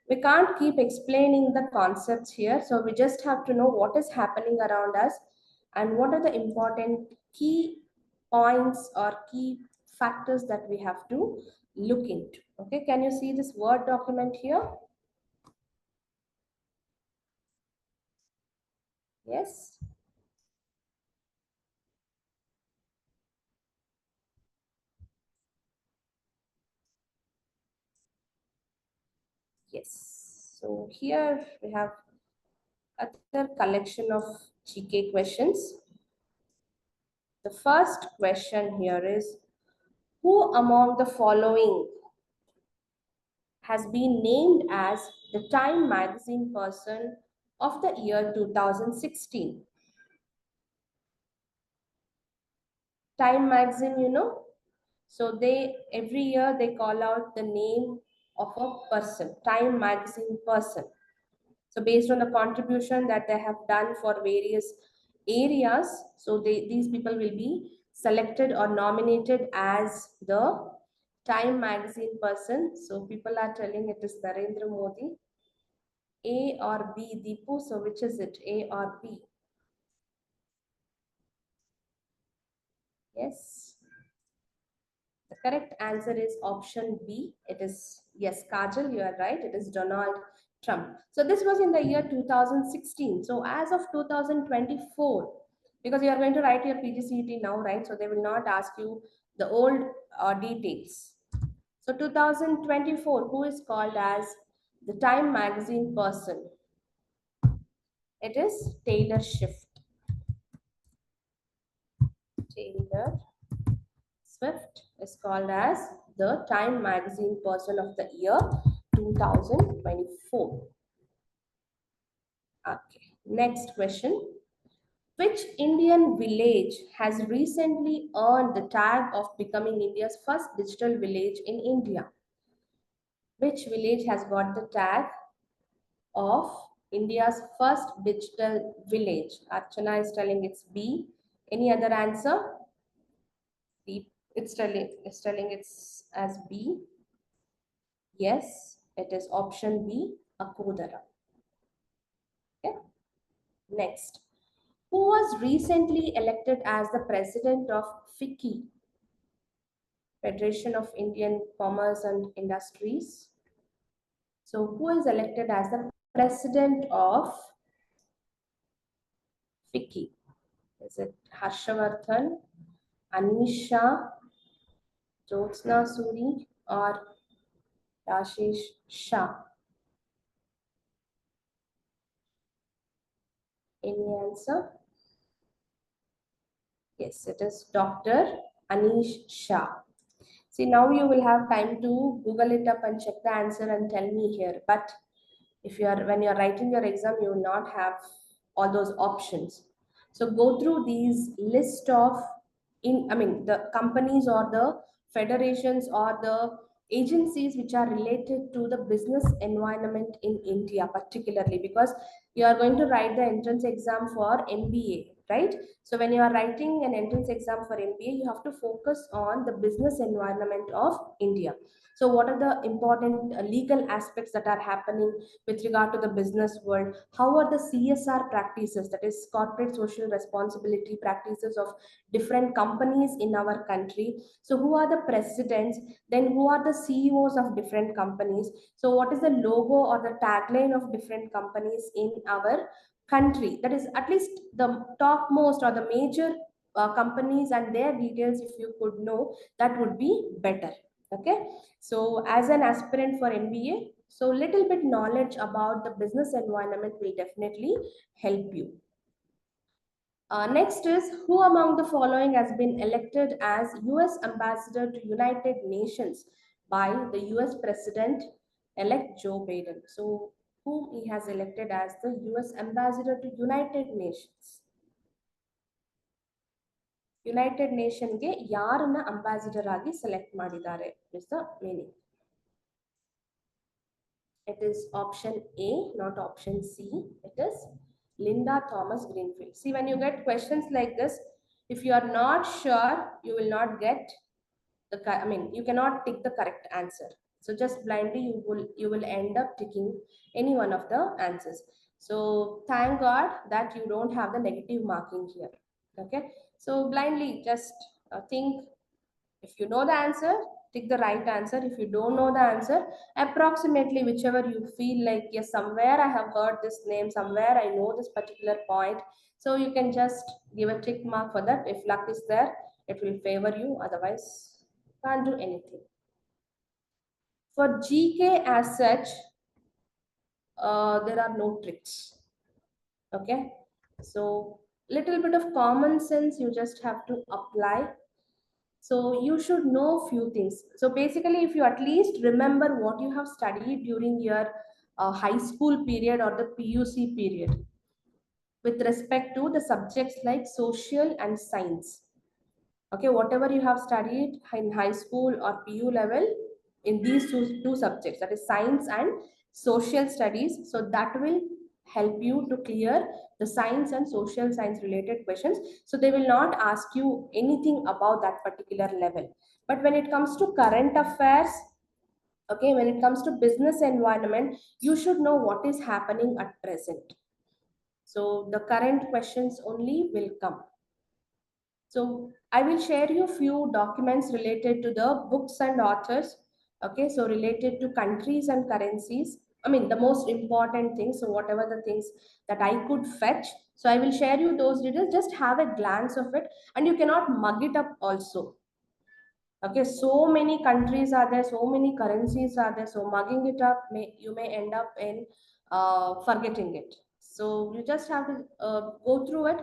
we can't keep explaining the concepts here. So we just have to know what is happening around us and what are the important key points or key factors that we have to look into. Okay, can you see this Word document here? Yes. Yes. So here we have other collection of GK questions. The first question here is, who among the following has been named as the Time Magazine Person of the year 2016? Time Magazine, you know? So they every year they call out the name of a person, Time Magazine Person. So based on the contribution that they have done for various areas, so these people will be selected or nominated as the Time Magazine Person. So people are telling it is Narendra Modi. A or B, Deepu? So which is it, A or B? Yes. The correct answer is option B. It is, yes, Kajal, you are right. It is Donald Trump. So this was in the year 2016. So as of 2024, because you are going to write your PGCET now, right? So they will not ask you the old details. So 2024, who is called as the Time Magazine Person? It is Taylor Swift. Taylor Swift is called as the Time Magazine Person of the Year 2024. Okay, next question. Which Indian village has recently earned the tag of becoming India's first digital village in India? Which village has got the tag of India's first digital village? Archana is telling it's B. Any other answer? B. It's telling it's as B. Yes, it is option B, Akodara. Okay. Next, who was recently elected as the president of FICCI, Federation of Indian Commerce and Industries? So, who is elected as the president of FICCI? Is it Harshavardhan, Anisha, Jyotsna Suri, or Rashish Shah? Any answer? Yes, it is Dr. Anish Shah. See, now you will have time to Google it up and check the answer and tell me here. But if you are when you are writing your exam, you will not have all those options. So go through these list of the companies or the federations or the agencies which are related to the business environment in India, particularly because you are going to write the entrance exam for MBA, right? So when you are writing an entrance exam for MBA, you have to focus on the business environment of India. So what are the important legal aspects that are happening with regard to the business world? How are the CSR practices, that is corporate social responsibility practices of different companies in our country? So who are the presidents? Then who are the CEOs of different companies? So what is the logo or the tagline of different companies in our country? That is at least the topmost or the major companies and their details. If you could know, that would be better. Okay, so as an aspirant for MBA, so little bit knowledge about the business environment will definitely help you. Next is, who among the following has been elected as US ambassador to United Nations by the US President elect Joe Biden? So whom he has elected as the US ambassador to United Nations? United ನೇಷನ್ಗೆ ಯಾರನ್ನ ambassador ಆಗಿ select ಮಾಡಿದ್ದಾರೆ is the meaning. It is option A, not option C. It is Linda Thomas Greenfield. See, when you get questions like this, if you are not sure, you will not get you cannot tick the correct answer. So just blindly you will end up ticking any one of the answers. So thank God that you don't have the negative marking here. Okay, so blindly just think. If you know the answer, tick the right answer. If you don't know the answer, approximately whichever you feel like, yes, somewhere I have heard this name, somewhere I know this particular point, so you can just give a tick mark for that. If luck is there, it will favor you, otherwise can't do anything. For GK as such, there are no tricks. Okay, so little bit of common sense you just have to apply. So you should know few things. So basically, if you at least remember what you have studied during your high school period or the PUC period with respect to the subjects like social and science. Okay, whatever you have studied in high school or PU level in these two subjects, that is science and social studies, so that will help you to clear the science and social science related questions. So they will not ask you anything about that particular level. But when it comes to current affairs, okay, when it comes to business environment, you should know what is happening at present. So the current questions only will come. So I will share you few documents related to the books and authors. Okay, so related to countries and currencies. The most important things. So whatever the things that I could fetch. So I will share you those details. Just have a glance of it, and you cannot mug it up also. Okay, so many countries are there, so many currencies are there. So mugging it up, you may end up in forgetting it. So you just have to go through it,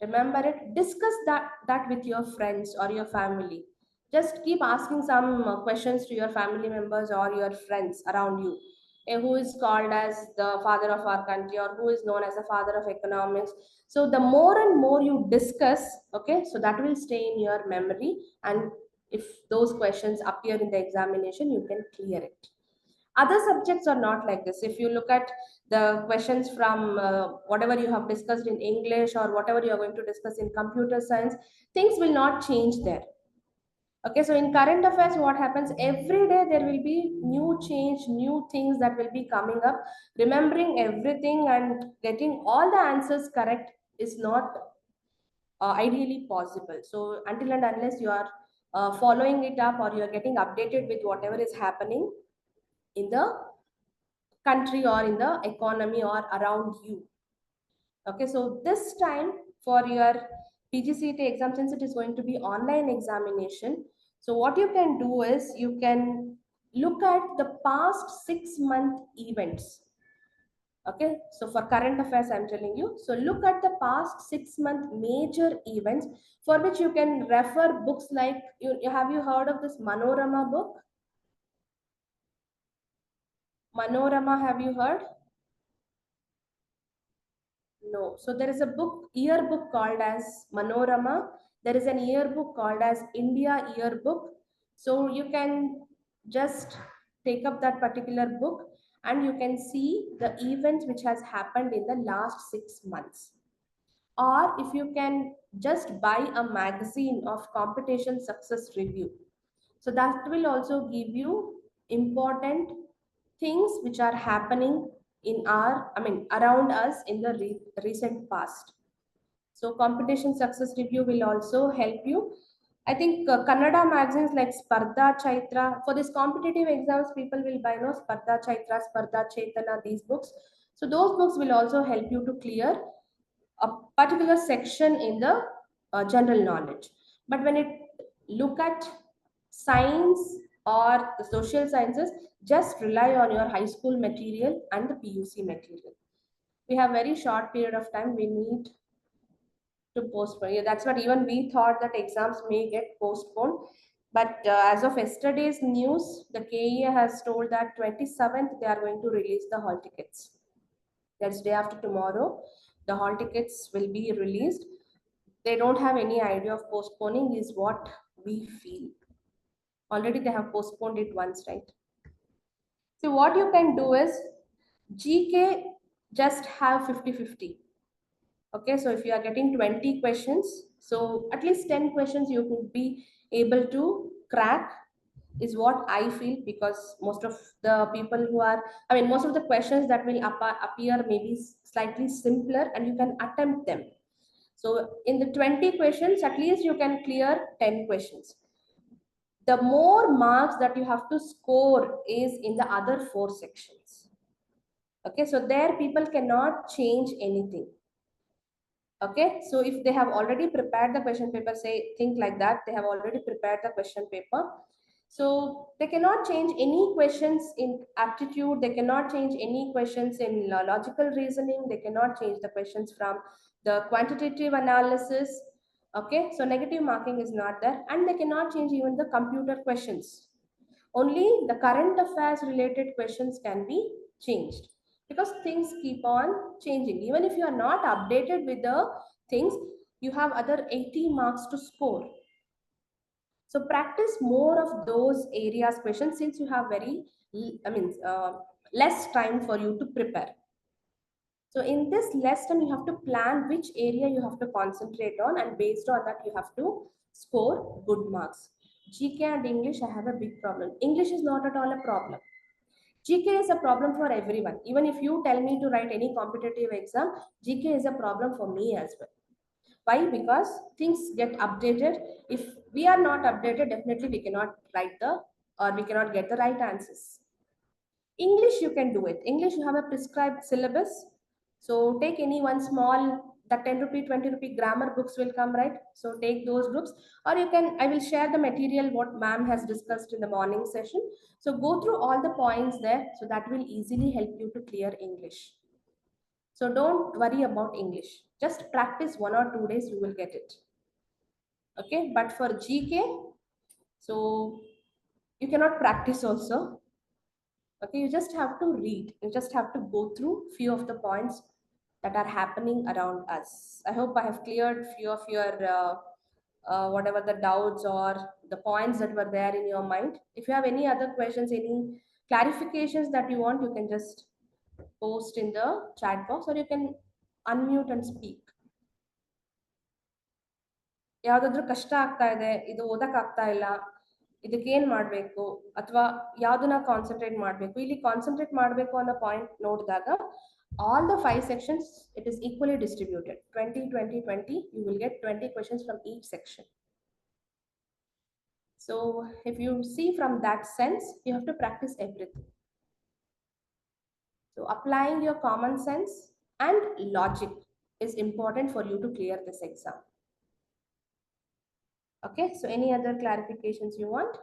remember it, discuss that with your friends or your family. Just keep asking some questions to your family members or your friends around you. Who is called as the father of our country, or who is known as the father of economics? So the more and more you discuss, okay, so that will stay in your memory, and if those questions appear in the examination, you can clear it. Other subjects are not like this. If you look at the questions from whatever you have discussed in English or whatever you are going to discuss in computer science, things will not change there. Okay, so in current affairs, what happens every day? There will be new change, new things that will be coming up. Remembering everything and getting all the answers correct is not ideally possible. So until and unless you are following it up, or you are getting updated with whatever is happening in the country or in the economy or around you. Okay, so this time for your PGCET exam, since it is going to be online examination. So what you can do is you can look at the past 6 month events. Okay, so for current affairs, I'm telling you. So look at the past 6 month major events for which you can refer books like have you heard of this Manorama book? Manorama, have you heard? No. So there is a book, yearbook called as Manorama. There is an yearbook called as India Yearbook. So you can just take up that particular book and you can see the events which has happened in the last 6 months. Or if you can just buy a magazine of competition success review. So that will also give you important things which are happening in around us in the recent past. So competition success review will also help you. I think Kannada magazines like Spardha Chaitra, for these competitive exams, people will buy no Spardha Chaitra, Spardha Chetana, these books. So those books will also help you to clear a particular section in the general knowledge. But when it look at science or the social sciences, just rely on your high school material and the PUC material. We have very short period of time. We need to postpone. Yeah, that's what even we thought, that exams may get postponed. But as of yesterday's news, the KEA has told that 27th they are going to release the hall tickets. That's day after tomorrow. The hall tickets will be released. They don't have any idea of postponing, is what we feel. Already they have postponed it once, right? So what you can do is GK just have 50-50. Okay, so if you are getting 20 questions, so at least 10 questions you could be able to crack, is what I feel, because most of the people who are, most of the questions that will appear maybe slightly simpler and you can attempt them. So in the 20 questions, at least you can clear 10 questions. The more marks that you have to score is in the other four sections. Okay, so there people cannot change anything. Okay, so if they have already prepared the question paper, say, think like that, they have already prepared the question paper. So they cannot change any questions in aptitude, they cannot change any questions in logical reasoning, they cannot change the questions from the quantitative analysis. Okay, so negative marking is not there, and they cannot change even the computer questions. Only the current affairs related questions can be changed, because things keep on changing. Even if you are not updated with the things, you have other 80 marks to score. So practice more of those areas questions, since you have very less time for you to prepare. So in this lesson, you have to plan which area you have to concentrate on, and based on that, you have to score good marks. GK and English, I have a big problem. English is not at all a problem. GK is a problem for everyone. Even if you tell me to write any competitive exam, GK is a problem for me as well. Why? Because things get updated. If we are not updated, definitely we cannot we cannot get the right answers. English, you can do it. English, you have a prescribed syllabus. So take any one small, the 10 rupee, 20 rupee grammar books will come, right? So take those books, or you can, I will share the material what ma'am has discussed in the morning session. So go through all the points there. So that will easily help you to clear English. So don't worry about English. Just practice 1 or 2 days, you will get it. Okay, but for GK, so you cannot practice also. Okay, you just have to read, you just have to go through few of the points that are happening around us. I hope I have cleared few of your whatever the doubts or the points that were there in your mind. If you have any other questions, any clarifications that you want, you can just post in the chat box, or you can unmute and speak. ಯಾವ್ದಾದ್ರು ಕಷ್ಟ ಆಗ್ತಾ ಇದೆ, ಇದು ಓದಕ್ ಆಗ್ತಾ ಇಲ್ಲ, ಇದಕ್ಕೇನ್ ಮಾಡ್ಬೇಕು, ಅಥವಾ ಯಾವ್ದನ್ನ ಕಾನ್ಸಂಟ್ರೇಟ್ ಮಾಡ್ಬೇಕು, ಇಲ್ಲಿ ಕಾನ್ಸಂಟ್ರೇಟ್ ಮಾಡ್ಬೇಕು ಅನ್ನೋ ಪಾಯಿಂಟ್ ನೋಡಿದಾಗ all the 5 sections, it is equally distributed, 20 20 20. You will get 20 questions from each section. So if you see from that sense, you have to practice everything. So applying your common sense and logic, is important for you to clear this exam. Okay, so any other clarifications you want?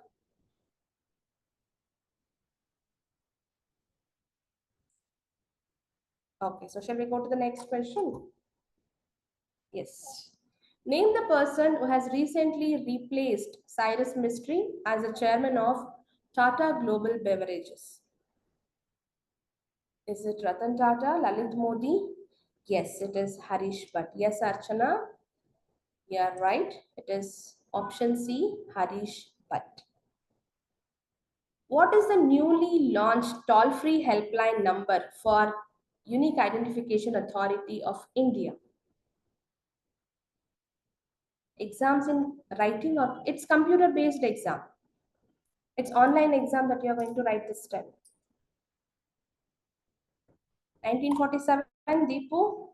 Okay, so shall we go to the next question? Yes. Name the person who has recently replaced Cyrus Mistry as the chairman of Tata Global Beverages. Is it Ratan Tata, Lalit Modi? Yes, it is Harish Bhatt. Yes, Archana, you are right. It is option C, Harish Bhatt. What is the newly launched toll-free helpline number for Unique Identification Authority of India? Exams in writing, or it's computer-based exam? It's online exam that you are going to write this time. 1947, Deepu?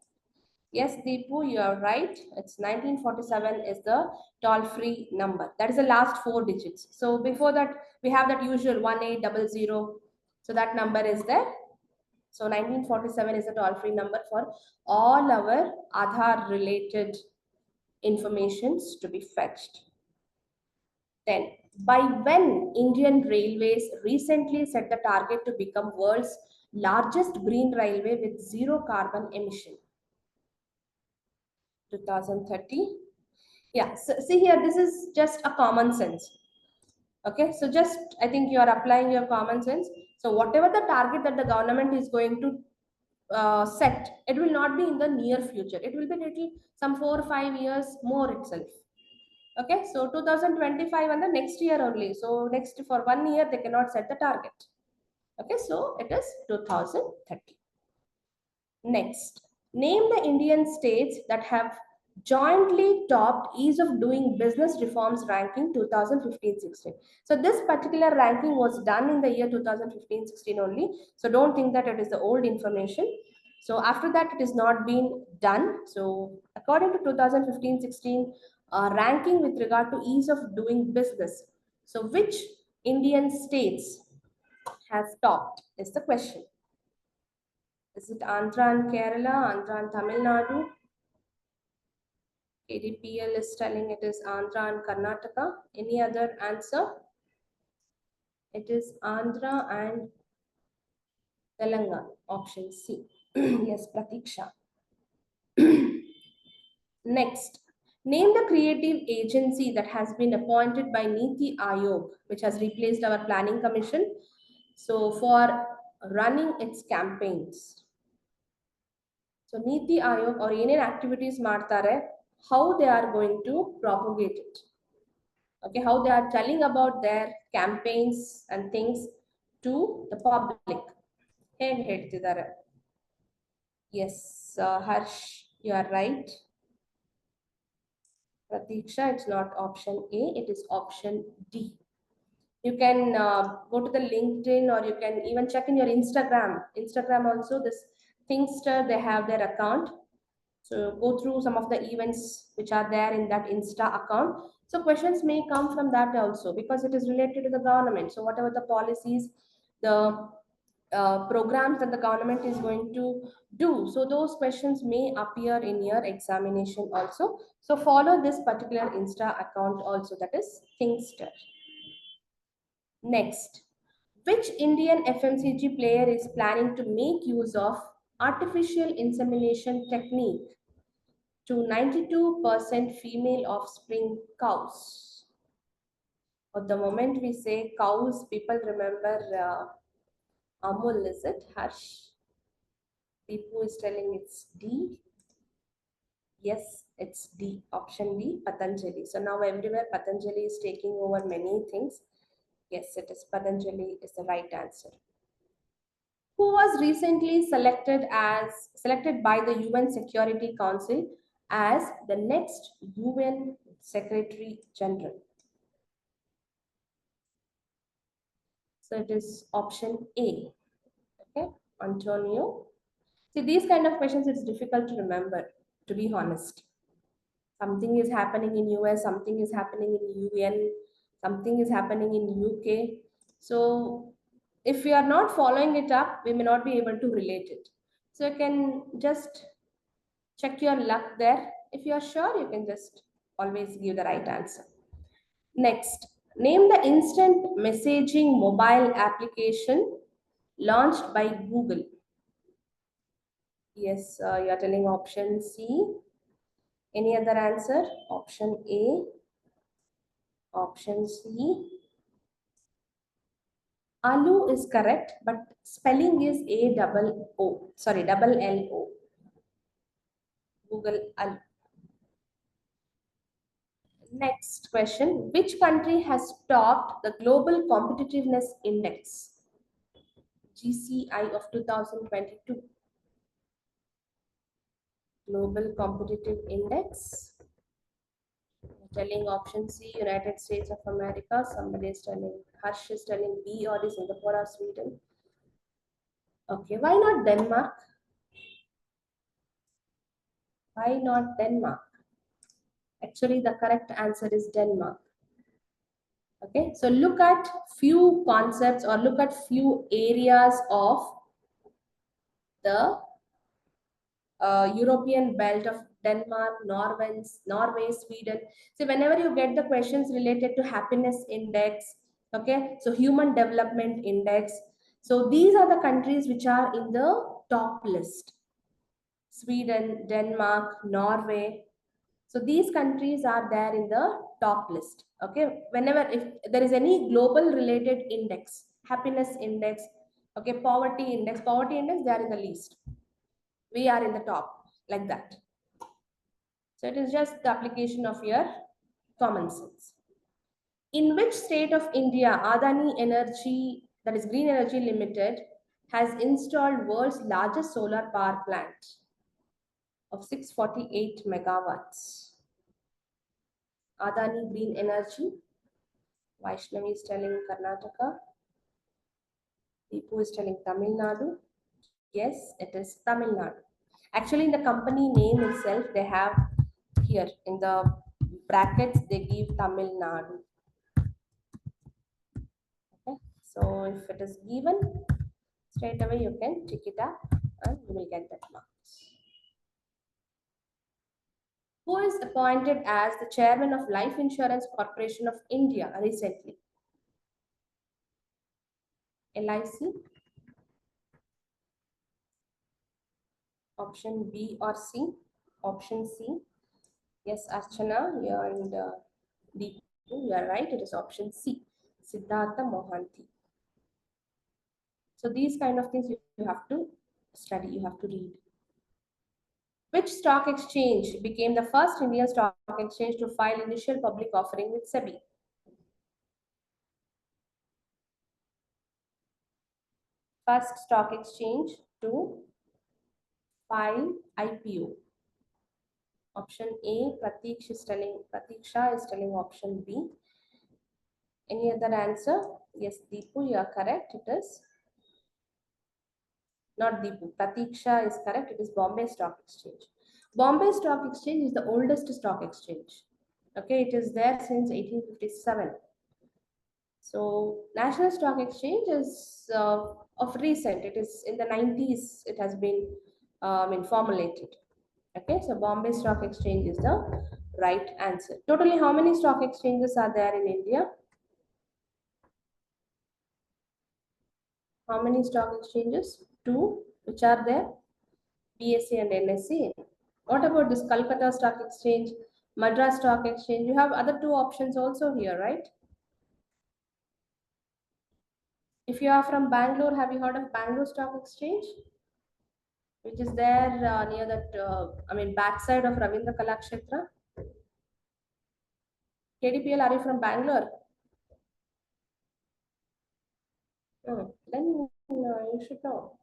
Yes, Deepu, you are right. It's 1947 is the toll-free number. That is the last four digits. So before that, we have that usual 1800. So that number is there. So 1947 is the toll-free number for all our Aadhaar-related informations to be fetched. Then, by when Indian Railways recently set the target to become world's largest green railway with zero carbon emission? 2030. Yeah, so see here, this is just a common sense. Okay, so just I think you are applying your common sense. So whatever the target that the government is going to set, it will not be in the near future. It will be little some 4 or 5 years more itself. Okay, so 2025 and the next year only. So next for 1 year they cannot set the target. Okay, so it is 2030. Next, name the Indian states that have jointly topped ease of doing business reforms ranking 2015-16. So this particular ranking was done in the year 2015-16 only. So don't think that it is the old information. So after that, it is not been done. So according to 2015-16 ranking with regard to ease of doing business. So which Indian states have topped is the question. Is it Andhra and Kerala, Andhra and Tamil Nadu? KDPL is telling it is Andhra and Karnataka. Any other answer? It is Andhra and Telangana. Option C. Yes, Pratiksha. Next, name the creative agency that has been appointed by Niti Aayog, which has replaced our planning commission. So for running its campaigns. So Niti Aayog or ಏನೇನ್ activities ಮಾಡ್ತಾರೆ, how they are going to propagate it. Okay, how they are telling about their campaigns and things to the public. ಹೇಗೆ ಹೇಳ್ತಿದ್ದಾರೆ? Yes, Harsh, you are right. Pratiksha, it's not option A, it is option D. You can go to the LinkedIn, or you can even check in your Instagram also. This Thinkster, they have their account. So go through some of the events which are there in that Insta account. So questions may come from that also, because it is related to the government. So whatever the policies, the programs that the government is going to do, so those questions may appear in your examination also. So follow this particular Insta account also, that is Thinkster. Next, which Indian FMCG player is planning to make use of artificial insemination technique to 92% female offspring cows? At the moment we say cows, people remember Amul, is it? Harsh? People is telling it's D. Yes, it's D. Option D, Patanjali. So now everywhere Patanjali is taking over many things. Yes, it is Patanjali is the right answer. Who was recently selected by the UN Security Council as the next UN Secretary General? So it is option A. Okay, Antonio. See, these kind of questions, it's difficult to remember, to be honest. Something is happening in US, something is happening in UN, something is happening in UK. So if we are not following it up, we may not be able to relate it. So you can just Check your luck there. If you are sure, you can just always give the right answer. Next, name the instant messaging mobile application launched by Google. Yes, you are telling option C. Any other answer? Option A, option C. Alu is correct, but spelling is A double O. Sorry, double L O. Google Alu. Next question. Which country has topped the Global Competitiveness Index, GCI of 2022? Global Competitive Index. Telling option C, United States of America. Somebody is telling, Harsh is telling B or the Singapore or Sweden. Okay, why not Denmark? Why not Denmark? Actually, the correct answer is Denmark. Okay, so look at few concepts or look at few areas of the European belt of Denmark, Norway, Sweden. So whenever you get the questions related to happiness index, okay, so human development index, so these are the countries which are in the top list. Sweden, Denmark, Norway. So these countries are there in the top list. Okay, whenever if there is any global related index, happiness index, okay, poverty index, they are in the least. We are in the top, like that. So it is just the application of your common sense. In which state of India Adani Energy, that is Green Energy Limited, has installed world's largest solar power plant of 648 megawatts? Adani Green Energy. Vaishnavi is telling Karnataka. Deepu is telling Tamil Nadu. Yes, it is Tamil Nadu. Actually, in the company name itself, they have here in the brackets, they give Tamil Nadu. Okay, so if it is given, straight away you can tick it up and you will get that marks. Who is appointed as the chairman of Life Insurance Corporation of India recently? LIC? Option B or C? Option C. Yes, Archana, you are in the D2. You are right. It is option C. Siddhartha Mohanty. So these kind of things you have to study. You have to read. Which stock exchange became the first Indian stock exchange to file initial public offering with SEBI? First stock exchange to file IPO. Option A, Pratiksha is telling option B. Any other answer? Yes, Deepu, you are correct. It is not Deepu. Pratiksha is correct. It is Bombay Stock Exchange. Bombay Stock Exchange is the oldest stock exchange. Okay, it is there since 1857. So National Stock Exchange is of recent. It is in the 90s. It has been formulated. Okay, so Bombay Stock Exchange is the right answer. Totally, how many stock exchanges are there in India? How many stock exchanges? Two, which are there? BSE and NSE. What about this Calcutta Stock Exchange, Madras Stock Exchange? You have other two options also here, right? If you are from Bangalore, have you heard of Bangalore Stock Exchange? Which is there near that, backside of Ravindra Kalakshetra. KDPL, are you from Bangalore? Then you should know.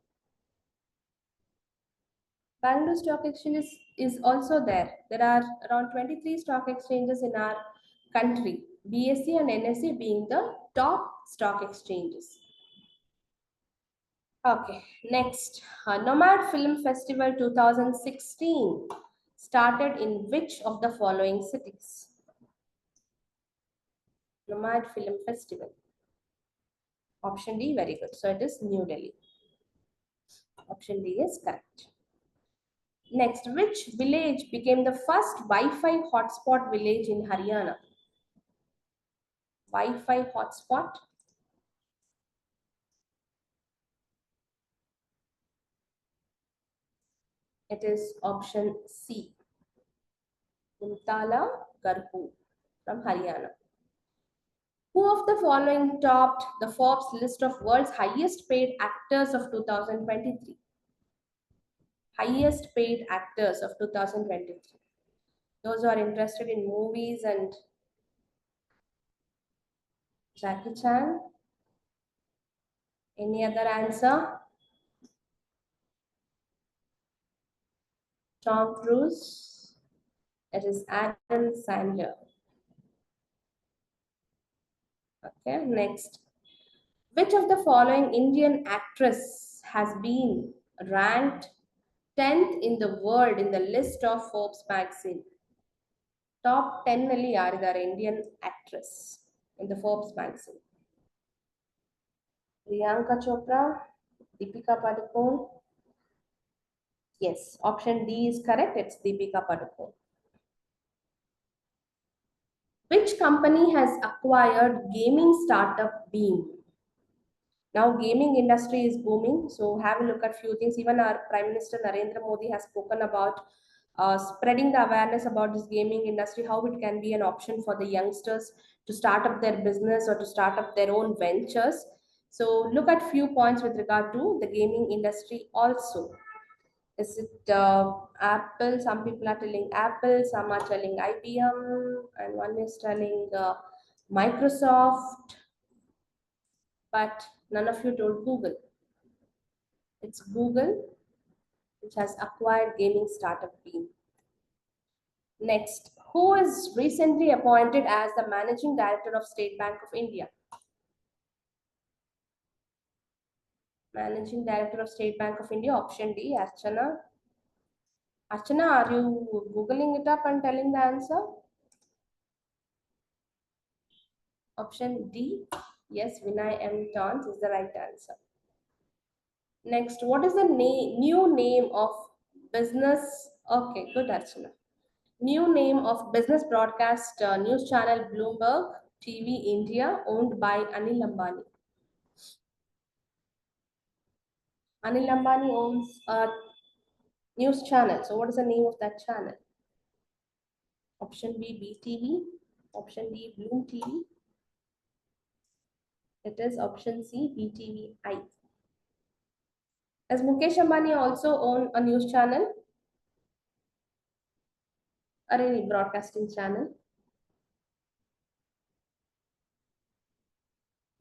Bangalore Stock Exchange is also there. There are around 23 stock exchanges in our country, BSE and NSE being the top stock exchanges. Okay, next. Nomad Film Festival 2016 started in which of the following cities? Nomad Film Festival. Option D, very good. So it is New Delhi. Option D is correct. Next, which village became the first Wi-Fi hotspot village in Haryana? Wi-Fi hotspot. It is option C, Kuntala Garhu from Haryana. Who of the following topped the Forbes list of world's highest paid actors of 2023? Highest paid actors of 2023. Those who are interested in movies and Jackie Chan. Any other answer? Tom Cruise. It is Adam Sandler. Okay, next. Which of the following Indian actress has been ranked 10th in the world in the list of Forbes magazine? Top 10 ನಲ್ಲಿ ಯಾರಿದ್ದಾರೆ Indian actress in the Forbes magazine? Priyanka Chopra, Deepika Padukone. Yes, option D is correct. It's Deepika Padukone. Which company has acquired gaming startup Beam? Now gaming industry is booming, so have a look at few things. Even our Prime Minister Narendra Modi has spoken about spreading the awareness about this gaming industry, how it can be an option for the youngsters to start up their business or to start up their own ventures. So look at few points with regard to the gaming industry also. Is it Apple? Some people are telling Apple, some are telling IBM, and one is telling Microsoft, but none of you told Google. It's Google, which has acquired gaming startup Beam. Next, who is recently appointed as the Managing Director of State Bank of India? Managing Director of State Bank of India, option D, Archana. Archana, are you Googling it up and telling the answer? Option D, yes, Vinay M. Tons is the right answer. Next, what is the new name of business? Okay, good, Archana. New name of business broadcast news channel Bloomberg TV India, owned by Anil Ambani. Anil Ambani owns a news channel. So what is the name of that channel? Option B, BTV. Option D, Bloom TV. It is option C, BTVI. Does Mukesh Ambani also own a news channel or any broadcasting channel?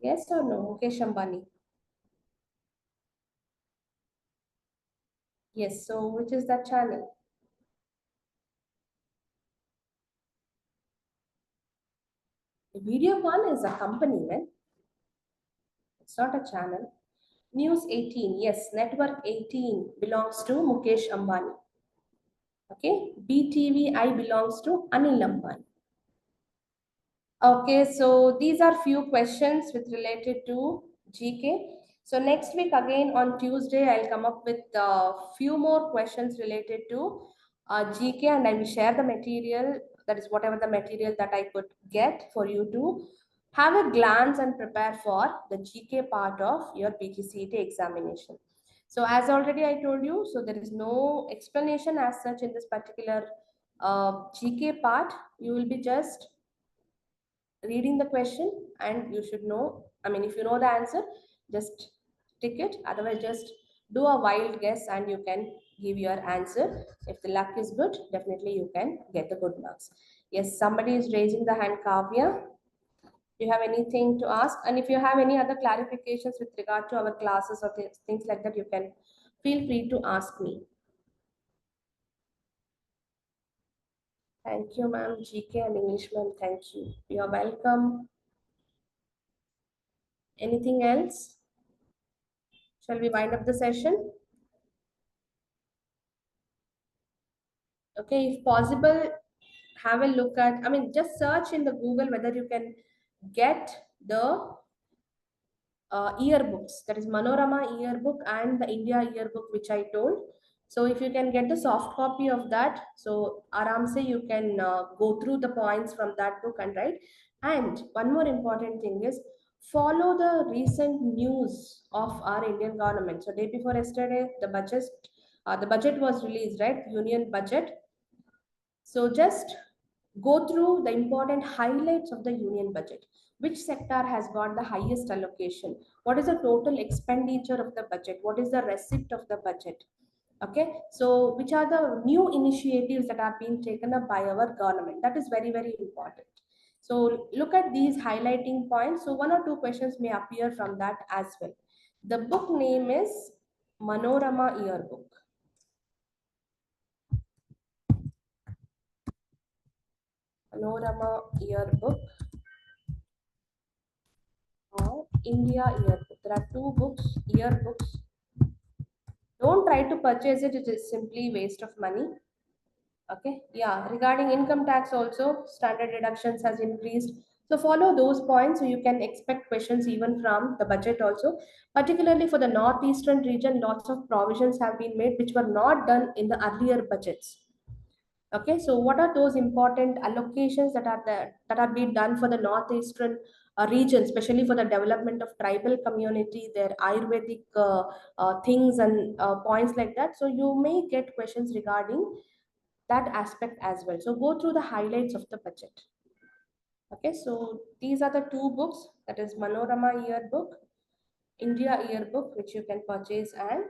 Yes or no, Mukesh Ambani? Yes, so which is that channel? Video One is a company, man. It's not a channel. News 18, yes, Network 18 belongs to Mukesh Ambani. Okay, BTVI belongs to Anil Ambani. Okay, so these are few questions with related to GK. So next week again on Tuesday, I'll come up with a few more questions related to GK, and I will share the material, that is whatever the material that I could get for you to have a glance and prepare for the GK part of your PGCET examination. So as already I told you, so there is no explanation as such in this particular GK part. You will be just reading the question and you should know, I mean, if you know the answer, just tick it. Otherwise, just do a wild guess and you can give your answer. If the luck is good, definitely you can get the good marks. Yes, somebody is raising the hand, Kavya. Do you have anything to ask? And if you have any other clarifications with regard to our classes or things like that, you can feel free to ask me. Thank you, ma'am. GK and English, ma'am. Thank you. You're welcome. Anything else? Shall we wind up the session? Okay, if possible, have a look at, I mean, just search in the Google whether you can get the yearbooks, that is Manorama yearbook and the India yearbook, which I told. So if you can get the soft copy of that, so aram se you can go through the points from that book and write. And one more important thing is follow the recent news of our Indian government. So day before yesterday, the budget was released, right? Union budget. So just go through the important highlights of the union budget. Which sector has got the highest allocation? What is the total expenditure of the budget? What is the receipt of the budget? Okay, so which are the new initiatives that are being taken up by our government? That is very, very important. So look at these highlighting points. So one or two questions may appear from that as well. The book name is Manorama Yearbook. Panorama Yearbook or India Yearbook. There are two books, yearbooks. Don't try to purchase it, it is simply waste of money. Okay, yeah, regarding income tax also, standard deductions has increased. So follow those points so you can expect questions even from the budget also. Particularly for the northeastern region, lots of provisions have been made which were not done in the earlier budgets. Okay, so what are those important allocations that are there that are being done for the northeastern region, especially for the development of tribal community, their Ayurvedic things and points like that. So you may get questions regarding that aspect as well. So go through the highlights of the budget. Okay, so these are the two books, that is Manorama Yearbook, India Yearbook, which you can purchase. And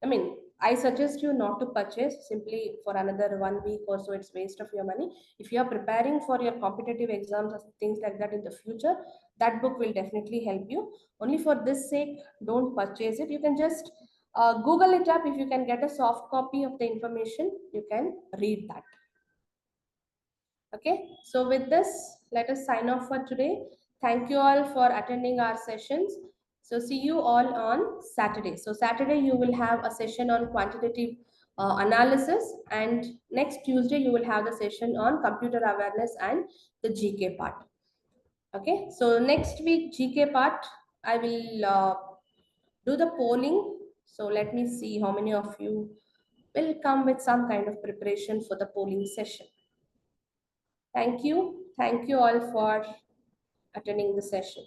I mean, I suggest you not to purchase simply for another 1 week or so. It's waste of your money. If you are preparing for your competitive exams or things like that in the future, that book will definitely help you. Only for this sake, don't purchase it. You can just Google it up. If you can get a soft copy of the information, you can read that. Okay, so with this, let us sign off for today. Thank you all for attending our sessions. So see you all on Saturday. So Saturday you will have a session on quantitative analysis, and next Tuesday you will have the session on computer awareness and the GK part. Okay, so next week GK part, I will do the polling. So let me see how many of you will come with some kind of preparation for the polling session. Thank you. Thank you all for attending the session.